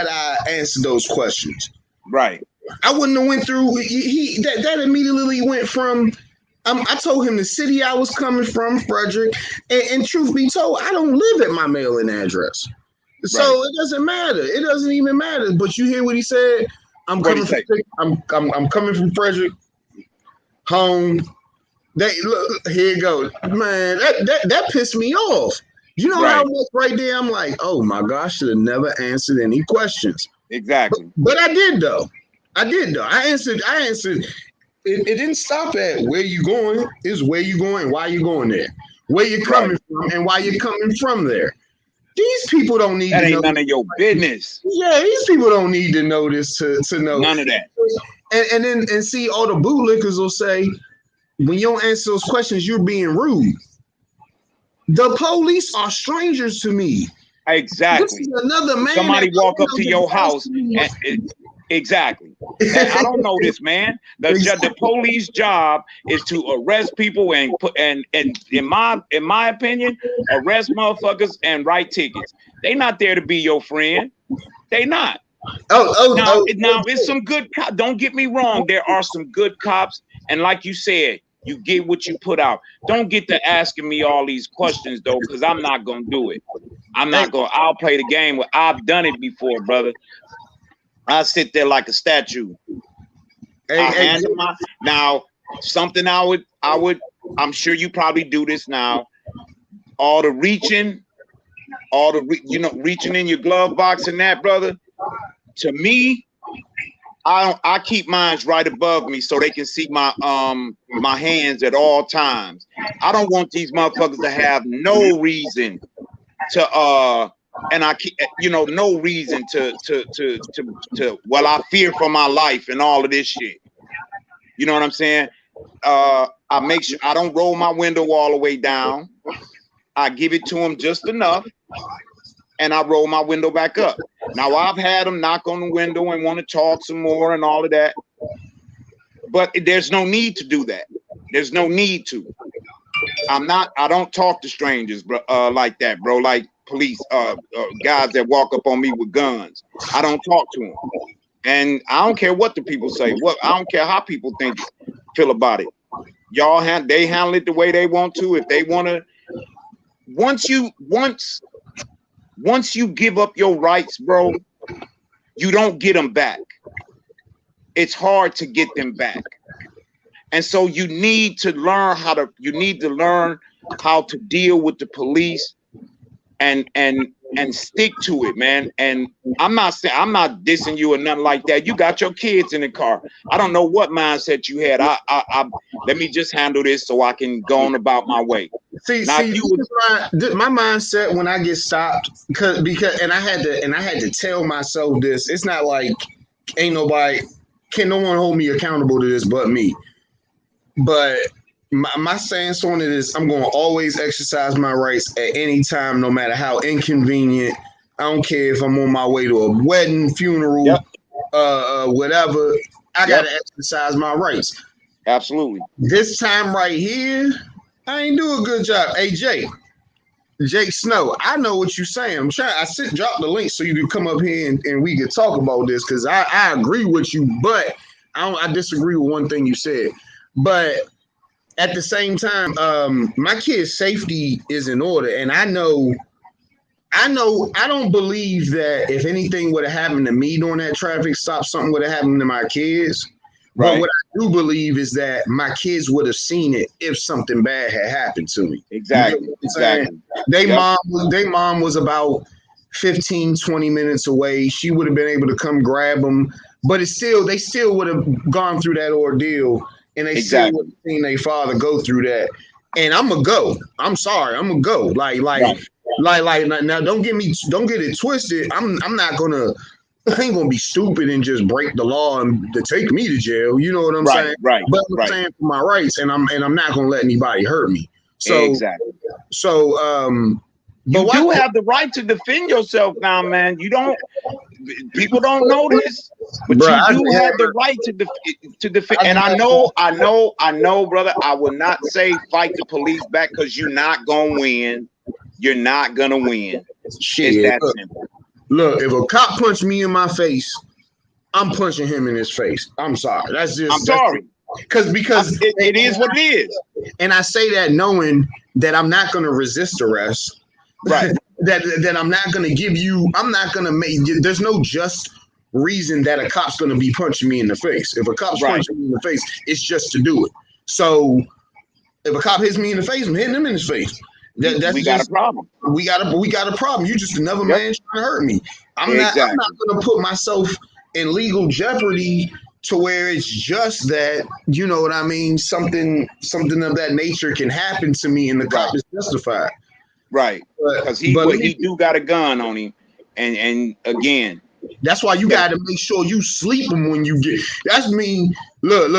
I answered those questions. Right. I wouldn't have went through. That immediately went from. I told him the city I was coming from, Frederick, and truth be told, I don't live at my mailing address, so it doesn't matter. It doesn't even matter. But you hear what he said? I'm coming from Frederick, home. Look, here you go, man. That pissed me off. You know how much right there? I'm like, oh my gosh, I should have never answered any questions. Exactly. But I did though. I answered. It didn't stop at where you going. It's where you going, why you going there, where you're coming from, and why you're coming from there. These people don't need that to ain't know. None of your business. Yeah, these people don't need to know this to know. None of that. And then see all the bootlickers will say, when you don't answer those questions, you're being rude. The police are strangers to me. Exactly. This is another man. Somebody walk up to your house. Exactly. I don't know this, man. The police job is to arrest people and in my opinion, arrest motherfuckers and write tickets. They not there to be your friend. They not. Now it's some good cops. Don't get me wrong. There are some good cops, and like you said, you get what you put out. Don't get to asking me all these questions though, because I'm not gonna do it. I'll play the game. I've done it before, brother. I sit there like a statue. Now, something I would. I'm sure you probably do this now. All the reaching in your glove box and that, brother. To me, I keep mine right above me so they can see my my hands at all times. I don't want these motherfuckers to have no reason to no reason to well, I fear for my life and all of this shit. You know what I'm saying? I make sure I don't roll my window all the way down. I give it to them just enough, and I roll my window back up. Now I've had them knock on the window and want to talk some more and all of that, but there's no need to do that. There's no need to. I don't talk to strangers, bro, like that, bro. Like police, guys that walk up on me with guns. I don't talk to them, and I don't care what the people say. I don't care how people feel about it. They handle it the way they want to. If they want to, once you give up your rights, bro, you don't get them back. It's hard to get them back. And so you need to learn how to deal with the police and stick to it, man. And I'm not dissing you or nothing like that. You got your kids in the car. I don't know what mindset you had. Let me just handle this so I can go on about my way. See, my mindset when I get stopped, because I had to tell myself this. It's not like no one hold me accountable to this but me. But my stance on it is I'm going to always exercise my rights at any time, no matter how inconvenient. I don't care if I'm on my way to a wedding, funeral, whatever. I got to exercise my rights. Absolutely. This time right here, I ain't do a good job. Hey, Jake Snow, I know what you're saying. Drop the link so you can come up here and we can talk about this, because I agree with you, but I disagree with one thing you said. But at the same time, my kid's safety is in order, and I don't believe that if anything would have happened to me during that traffic stop, something would have happened to my kids. Right. But what I do believe is that my kids would have seen it if something bad had happened to me. Exactly. You know exactly. Their mom was about 15, 20 minutes away. She would have been able to come grab them, but they still would have gone through that ordeal. And they still would have seen their father go through that. And I'm gonna go. I'm sorry. I'm gonna go. Like now don't get it twisted. I ain't gonna be stupid and just break the law and to take me to jail. You know what I'm saying? Right. But I'm saying for my rights, and I'm not gonna let anybody hurt me. So you do have the right to defend yourself now, man. People don't know this, but you do have the right to defend. And I know, brother. I will not say fight the police back, because you're not gonna win. You're not gonna win. Shit, it's that simple. Look, if a cop punched me in my face, I'm punching him in his face. I'm sorry. I'm sorry. Because it is what it is. And I say that knowing that I'm not gonna resist arrest. Right. that I'm not going to give you, I'm not going to make, there's no just reason that a cop's going to be punching me in the face. If a cop's punching me in the face, it's just to do it. So if a cop hits me in the face, I'm hitting him in his face. We got a problem. We got a problem. You just another man trying to hurt me. I'm not going to put myself in legal jeopardy to where it's just that, you know what I mean? Something of that nature can happen to me and the cop is justified. Right, because he do got a gun on him, and again, that's why you got to make sure you sleep him when you get. That's me. Look.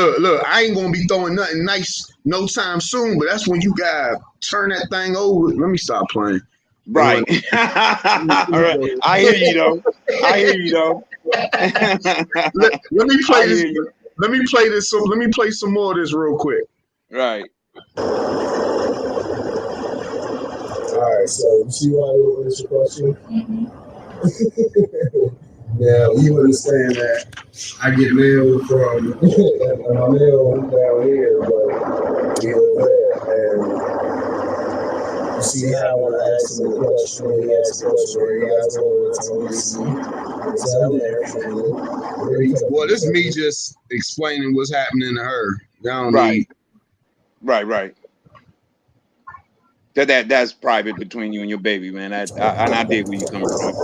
I ain't gonna be throwing nothing nice no time soon, but that's when you gotta turn that thing over. Let me stop playing. Right. All right. I hear you though. Let me play this. I hear you. Let me play this. Let me play some more of this real quick. Right. All right, so you see why I didn't answer your question? Now, you understand that I get mail from my mail down here, but we live there. And you see how when I ask him the question, when he asks the question, where you guys going, it's on there. Well, this is me just explaining what's happening to her. Right. That's private between you and your baby, man. And I dig where you coming from.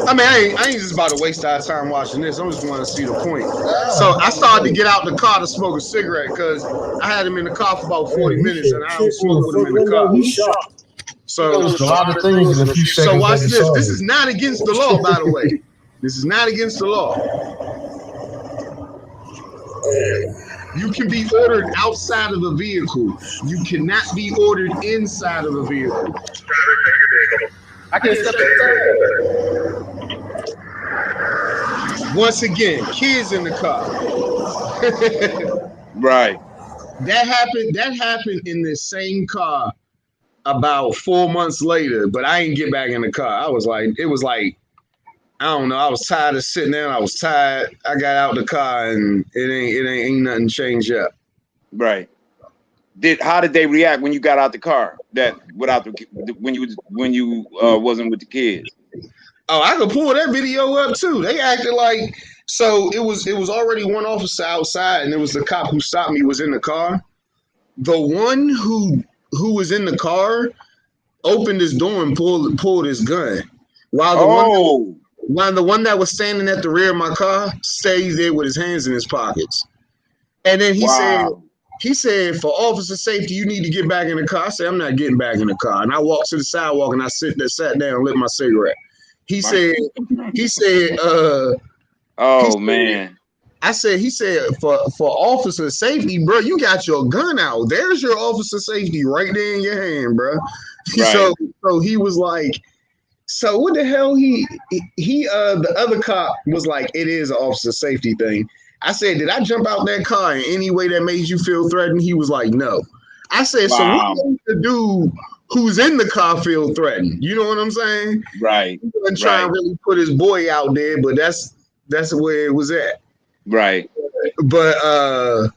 I mean, I ain't just about to waste our time watching this. I just want to see the point. So I started to get out the car to smoke a cigarette because I had him in the car for about 40 minutes and I don't smoke with him in the car. So a lot of things in a few seconds. So watch this. This is not against the law, by the way. This is not against the law. You can be ordered outside of a vehicle. You cannot be ordered inside of a vehicle. I can step inside. Once again, kids in the car. Right. That happened in this same car about 4 months later, but I didn't get back in the car. It was like, I don't know. I was tired of sitting there. I was tired. I got out the car and it ain't nothing changed yet. Right. How did they react when you got out the car? When you wasn't with the kids? Oh, I could pull that video up too. They acted like, so it was already one officer outside and it was the cop who stopped me was in the car. The one who was in the car opened his door and pulled his gun. While the one that was standing at the rear of my car stays there with his hands in his pockets. And then he said, for officer safety, you need to get back in the car. I said, I'm not getting back in the car. And I walked to the sidewalk and I sat down and lit my cigarette. He said, man. I said, he said, for officer safety, bro, you got your gun out. There's your officer safety right there in your hand, bro. Right. So he was like, so what the hell? The other cop was like, it is an officer safety thing. I said, did I jump out that car in any way that made you feel threatened? He was like, no. I said, so what makes the dude who's in the car feel threatened? You know what I'm saying? Right. He wasn't trying to really put his boy out there, but that's where it was at. Right. But I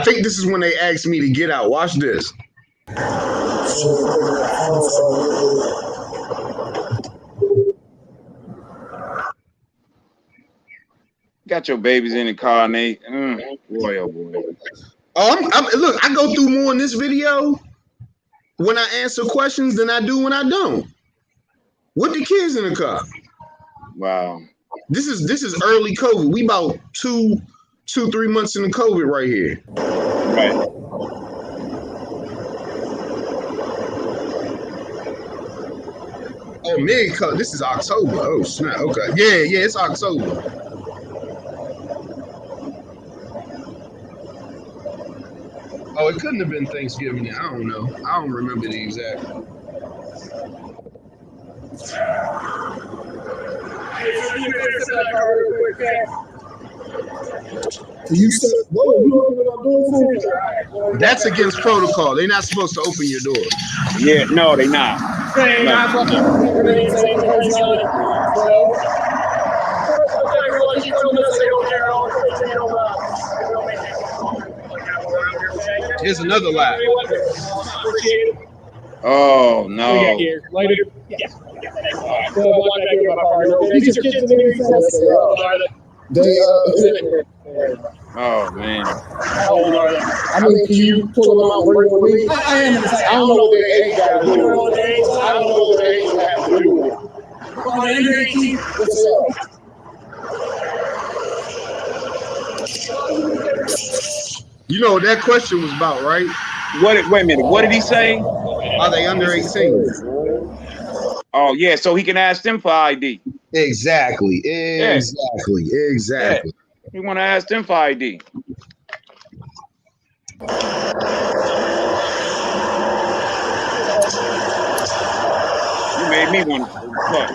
think this is when they asked me to get out. Watch this. Got your babies in the car, Nate. Boy, oh boy. Look, I go through more in this video when I answer questions than I do when I don't. With the kids in the car. Wow. This is early COVID. We about 2-3 months into COVID right here. Right. Oh, mid-COVID. This is October. Oh, snap. Okay. Yeah, it's October. Oh, it couldn't have been Thanksgiving. I don't know. I don't remember the exact. That's against protocol. They're not supposed to open your door. Yeah, no, they're not. Here's another lie. Oh no. Oh man. I mean, can you pull them out working with me? I am. I don't know what their age got to do with it. I don't know what their age have to do with it. On under 18, what's up? You know what that question was about, right? Wait a minute. What did he say? Are they under 18? Oh yeah, so he can ask them for ID. Exactly. Yeah. Yeah. He want to ask them for ID. You may made me want to fuck.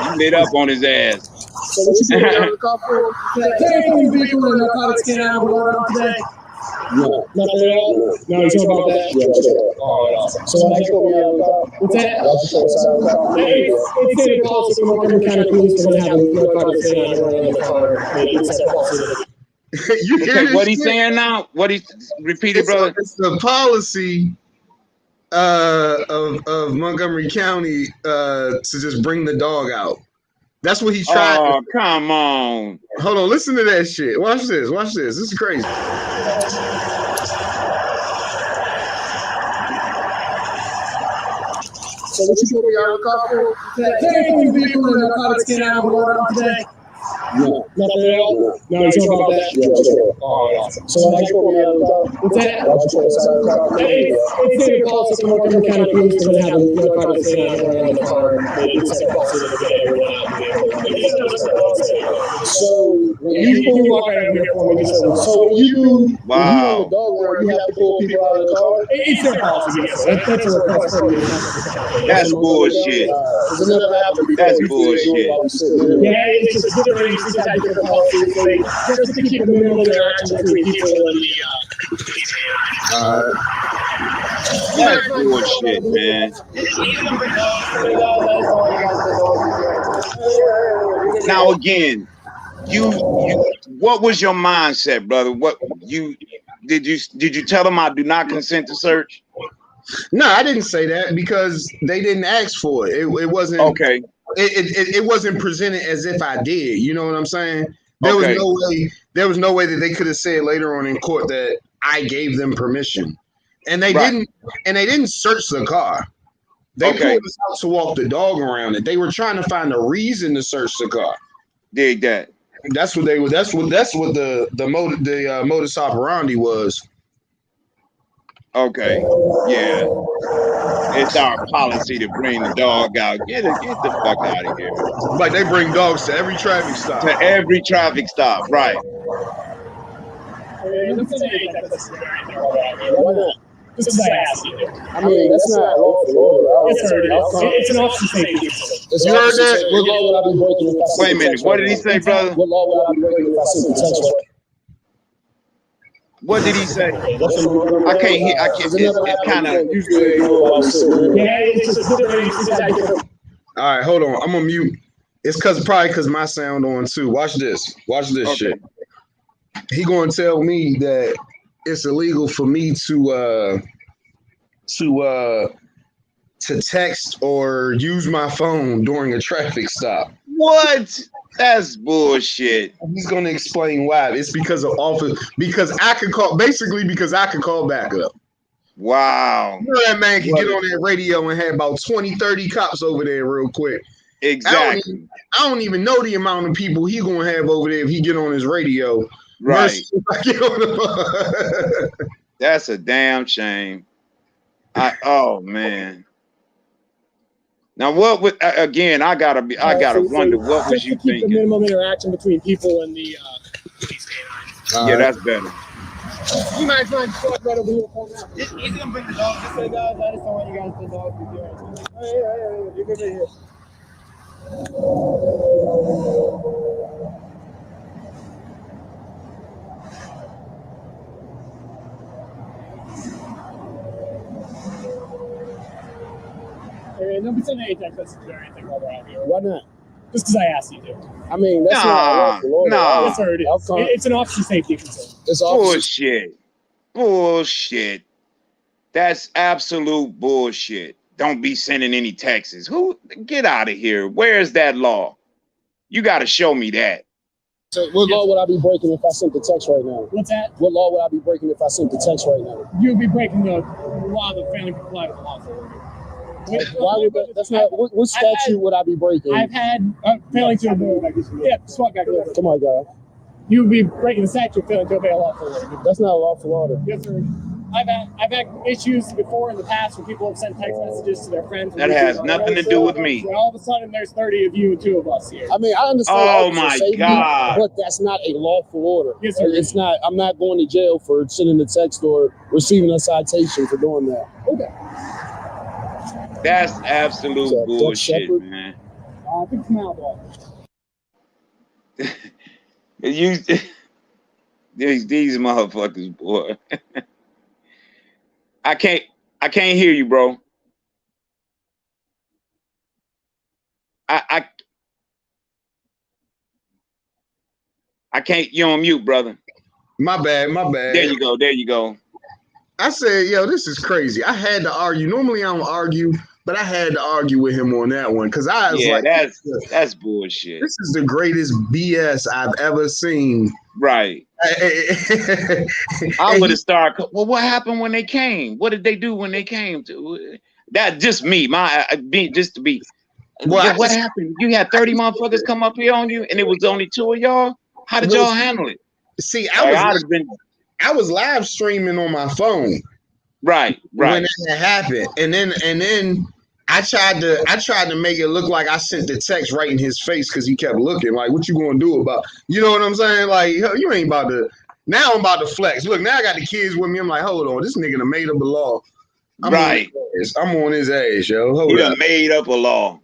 You lit up on his ass. So what you doing out of the car for? Carrying vehicle and narcotics came out of the today? No. Nothing at all? No, you talking about that? Yeah, sure. All right, awesome. So why you put me out of the car? What's that? It's a policy from Montgomery County Police for having narcotics came out of the car. You hear Okay, this what he shit? saying now? What he repeated, brother? It's the policy of Montgomery County to just bring the dog out. That's what he tried. Oh, come on. Hold on, listen to that shit. Watch this. Watch this. This is crazy. So what you put me out of the car for? Carrying vehicle and narcotics came out of the today? No. Nothing at all? No, you talking about that? Yeah, sure. All right, awesome. So why you put me out of the car? What's that? It's a policy from Montgomery County Police for having narcotics came out of the car. So when you pull walk out of here for me, so when you do Wow. the dog run, you have to pull people out of the car. It's their policy. Yes. That's a request for me. That's bullshit. That's bullshit. Yeah, it's just different. Just to keep the minimal interaction between people and That's bullshit, man. Now again, you what was your mindset, brother? What did you tell them I do not consent to search? No, I didn't say that because they didn't ask for it. It wasn't okay. It wasn't presented as if I did. You know what I'm saying? There Okay. was no way that they could have said later on in court that I gave them permission. And they didn't search the car. They pulled us out to walk the dog around it. They were trying to find a reason to search the car. Dig that. That's what they were. That's what the modus operandi was. Okay. Yeah. It's our policy to bring the dog out. Get the fuck out of here. Like they bring dogs to every traffic stop. To every traffic stop, right. Just because I asked you. I mean, that's not lawful order. Yes, sir, it is. It's an officer safety. You heard that? What law would I be breaking if I sent Wait a minute. What did he say, brother? What law would I be breaking if I sent the text? What did he say? I can't hear. I can't. It's kind of. Yeah, it's just different. All right, hold on. I'm gonna mute. It's probably because my sound on too. Watch this. Watch this shit. He gonna tell me that it's illegal for me to text or use my phone during a traffic stop. What? That's bullshit. He's gonna explain why. It's because of because I could call backup. Wow. You know that man can get on that radio and have about 20, 30 cops over there real quick. Exactly. I don't even know the amount of people he gonna have over there if he get on his radio. Right. That's a damn shame. Oh man. Now what would again? I gotta wonder what was you thinking? The minimum interaction between people and the police canine. Yeah, that's better. You might find talk about over here. He's gonna bring the dog. Just say, guys, I just don't want you guys to dog. Hey, you're good right here. Don't be sending any text messages or anything while we're out here. Why not? Just because I asked you to. I mean, that's not nah. Yes, sir, it is. It's an officer safety concern. It's Bullshit. That's absolute bullshit. Don't be sending any texts. Get out of here. Where's that law? You got to show me that. So what law would I be breaking if I sent the text right now? What's that? What law would I be breaking if I sent the text right now? You'd be breaking the law of failing to comply with the law. Why would that? That's not. What statute would I be breaking? I've had failing to obey. Yeah, swap back over. Come on, guy. You would be breaking the statute failing to obey a lawful order. That's not a lawful order. Yes, sir. I've had issues before in the past where people have sent text messages to their friends. That has nothing to do with me. All of a sudden, there's 30 of you and 2 of us here. I mean, I understand. Oh my God! But that's not a lawful order. Yes, sir. It's not. I'm not going to jail for sending a text or receiving a citation for doing that. Okay. That's absolute So, bullshit, Shepherd? man. I think it's Mad Dog. You these motherfuckers, boy. I can't hear you, bro. I can't. You're on mute, brother. My bad. There you go. There you go. I said, yo, this is crazy. I had to argue. Normally I don't argue, but I had to argue with him on that one because I was like, that's bullshit. This is the greatest BS I've ever seen. Right. I would have started. Well, what happened when they came? What did they do when they came? To that? Just me. Just to be. Well, what happened? You had 30 motherfuckers come up here on you, and it was only 2 of y'all. How did y'all handle it? See, I was live streaming on my phone. Right. When that happened, and then I tried to make it look like I sent the text right in his face because he kept looking like, "What you gonna do about?" You know what I'm saying? Like, you ain't about to. Now I'm about to flex. Look, now I got the kids with me. I'm like, hold on, this nigga done made up a law. I'm on his ass, yo. Hold on. He done made up a law.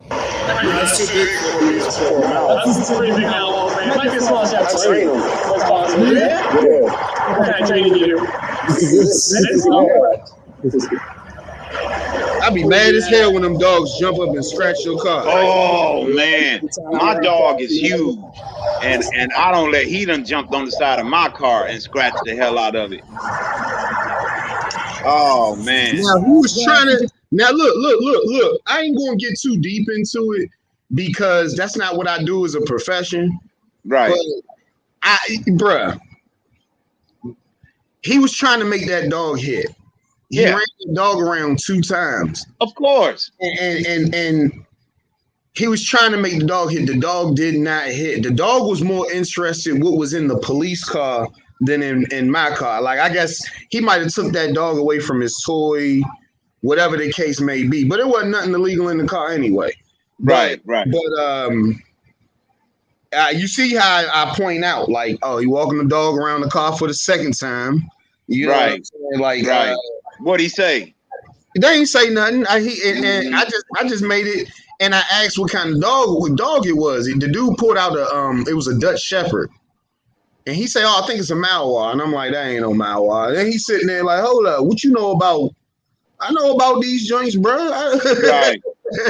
That's too big for me. That's too big now, man. Might as well have train him. Yeah. What kind of training you do? I be mad as hell when them dogs jump up and scratch your car. Oh man, my dog is huge, and I don't let. He done jumped on the side of my car and scratched the hell out of it. Oh man. Now who was trying to? Now look. I ain't gonna get too deep into it because that's not what I do as a profession. Right. Bruh, he was trying to make that dog hit. He ran the dog around 2 times. Of course. And he was trying to make the dog hit. The dog did not hit. The dog was more interested in what was in the police car than in my car. Like, I guess he might have took that dog away from his toy, whatever the case may be. But it wasn't nothing illegal in the car anyway. Right. But you see how I point out, like, oh, he walking the dog around the car for the 2nd time. You know what I'm saying? Like, what'd he say? They ain't say nothing. And I just made it, and I asked what kind of dog it was. The dude pulled out it was a Dutch Shepherd. And he said, "Oh, I think it's a Malinois." And I'm like, "That ain't no Malinois." And then he's sitting there like, "Hold up, what you know about?" I know about these joints, bro.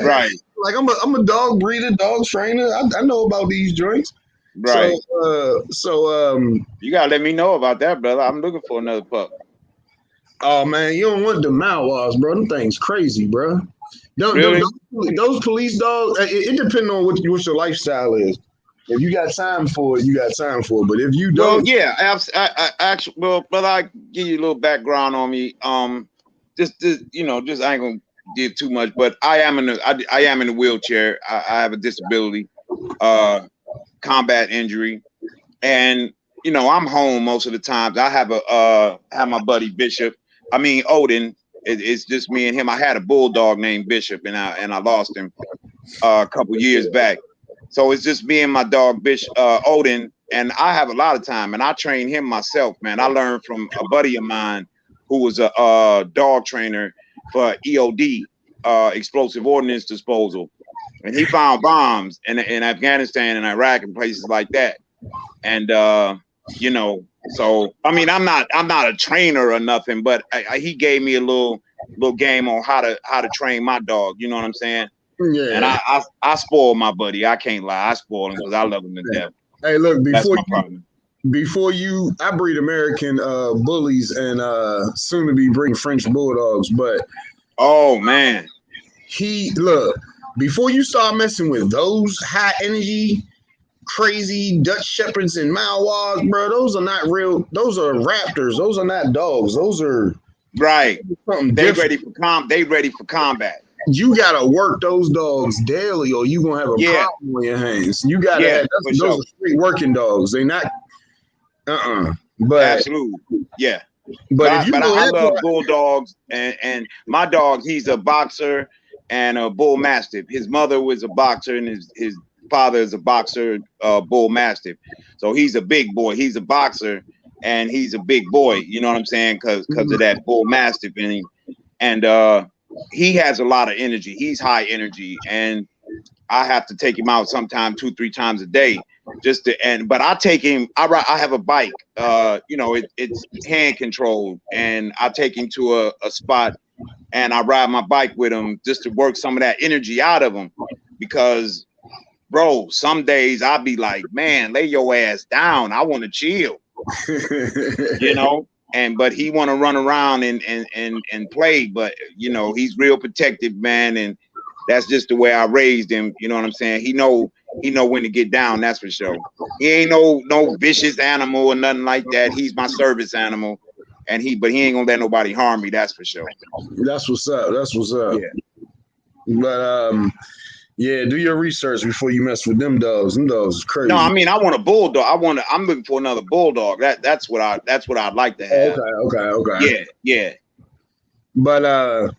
Right. Like I'm a dog breeder, dog trainer. I know about these joints. Right. So you gotta let me know about that, brother. I'm looking for another pup. Oh man, you don't want the Malinois, bro. Them things crazy, bro. Those police dogs. It depends on what your lifestyle is. If you got time for it, you got time for it. But if you don't, I actually, but I give you a little background on me. Just I ain't gonna give too much, but I am in a wheelchair. I have a disability, combat injury, and I'm home most of the times. I have my buddy Odin. It's just me and him. I had a bulldog named Bishop, and I lost him a couple years back. So it's just me and my dog Odin, and I have a lot of time, and I train him myself, man. I learned from a buddy of mine who was a dog trainer for EOD, explosive ordnance disposal, and he found bombs in Afghanistan and Iraq and places like that. And so I mean, I'm not a trainer or nothing, but he gave me a little game on how to train my dog. You know what I'm saying? Yeah. And I spoil my buddy. I can't lie. I spoil him because I love him to death. Hey, look, before I breed American bullies and soon to be breeding French bulldogs. But oh man, before you start messing with those high energy, crazy Dutch Shepherds and Malinois, bro, those are not real. Those are raptors. Those are not dogs. Those are They ready for combat. You gotta work those dogs daily, or you gonna have a problem on your hands. You gotta have those are street working dogs. They not But absolutely, yeah. But I love bulldogs, and my dog, he's a boxer and a bull mastiff. His mother was a boxer, and his father is a boxer, bull mastiff. So he's a big boy. He's a boxer and he's a big boy. You know what I'm saying? Because of that bull mastiff, and he has a lot of energy. He's high energy, and I have to take him out sometime 2-3 times a day just to. But I take him. I have a bike. You know, it's hand controlled, and I take him to a spot, and I ride my bike with him just to work some of that energy out of him, because. Bro, some days I'll be like, man, lay your ass down. I want to chill, you know. But he want to run around and play. But you know, he's real protective, man, and that's just the way I raised him. You know what I'm saying? He know when to get down. That's for sure. He ain't no vicious animal or nothing like that. He's my service animal, but he ain't gonna let nobody harm me. That's for sure. That's what's up. That's what's up. Yeah. But yeah, do your research before you mess with them dogs. Them dogs is crazy. No, I mean I want a bulldog. I'm looking for another bulldog. That's what I'd like to have. Okay. Yeah. But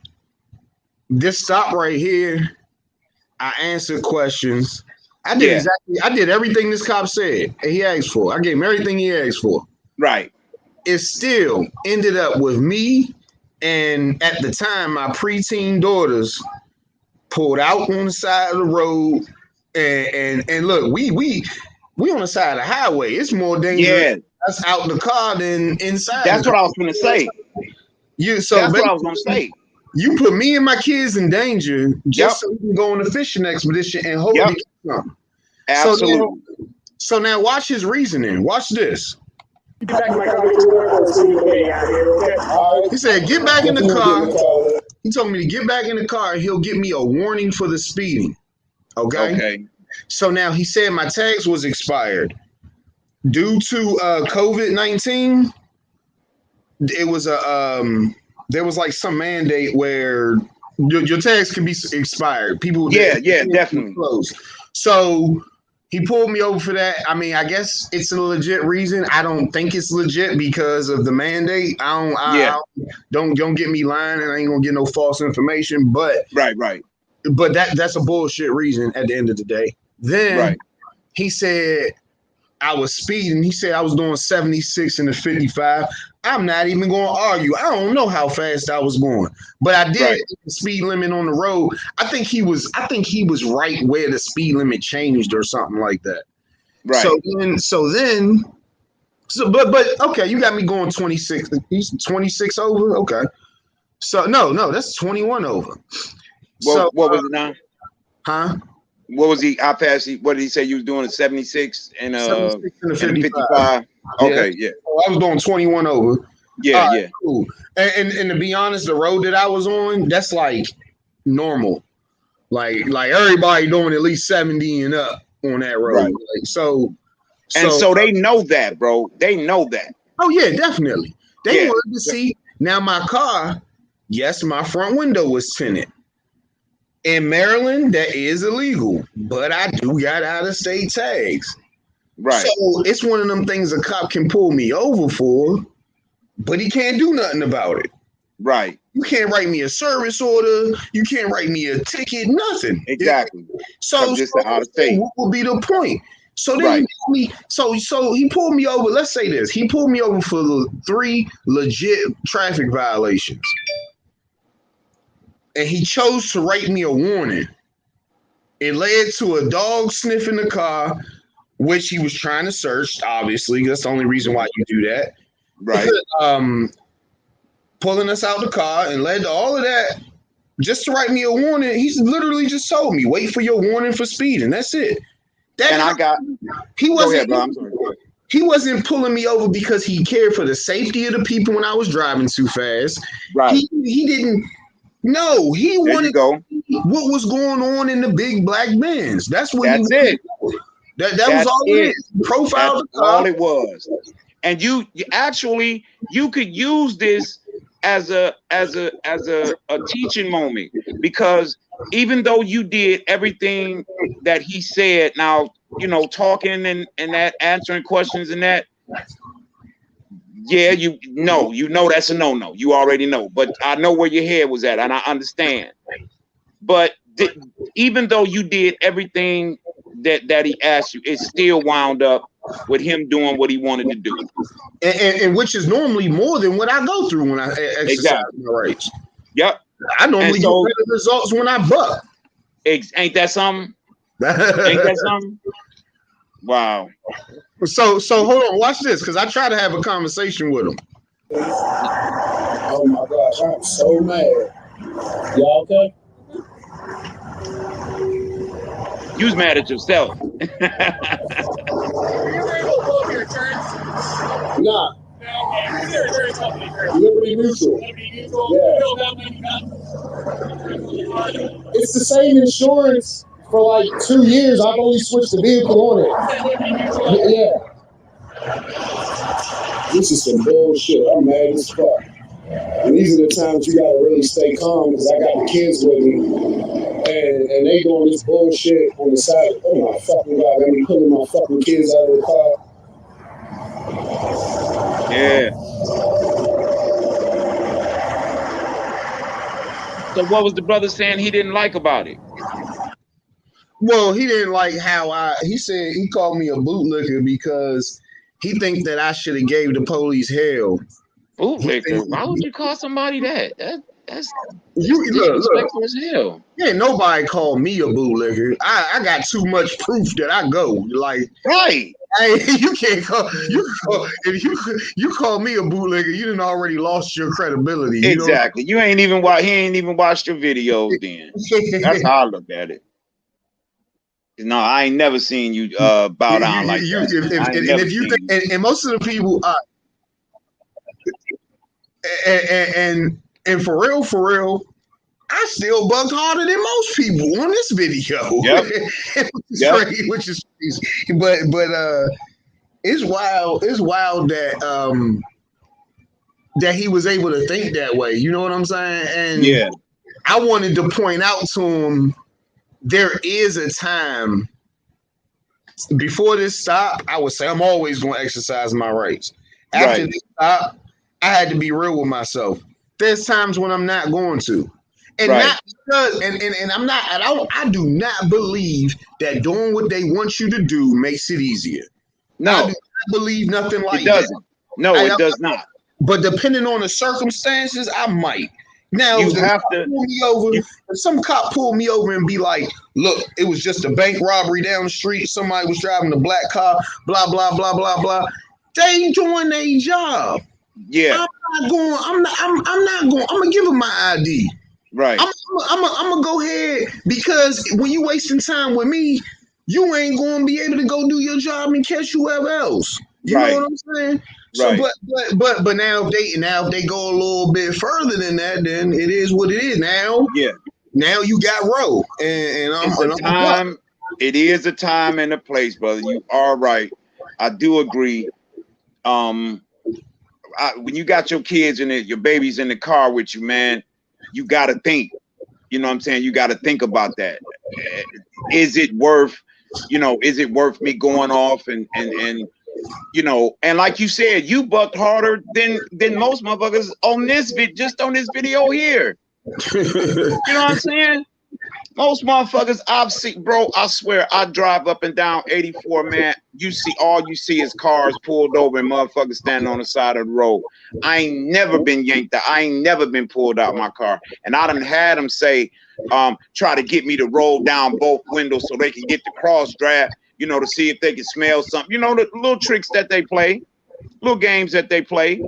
this stop right here, I answered questions. I did everything this cop said and he asked for. I gave him everything he asked for. Right. It still ended up with me and at the time my preteen daughters pulled out on the side of the road, and look, we on the side of the highway. It's more dangerous us out the car than inside. That's what I was gonna say. That's what I was gonna say. You put me and my kids in danger just so we can go on a fishing expedition and hope to get something. Absolutely. So now watch his reasoning. Watch this. Get back in my car. He said, get back in the car. He told me to get back in the car and he'll give me a warning for the speeding. Okay. So now he said my tags was expired. Due to COVID-19, it was there was like some mandate where your tags can be expired. People definitely closed. So he pulled me over for that. I mean, I guess it's a legit reason. I don't think it's legit because of the mandate. Don't get me lying, and I ain't gonna get no false information. But right. But that's a bullshit reason at the end of the day. Then he said I was speeding. He said I was doing 76 in the 55. I'm not even going to argue. I don't know how fast I was going, but I did the speed limit on the road. I think he was right where the speed limit changed or something like that. Right. But okay, you got me going 26. He's 26 over. Okay. So no, that's 21 over. What was it now? Huh? What was he? How fast? What did he say you was doing? 76 and 76 and 55. Okay, yeah. So I was doing 21 over. Yeah. Cool. And to be honest, the road that I was on, that's like normal. Like everybody doing at least 70 and up on that road. Right. Like, so they know that, bro. They know that. Oh yeah, definitely. They wanted to see. Now my car, yes, my front window was tinted. In Maryland, that is illegal, but I do got out-of-state tags. Right. So it's one of them things a cop can pull me over for, but he can't do nothing about it. Right. You can't write me a service order. You can't write me a ticket. Nothing. Exactly. So just out of state. What would be the point? So then so he pulled me over. Let's say this. He pulled me over for 3 legit traffic violations. And he chose to write me a warning. It led to a dog sniffing the car, which he was trying to search, obviously. That's the only reason why you do that. Right. Pulling us out the car and led to all of that just to write me a warning. He's literally just told me, wait for your warning for speeding. That's it. He wasn't pulling me over because he cared for the safety of the people when I was driving too fast. Right. He didn't. No, he wanted to see what was going on in the big black Benz. That's what That's it. That was all it is. Profile the car. All it was. And you could use this as a teaching moment, because even though you did everything that he said, now talking and that answering questions and that, you know that's a no-no. You already know. But I know where your head was at, and I understand. But even though you did everything that he asked you, it still wound up with him doing what he wanted to do. And which is normally more than what I go through when I exercise my rights. Yep. I normally get better results when I buck. Ain't that something? Ain't that something? Wow. So hold on, watch this, because I try to have a conversation with him. Oh my gosh, I'm so mad. Y'all okay? You was mad at yourself. Nah. Liberty Mutual. Yeah. It's the same insurance for like 2 years. I've only switched the vehicle on it. Yeah. This is some bullshit. I'm mad as fuck. And these are the times you gotta really stay calm because I got the kids with me. And they doing this bullshit on the side. Oh my fucking God, got me pulling my fucking kids out of the car. Yeah. So what was the brother saying he didn't like about it? Well, he didn't like how he said he called me a bootlicker because he thinks that I should have gave the police hell. Bootlicker? Why would you call somebody that? That's disrespectful as hell. Yeah, nobody called me a bootlicker. I got too much proof that I go like right. Hey, you can't call if you call me a bootlicker, you done already lost your credibility. You exactly. He ain't even watched your videos then. That's how I look at it. No, I ain't never seen you bow down like that. And most of the people and for real, I still bugged harder than most people on this video. Yep. Which is crazy. But it's wild that that he was able to think that way. You know what I'm saying? And yeah, I wanted to point out to him there is a time before this stop. I would say I'm always going to exercise my rights. After this stop, I had to be real with myself. There's times when I'm not going to. And not because and I'm not I do not believe that doing what they want you to do makes it easier. No, I do not believe nothing like it doesn't. that. No, it does not. But depending on the circumstances, I might. Now, you if have to pull me over, if some cop pulled me over and be like, "Look, it was just a bank robbery down the street. Somebody was driving a black car. Blah blah blah blah blah." They ain't doing their job. Yeah, I'm not going. I'm gonna give them my ID. Right. I'm gonna go ahead because when you wasting time with me, you ain't gonna be able to go do your job and catch whoever else. You know what I'm saying? So, but now if they go a little bit further than that, then it is what it is. Now, now you got row, and it is a time and a place, brother. You are right. I do agree. When you got your kids and your babies in the car with you, man, you got to think. You know what I'm saying? You got to think about that. Is it worth? Is it worth me going off and and like you said, you bucked harder than most motherfuckers on this video here. You know what I'm saying? Most motherfuckers I've seen, bro, I swear, I drive up and down 84, man. All you see is cars pulled over and motherfuckers standing on the side of the road. I ain't never been yanked out. I ain't never been pulled out my car. And I done had them say, try to get me to roll down both windows so they can get the cross draft, to see if they can smell something. The little tricks that they play, little games that they play.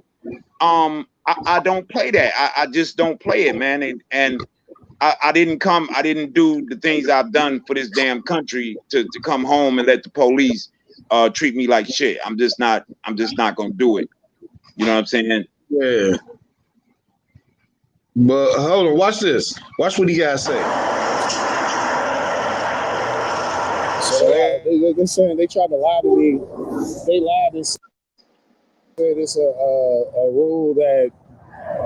I don't play that. I just don't play it, man. And I didn't do the things I've done for this damn country to come home and let the police treat me like shit. I'm just not gonna do it. You know what I'm saying? Yeah. But hold on, watch this. Watch what he gotta say. So they're saying they tried to lie to me. They lied and said it's a rule that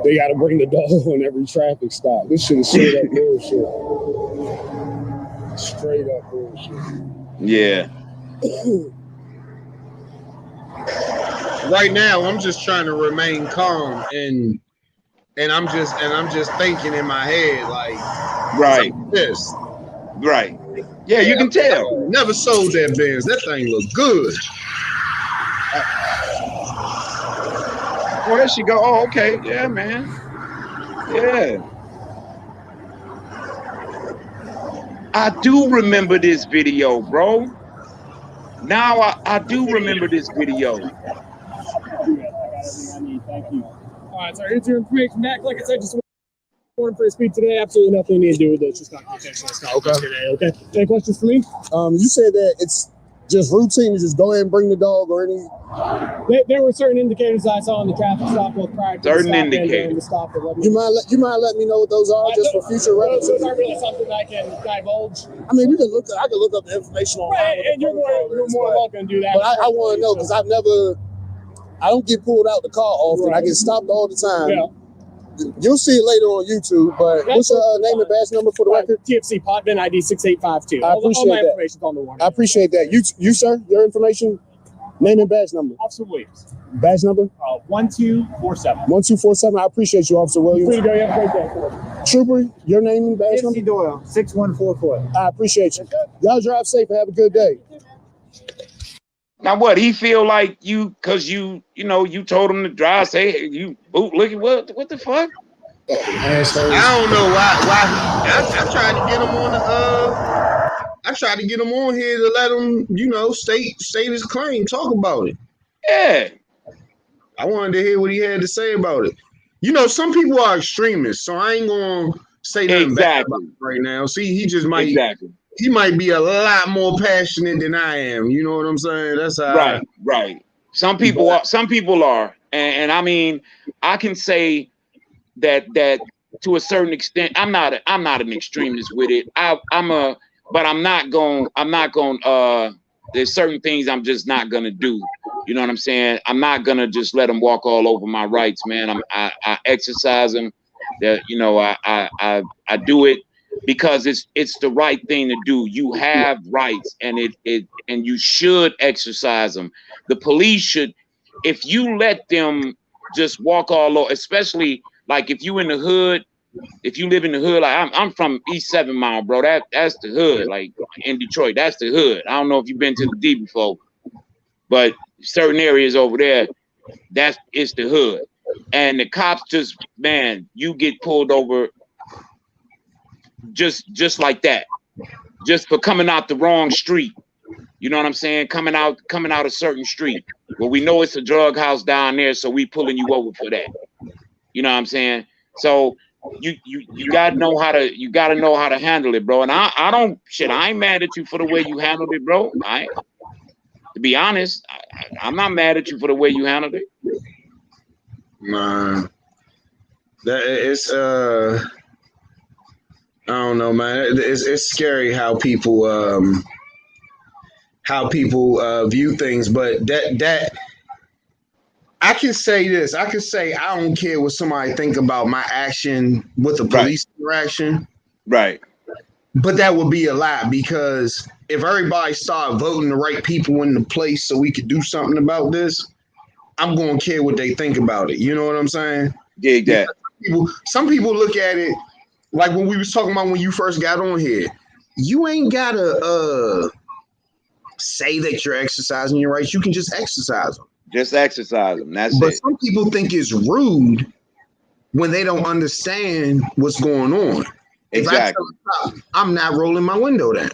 they got to bring the dog on every traffic stop. This shit is straight up bullshit. Straight up bullshit. Yeah. Right now, I'm just trying to remain calm and I'm just thinking in my head like, right. This. Right. Yeah, you can tell. Never sold that Benz. That thing look good. Oh, there she go. Oh, okay. Yeah, man. Yeah. I do remember this video, bro. Now I do remember this video. Thank you. All right, so here's your information back. Like I said, just warrant for speed today. Absolutely nothing you need to do with it. It's just not protection. Okay. Today, okay. Any questions for me? You said that it's just routine to just go ahead and bring the dog or anything? There were certain indicators I saw in the traffic stop both prior to certain the stop indicators. and the stop. You mind letting me know what those are just for future reference? Those aren't really something I can divulge. I mean, I can look up the information on right, and you're more welcome to do that. But I want to know because I don't get pulled out the car often. Right. I get stopped all the time. Yeah. You'll see it later on YouTube, but what's your name and badge number for the record? TFC Potvin ID 6852. I appreciate all my that. information's on the warrant. I appreciate that. You sir, your information, name and badge number. Officer Williams. Badge number? 1247. 1247. I appreciate you, Officer Williams. Free to go. You have a great day. Trooper, your name and badge number? Doyle, 6144. I appreciate you. Y'all drive safe and have a good day. Now what, he feel like you, cause you told him to drive, say you bootlicking, what the fuck? I don't know why I tried to get him on I tried to get him on here to let him, state his claim, talk about it. Yeah. I wanted to hear what he had to say about it. Some people are extremists, so I ain't gonna say nothing bad about it right now. See, he just might he might be a lot more passionate than I am. You know what I'm saying? That's how right. Some people are. And I mean, I can say that to a certain extent, I'm not an extremist with it. But I'm not going there's certain things I'm just not gonna do. You know what I'm saying? I'm not gonna just let them walk all over my rights, man. I exercise them. That I do it because it's the right thing to do. You have rights, and and you should exercise them. The police should, if you let them just walk all over, especially like if you in the hood, if you live in the hood, like I'm from East 7 Mile, bro. That's the hood, like in Detroit. That's the hood. I don't know if you've been to the D before, but certain areas over there, it's the hood. And the cops just, man, you get pulled over just like that, just for coming out the wrong street. You know what I'm saying? Coming out a certain street. Well, we know it's a drug house down there, so we pulling you over for that. You know what I'm saying? So you gotta know how to handle it, bro. And I ain't mad at you for the way you handled it, bro. To be honest, I'm not mad at you for the way you handled it. Man, that it's I don't know, man. It's scary how people view things, but that I can say this. I can say I don't care what somebody think about my action with the police interaction. Right. But that would be a lie, because if everybody started voting the right people in the place so we could do something about this, I'm going to care what they think about it. You know what I'm saying? Yeah, that. Some people look at it like when we was talking about when you first got on here. You ain't got to say that you're exercising your rights. You can just exercise them. Just exercise them. That's but it. Some people think it's rude when they don't understand what's going on. Exactly. If I tell them, I'm not rolling my window down.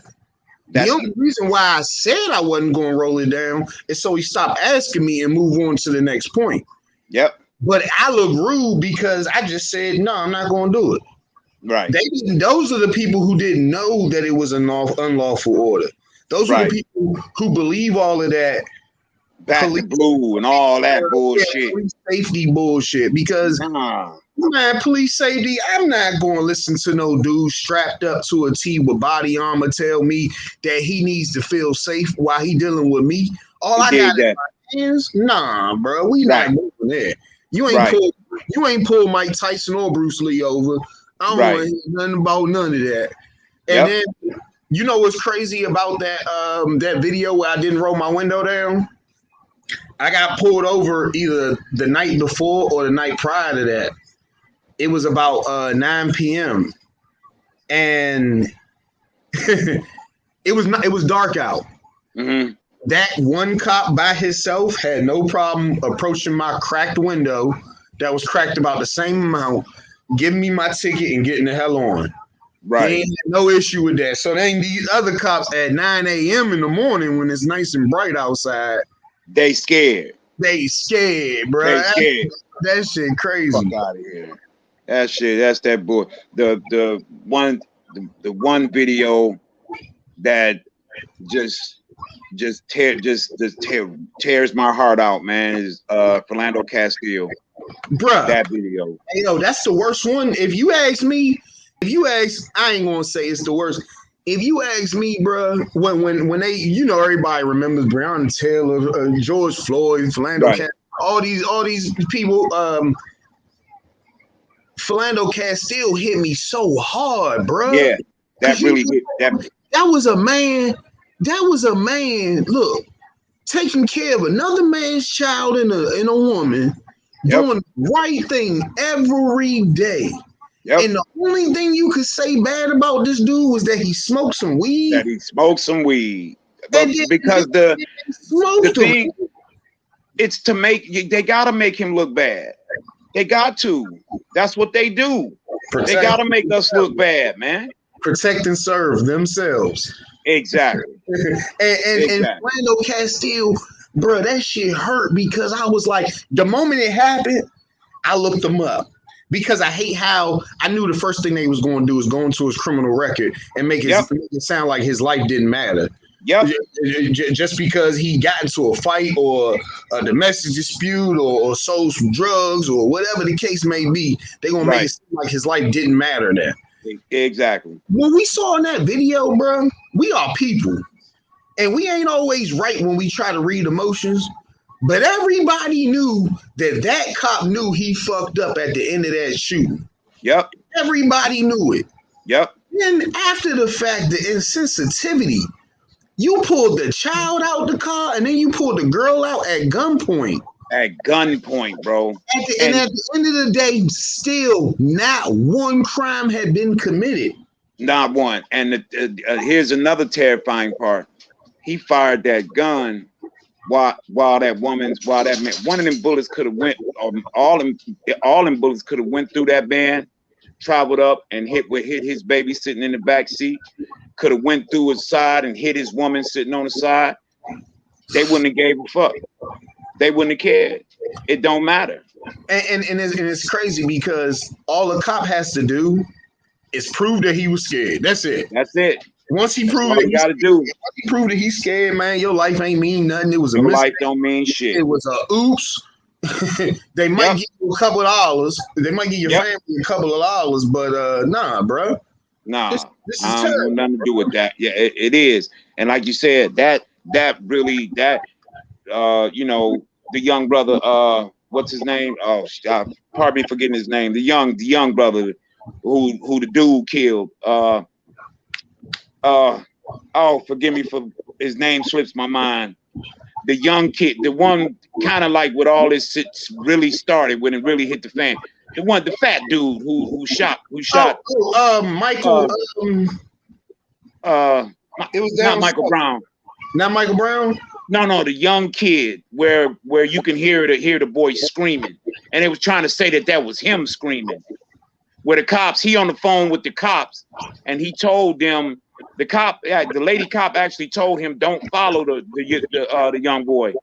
The only reason why I said I wasn't going to roll it down is so he stopped asking me and move on to the next point. Yep. But I look rude because I just said, no, I'm not going to do it. Right. Those are the people who didn't know that it was an unlawful order. Those are the people who believe all of that. Back to blue and all that bullshit. Police safety bullshit. Because, man, police safety, I'm not going to listen to no dude strapped up to a T with body armor tell me that he needs to feel safe while he dealing with me. All I got is my hands. Nah, bro, we not moving there. You ain't pulled Mike Tyson or Bruce Lee over. I don't want to hear nothing about none of that. And then, you know what's crazy about that that video where I didn't roll my window down? I got pulled over either the night before or the night prior to that. It was about 9 p.m. And It was dark out. Mm-hmm. That one cop by himself had no problem approaching my cracked window that was cracked about the same amount, giving me my ticket and getting the hell on. Right. They ain't had no issue with that. So then these other cops at 9 a.m. in the morning when it's nice and bright outside, they scared. They scared, bro. They scared. That shit crazy. Fuck out of here. That shit. That's that boy. The one video that just tears my heart out, man, is Philando Castile. Bruh. That video. You know, that's the worst one. If you ask me, I ain't gonna say it's the worst. If you ask me, bro, when they, you know, everybody remembers Breonna Taylor, George Floyd, Philando Castile, all these people. Philando Castile hit me so hard, bro. Yeah, that really hit. That was a man. That was a man. Look, taking care of another man's child and a woman, doing the right thing every day. Yep. And the only thing you could say bad about this dude was that he smoked some weed. That he smoked some weed. But because the thing, it's to make, they got to make him look bad. They got to. That's what they do. They got to make us look bad, man. Protect and serve themselves. Exactly. and Philando Castile, bro, that shit hurt because I was like, the moment it happened, I looked him up. Because I hate how I knew the first thing they was going to do is go into his criminal record and make it sound like his life didn't matter. Yep. Just because he got into a fight or a domestic dispute or sold some drugs or whatever the case may be, they're going to make it seem like his life didn't matter then. Exactly. When we saw in that video, bro, we are people. And we ain't always right when we try to read emotions. But everybody knew that cop knew he fucked up at the end of that shooting. Yep. Everybody knew it. Yep. Then after the fact, the insensitivity, you pulled the child out the car and then you pulled the girl out at gunpoint. At gunpoint, bro. And at the end of the day, still not one crime had been committed. Not one. And here's another terrifying part. He fired that gun while that man, one of them bullets could have went, all them bullets could have went through that van, traveled up and hit his baby sitting in the back seat, could have went through his side and hit his woman sitting on the side. They wouldn't have gave a fuck. They wouldn't have cared. It don't matter. And it's crazy because all the cop has to do is prove that he was scared. That's it. That's it. Once he proved that he's scared, man, your life ain't mean nothing. It was a your life don't mean shit. It was a oops. They might give you a couple of dollars. They might give your family a couple of dollars, but nah, bro. Nah, this is I terrible. don't have nothing to do with that. Yeah, it is. And like you said, that really you know, the young brother, what's his name? Oh, pardon me for getting his name. The young brother who the dude killed. Oh, forgive me for his name slips my mind. The young kid, the one kind of like with all this really started when it really hit the fan. The fat dude who shot. Michael. It was not Michael Brown. Not Michael Brown. No, the young kid where you can hear the boy screaming, and it was trying to say that was him screaming. Where the cops, he on the phone with the cops, and he told them. The lady cop actually told him, "Don't follow the young boy."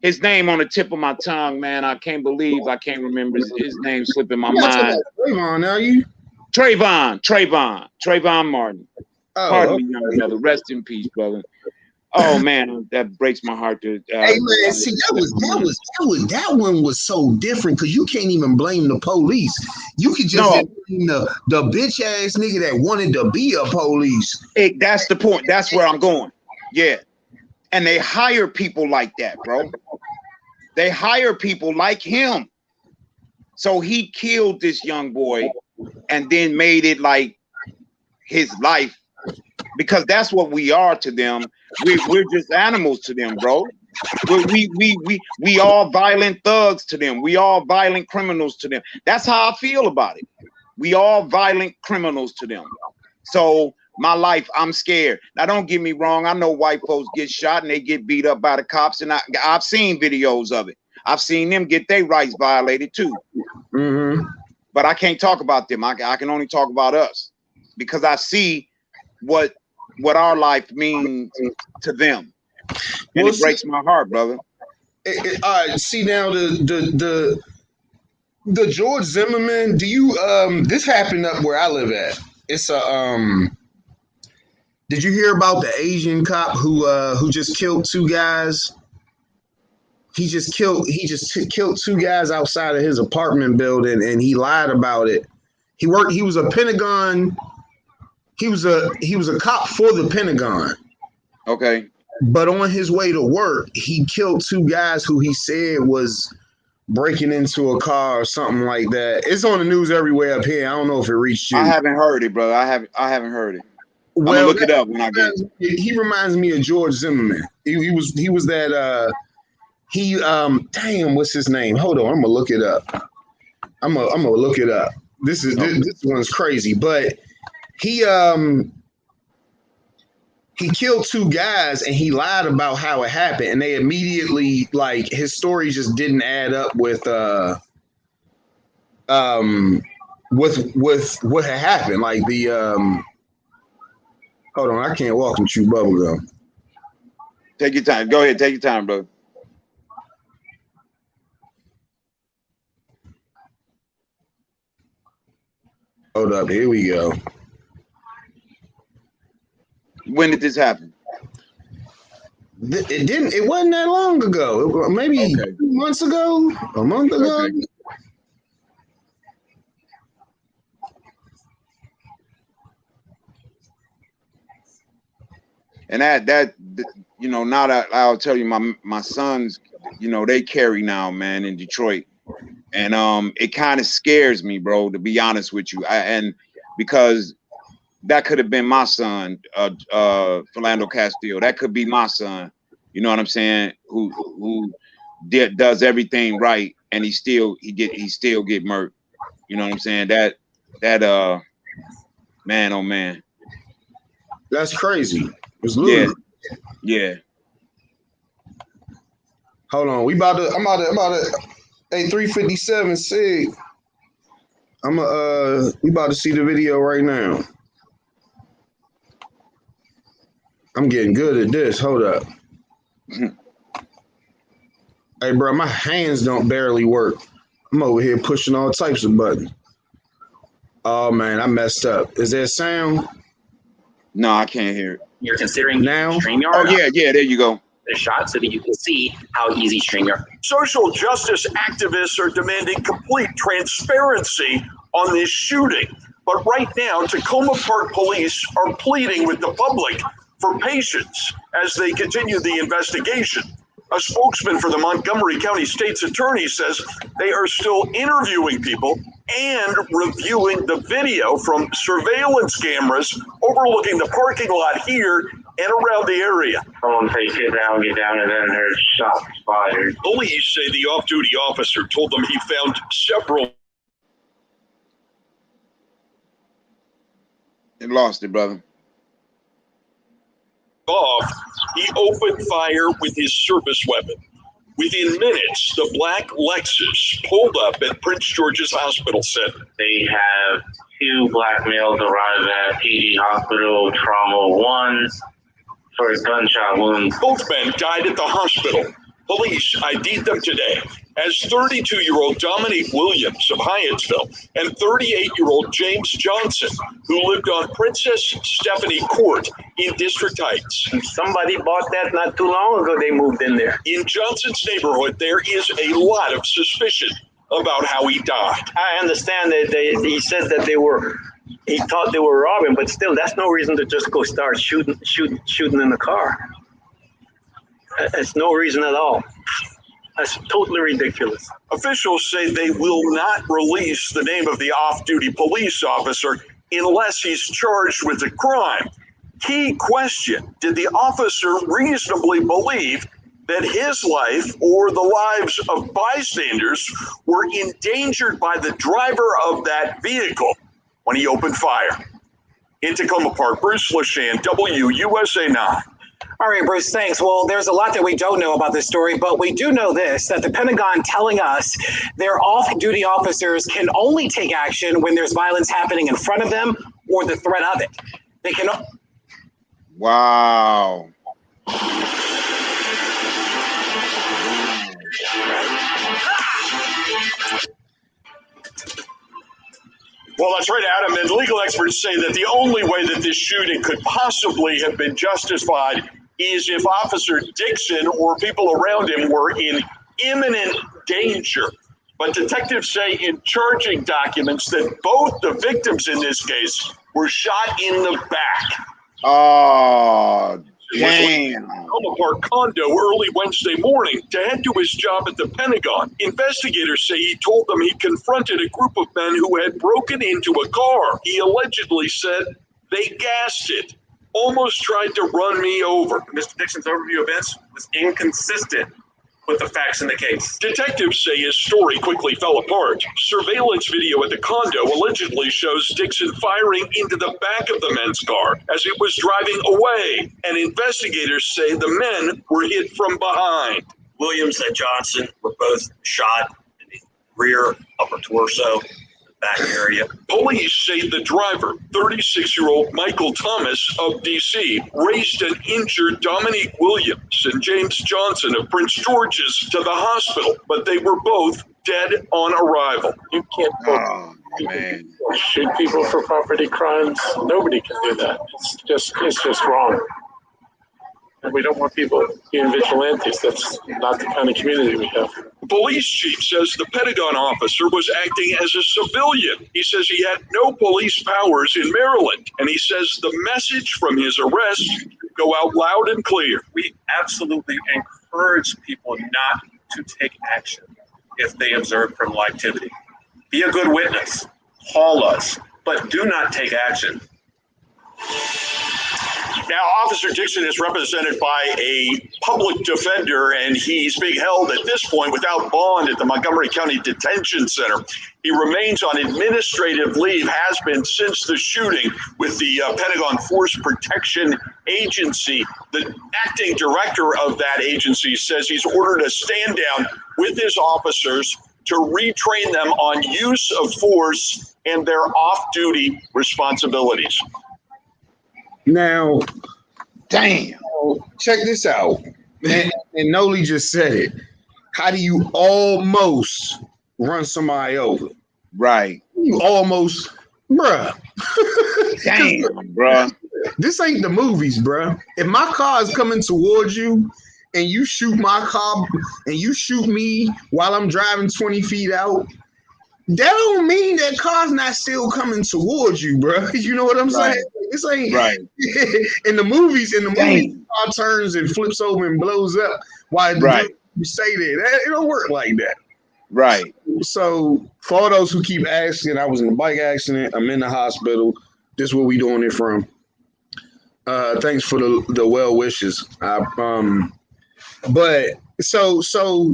His name on the tip of my tongue, man. I can't believe I can't remember his name slipping my mind. Trayvon, are you? Trayvon Martin. Oh, Pardon me, young brother. Rest in peace, brother. Oh man, that breaks my heart. To hey man, see that one was so different because you can't even blame the police. You could just blame the bitch ass nigga that wanted to be a police. That's the point. That's where I'm going. Yeah, and they hire people like that, bro. They hire people like him. So he killed this young boy and then made it like his life. Because that's what we are to them. We're just animals to them, bro. We all violent thugs to them. We all violent criminals to them. That's how I feel about it. We all violent criminals to them. So my life, I'm scared. Now, don't get me wrong. I know white folks get shot and they get beat up by the cops, and I've seen videos of it. I've seen them get their rights violated too. Mm-hmm. But I can't talk about them. I can only talk about us because I see what our life means to them, and it breaks my heart, brother. All right, see now the George Zimmerman. Do you this happened up where I live at? It's a Did you hear about the Asian cop who just killed two guys? He just killed two guys outside of his apartment building, and he lied about it. He was a Pentagon. He was a cop for the Pentagon. Okay. But on his way to work, he killed two guys who he said was breaking into a car or something like that. It's on the news everywhere up here. I don't know if it reached you. I haven't heard it, brother. I haven't heard it. Well, I'm gonna look it up when I get it. He reminds me of George Zimmerman. He was that damn, what's his name? Hold on, I'm gonna look it up. I'm gonna look it up. This one's crazy, but he killed two guys and he lied about how it happened, and they immediately, like, his story just didn't add up with what had happened. Like the hold on, I can't walk and chew bubble gum. Take your time. Go ahead, take your time, brother. Hold up, here we go. When did this happen? It wasn't that long ago. Maybe 2 months ago, a month ago. Okay. And that you know, now that I'll tell you, my sons, you know, they carry now, man, in Detroit, and it kind of scares me, bro, to be honest with you, and because that could have been my son, Philando Castile. That could be my son. You know what I'm saying? Who does everything right, and he still get murked. You know what I'm saying? That man, oh man, that's crazy. It's literally. Yeah. Hold on, I'm about to. Hey, 357 Sig. We about to see the video right now. I'm getting good at this. Hold up. Hey, bro, my hands don't barely work. I'm over here pushing all types of buttons. Oh man, I messed up. Is there sound? No, I can't hear it. You're considering now? StreamYard? Oh yeah, there you go. The shot so that you can see how easy StreamYard. Social justice activists are demanding complete transparency on this shooting. But right now, Tacoma Park Police are pleading with the public for patience as they continue the investigation. A spokesman for the Montgomery County State's Attorney says they are still interviewing people and reviewing the video from surveillance cameras overlooking the parking lot here and around the area. Someone say get down, and then there's shots fired. Police say the off-duty officer told them he found several. And lost it, brother. Off, he opened fire with his service weapon. Within minutes, the black Lexus pulled up at Prince George's Hospital Center. They have 2 black males arrive at PD Hospital, trauma 1 for a gunshot wound. Both men died at the hospital. Police ID'd them today as 32-year-old Dominique Williams of Hyattsville and 38-year-old James Johnson, who lived on Princess Stephanie Court in District Heights. Somebody bought that not too long ago. They moved in there. In Johnson's neighborhood, there is a lot of suspicion about how he died. I understand that he said that he thought they were robbing, but still, that's no reason to just go start shooting in the car. That's no reason at all. That's totally ridiculous. Officials say they will not release the name of the off-duty police officer unless he's charged with a crime. Key question: did the officer reasonably believe that his life or the lives of bystanders were endangered by the driver of that vehicle when he opened fire? In Tacoma Park, Bruce Leshan, WUSA 9. All right, Bruce, thanks. Well, there's a lot that we don't know about this story, but we do know this, that the Pentagon telling us their off-duty officers can only take action when there's violence happening in front of them or the threat of it. They can. Wow. Well, that's right, Adam. And legal experts say that the only way that this shooting could possibly have been justified is if Officer Dixon or people around him were in imminent danger. But detectives say in charging documents that both the victims in this case were shot in the back. Oh, damn. Tacoma Park condo early Wednesday morning to head to his job at the Pentagon. Investigators say he told them he confronted a group of men who had broken into a car. He allegedly said they gassed it, almost tried to run me over. Mr. Dixon's overview of events was inconsistent with the facts in the case. Detectives say his story quickly fell apart. Surveillance video at the condo allegedly shows Dixon firing into the back of the men's car as it was driving away, and investigators say the men were hit from behind. Williams and Johnson were both shot in the rear upper torso, back area. Police say the driver, 36-year-old Michael Thomas of D.C., raced an injured Dominique Williams and James Johnson of Prince George's to the hospital, but they were both dead on arrival. You can't shoot people for property crimes. Nobody can do that. It's just wrong. And we don't want people being vigilantes. That's not the kind of community we have. Police chief says the Pentagon officer was acting as a civilian. He says he had no police powers in Maryland, and he says the message from his arrest go out loud and clear. We absolutely encourage people not to take action if they observe criminal activity. Be a good witness, call us, but do not take action. Now, Officer Dixon is represented by a public defender, and he's being held at this point without bond at the Montgomery County Detention Center. He remains on administrative leave, has been since the shooting with the Pentagon Force Protection Agency. The acting director of that agency says he's ordered a stand down with his officers to retrain them on use of force and their off-duty responsibilities. Now, damn, check this out. And Noli just said it. How do you almost run somebody over? Right. You almost, bruh. Damn, bruh. This ain't the movies, bruh. If my car is coming towards you and you shoot my car and you shoot me while I'm driving 20 feet out, that don't mean that car's not still coming towards you, bro. You know what I'm saying? This ain't right. In the movies, car turns and flips over and blows up. Why you say that? It don't work like that. Right. So for all those who keep asking, I was in a bike accident. I'm in the hospital. This is where we doing it from. Thanks for the well wishes. But so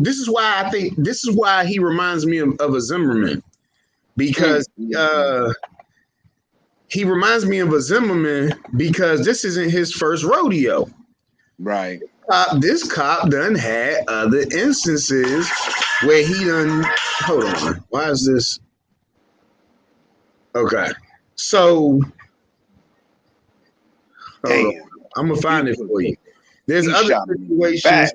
this is why I think this is why he reminds me of a Zimmerman, because he reminds me of a Zimmerman because this isn't his first rodeo. Right. This cop done had other instances where he done. Hold on. Why is this? Okay. So hold on. I'm gonna find it for you. There's other situations.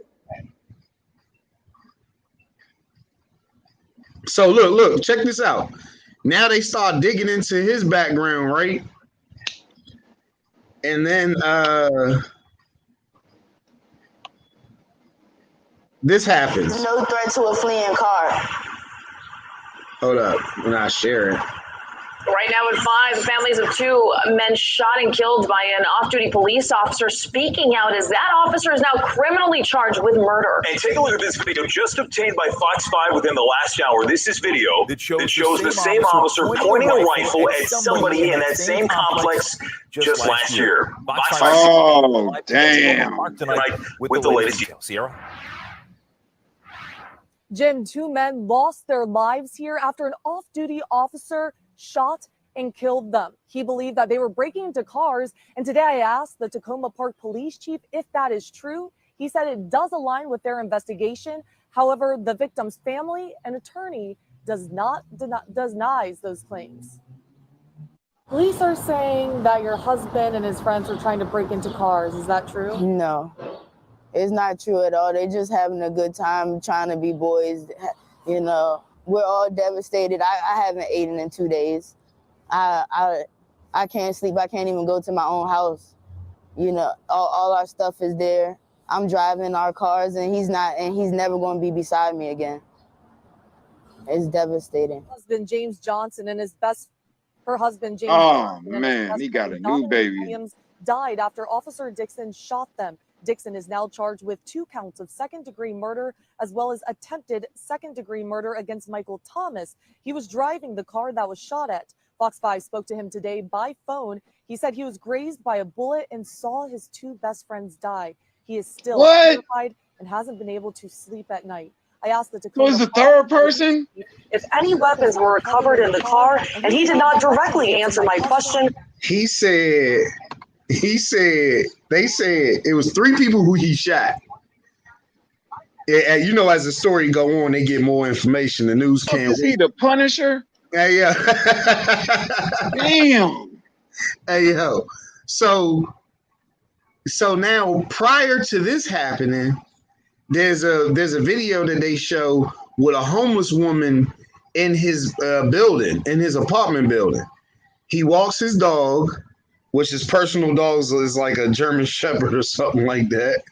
So look, check this out. Now they start digging into his background, right? And then this happens. No threat to a fleeing car. Hold up, we're not sharing. Right now at 5, families of 2 men shot and killed by an off-duty police officer speaking out as that officer is now criminally charged with murder. And take a look at this video just obtained by Fox 5 within the last hour. This is video that shows the same officer pointing a rifle at somebody in that same complex just last year. Fox 5. Oh, damn. With the latest details. Sierra? Jim, 2 men lost their lives here after an off-duty officer shot and killed them. He believed that they were breaking into cars. And today I asked the Tacoma Park police chief if that is true. He said it does align with their investigation. However, the victim's family and attorney denies those claims. Police are saying that your husband and his friends were trying to break into cars. Is that true? No, it's not true at all. They're just having a good time trying to be boys. You know, we're all devastated. I haven't eaten in 2 days. I can't sleep. I can't even go to my own house. You know, all our stuff is there. I'm driving our cars and he's not, and he's never going to be beside me again. It's devastating. Husband James Johnson and her husband James. Oh Johnson man, he got a new baby. Williams died after Officer Dixon shot them. Dixon is now charged with 2 counts of second-degree murder as well as attempted second-degree murder against Michael Thomas. He was driving the car that was shot at. Fox 5 spoke to him today by phone. He said he was grazed by a bullet and saw his 2 best friends die. He is still terrified and hasn't been able to sleep at night. I asked the Tacoma. Was the third person? If any weapons were recovered in the car, and he did not directly answer my question. They said it was 3 people who he shot. You know, as the story go on, they get more information. The news can't. Is he the Punisher? Yeah. Damn. Hey yo. So now, prior to this happening, there's a video that they show with a homeless woman in his building, in his apartment building. He walks his dog, which his personal dog is like a German Shepherd or something like that.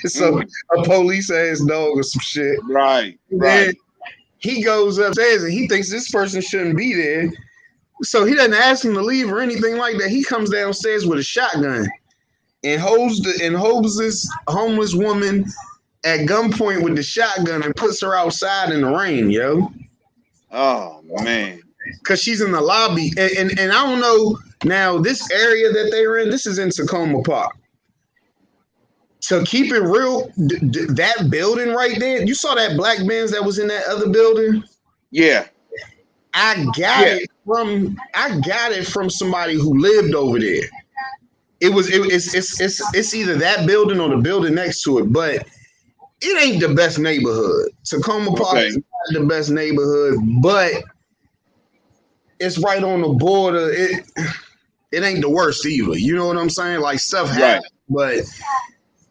So a police ass dog or some shit. Right. Then he goes upstairs and he thinks this person shouldn't be there. So he doesn't ask him to leave or anything like that. He comes downstairs with a shotgun and holds this homeless woman at gunpoint with the shotgun and puts her outside in the rain, yo. Oh man. Cause she's in the lobby. And I don't know now, this area that they're in, this is in Tacoma Park. So keep it real, that building right there, you saw that black Benz that was in that other building? Yeah. I got it from somebody who lived over there. It's either that building or the building next to it, but it ain't the best neighborhood. Tacoma Park is not the best neighborhood, but it's right on the border. It ain't the worst either. You know what I'm saying? Like stuff happens, but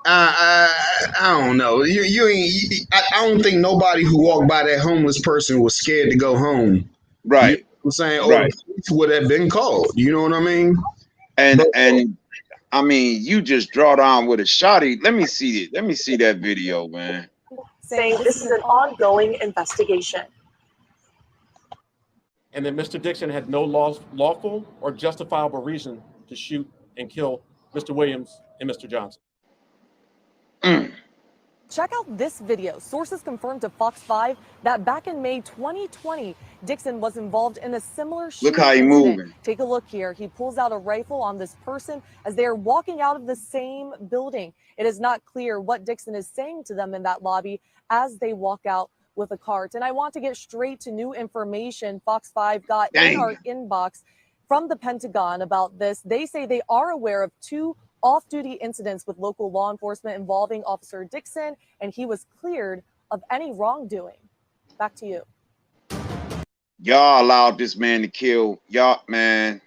I don't know. You ain't. I don't think nobody who walked by that homeless person was scared to go home. Right. You know what I'm saying, police would have been called. You know what I mean? And I mean, you just draw down with a shotty. Let me see it. Let me see that video, man. Saying this is an ongoing investigation. And that Mr. Dixon had no lawful or justifiable reason to shoot and kill Mr. Williams and Mr. Johnson. Check out this video. Sources confirmed to Fox 5 that back in May 2020, Dixon was involved in a similar shooting. Look how he moving. Take a look here. He pulls out a rifle on this person as they are walking out of the same building. It is not clear what Dixon is saying to them in that lobby as they walk out with a cart. And I want to get straight to new information Fox 5 got in our inbox from the Pentagon about this. They say they are aware of 2 off-duty incidents with local law enforcement involving Officer Dixon, and he was cleared of any wrongdoing. Back to you. Y'all allowed this man to kill y'all, man.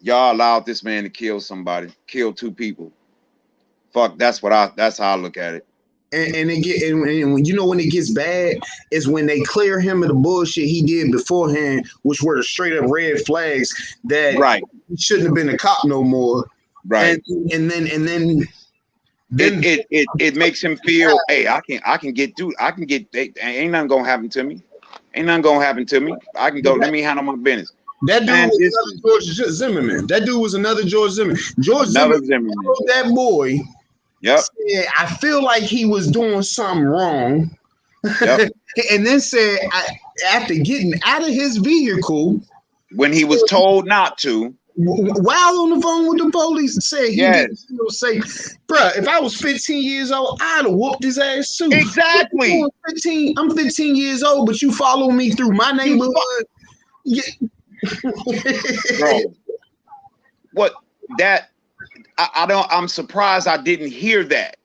Y'all allowed this man to kill somebody, kill 2 people. Fuck, that's how I look at it. And you know when it gets bad is when they clear him of the bullshit he did beforehand, which were the straight up red flags that he shouldn't have been a cop no more. Right. And then it makes him feel, hey, I can get through. Ain't nothing gonna happen to me. Ain't nothing gonna happen to me. I can go. Let me handle my business. That dude was another George Zimmerman. That dude was another George Zimmerman. George Zimmerman told that boy. Yep. Said, I feel like he was doing something wrong. Yep. And then said, after getting out of his vehicle, when he was told not to. While on the phone with the police, said he didn't say, bruh, if I was 15 years old, I'd have whooped his ass too. Exactly. I'm 15 years old, but you follow me through my neighborhood. Bro, what that? I don't. I'm surprised I didn't hear that.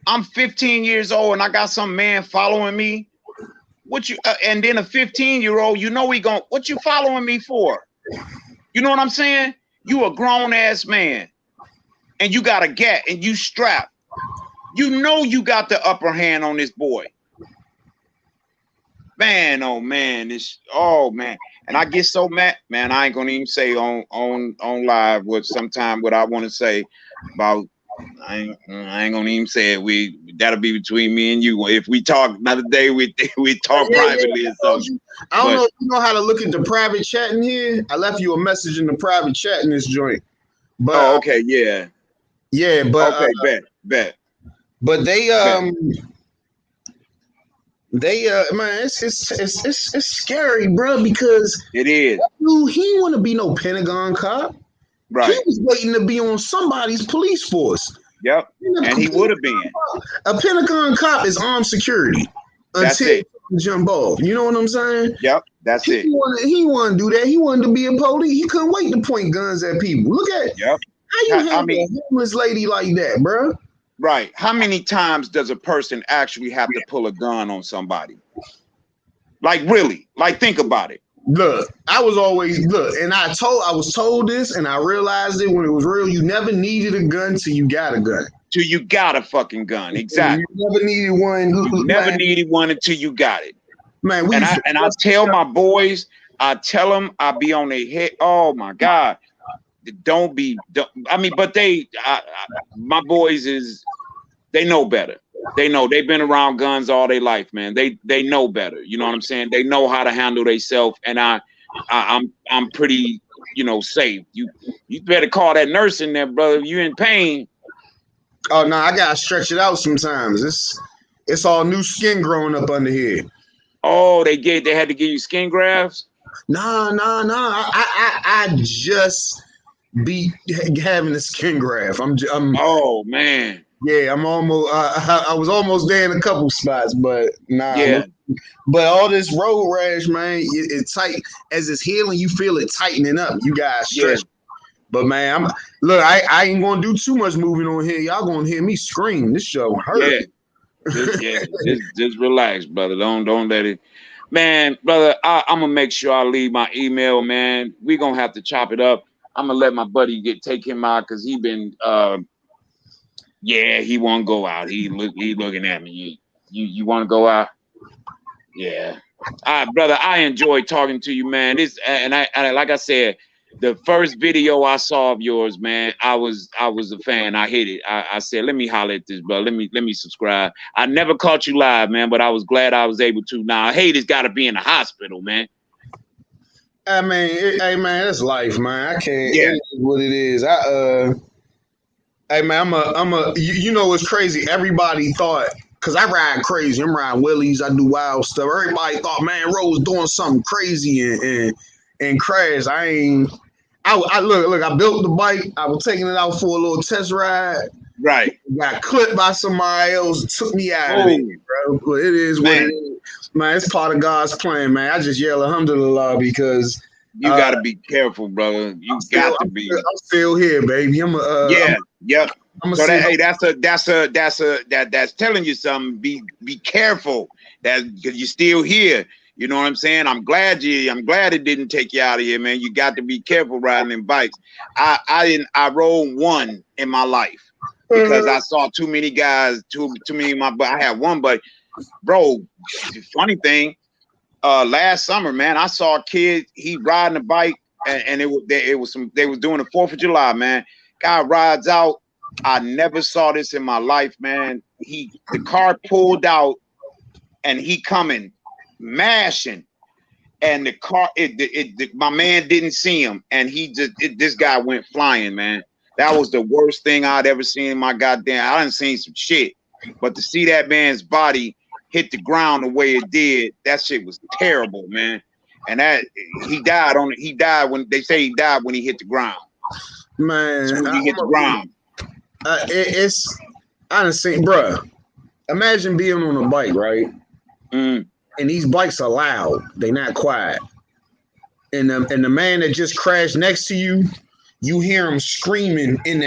I'm 15 years old and I got some man following me. What you? And then a 15-year-old, you know he gon' what you following me for? You know what I'm saying? You a grown ass man, and you got a gat and you strapped. You know you got the upper hand on this boy. Man, oh man, and I get so mad, man. I ain't gonna even say on live what I want to say about. I ain't gonna even say it. That'll be between me and you. If we talk another day, we talk privately or something. I don't know if you know how to look at the private chat in here. I left you a message in the private chat in this joint. But okay, yeah, but okay, bet. But they man, it's scary, bro, because it is. Dude, he didn't want to be no Pentagon cop. Right. He was waiting to be on somebody's police force. Yep. And he would have been. A Pentagon cop is armed security until he jump off. You know what I'm saying? Yep. That's it. He wanted to do that. He wanted to be a police. He couldn't wait to point guns at people. Look at Yep. How you handle a homeless lady like that, bro? Right. How many times does a person actually have to pull a gun on somebody? Like really? Like think about it. Look, and I was told this, and I realized it when it was real. You never needed a gun till you got a gun. Till you got a fucking gun, exactly. You never needed one. You never needed one until you got it, man. I tell my boys, I tell them, I be on their head. Oh my God, but my boys they know better. They know they've been around guns all their life, man. They know better. You know what I'm saying? They know how to handle themselves, and I'm pretty, safe. You better call that nurse in there, brother. If you in pain. Oh no, I gotta stretch it out sometimes. It's all new skin growing up under here. Oh, they had to give you skin grafts? No. I just be having a skin graft. I'm oh man. Yeah, I'm almost. I was almost there in a couple spots, but nah. Yeah. But all this road rash, man, it's tight. As it's healing, you feel it tightening up. You guys stretch. Yeah. But man, I ain't gonna do too much moving on here. Y'all gonna hear me scream. This show hurt. Yeah. Just relax, brother. Don't let it. Man, brother, I'm gonna make sure I leave my email, man. We gonna have to chop it up. I'm gonna let my buddy take him out because he been he won't go out. He looking at me. You want to go out? Yeah. Brother, I enjoyed talking to you, man. I like I said, the first video I saw of yours, man, I was a fan. I hit it. I said, let me holler at this, bro. Let me subscribe. I never caught you live, man, but I was glad I was able to. Now, haters got to be in the hospital, man. I mean, hey man, that's life, man. I can't. Yeah. It is what it is. Hey man, you know what's crazy? Everybody thought, cause I ride crazy. I'm riding wheelies. I do wild stuff. Everybody thought, man, Rose doing something crazy and crashed. I look. I built the bike. I was taking it out for a little test ride. Right. Got clipped by somebody else. Took me out of it, bro. But it is what it is. Man, it's part of God's plan, man. I just yell alhamdulillah because you gotta be careful, brother. You got to be. I'm still here, baby. Yep. So that's telling you something. Be careful because you're still here. You know what I'm saying? I'm glad it didn't take you out of here, man. You got to be careful riding them bikes. I rode one in my life because I saw too many guys, too many I had one, but bro, the funny thing, last summer, man, I saw a kid, he riding a bike and they was doing the 4th of July, man. Guy rides out. I never saw this in my life, man. The car pulled out and he coming mashing, and the car my man didn't see him, and this guy went flying, man. That was the worst thing I'd ever seen in my goddamn. I done seen some shit, but to see that man's body hit the ground the way it did, that shit was terrible, man. And that he died when they say he died when he hit the ground. Man, so when he hit the ground. It's honestly, bro. Imagine being on a bike, right? And these bikes are loud. They not quiet. and the man that just crashed next to you, you hear him screaming in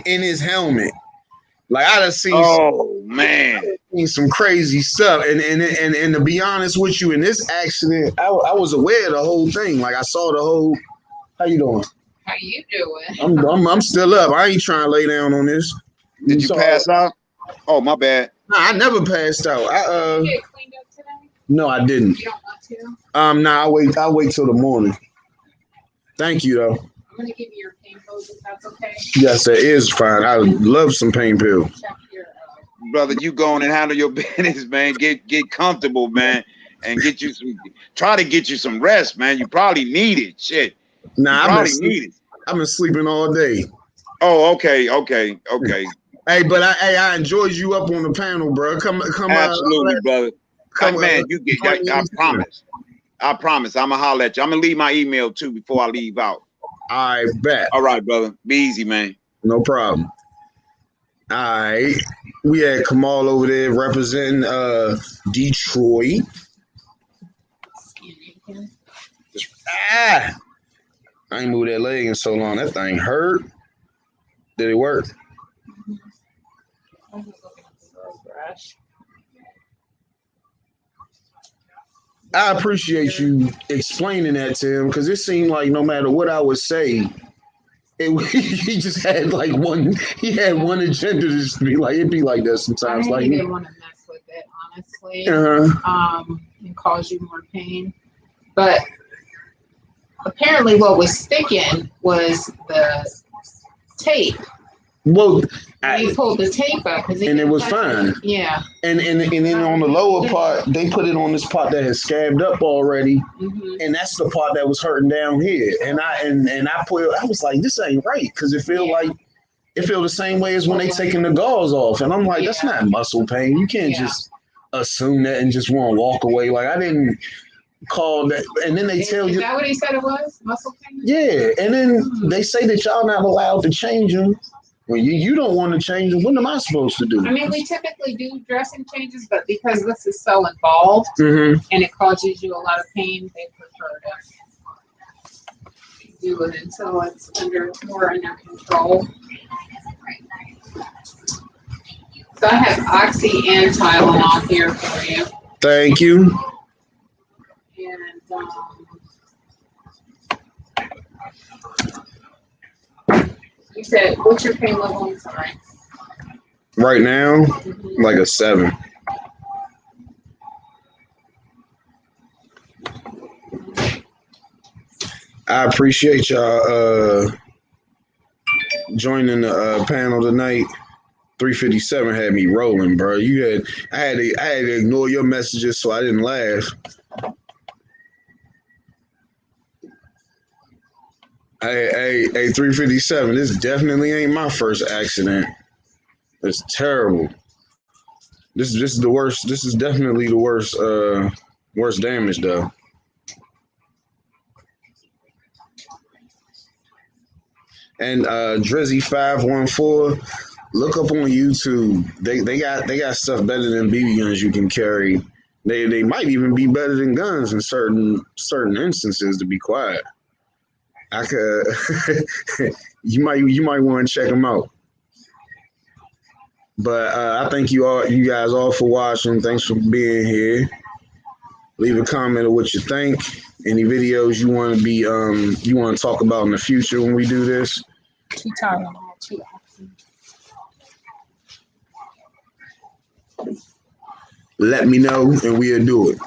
his helmet. Like I done seen some crazy stuff. And to be honest with you, in this accident, I was aware of the whole thing. Like I saw the whole. How you doing? How you doing? I'm still up. I ain't trying to lay down on this. Did you pass out? Oh, my bad. Nah, I never passed out. Did you get cleaned up today? No, I didn't. You don't want to? Nah, I'll wait till the morning. Thank you though. I'm gonna give you your pain pills if that's okay. Yes, it is fine. I love some pain pills. Check your Brother, you go on and handle your business, man. Get comfortable, man, and try to get you some rest, man. You probably need it. Shit. Nah, I've been sleeping all day. Oh, okay. Hey, but I enjoyed you up on the panel, bro. Come Absolutely, brother. Man, you get. I promise. I promise. I'ma holler at you. I'm gonna leave my email too before I leave out. I bet. All right, brother. Be easy, man. No problem. All right. We had Kamal over there representing Detroit. I ain't moved that leg in so long. That thing hurt. Did it work? I appreciate you explaining that to him because it seemed like no matter what I would say, he just had like one. He had one agenda to just be like it'd be like that sometimes. I like didn't want to mess with it, honestly. And cause you more pain. But apparently, what was sticking was the tape. Well, he pulled the tape up, and it was fine. Yeah. And then on the lower part, they put it on this part that has scabbed up already, and that's the part that was hurting down here. And I was like, this ain't right because it feel the same way as when they taking the gauze off, and I'm like, that's not muscle pain. You can't just assume that and just want to walk away. Like I didn't call that, and then they tell you. Is that what he said it was? Muscle pain? Yeah, and then they say that y'all not allowed to change them. When you don't want to change them, what am I supposed to do? I mean, we typically do dressing changes, but because this is so involved Mm-hmm. and it causes you a lot of pain, they prefer to do it until it's more under control. So I have Oxy and Tylenol here for you. Thank you. And you said, what's your pain level? I'm sorry. Right now, like a 7. I appreciate y'all joining the panel tonight. 357 had me rolling, bro. I had to ignore your messages so I didn't laugh. Hey, 357. This definitely ain't my first accident. It's terrible. This is the worst. This is definitely the worst damage though. And Drizzy 514, look up on YouTube. They got stuff better than BB guns you can carry. They might even be better than guns in certain instances. To be quiet. I could you might want to check them out. But I thank you guys all for watching. Thanks for being here. Leave a comment of what you think. Any videos you want to talk about in the future when we do this. 2 Tylenol, 2 Oxy. Let me know and we'll do it.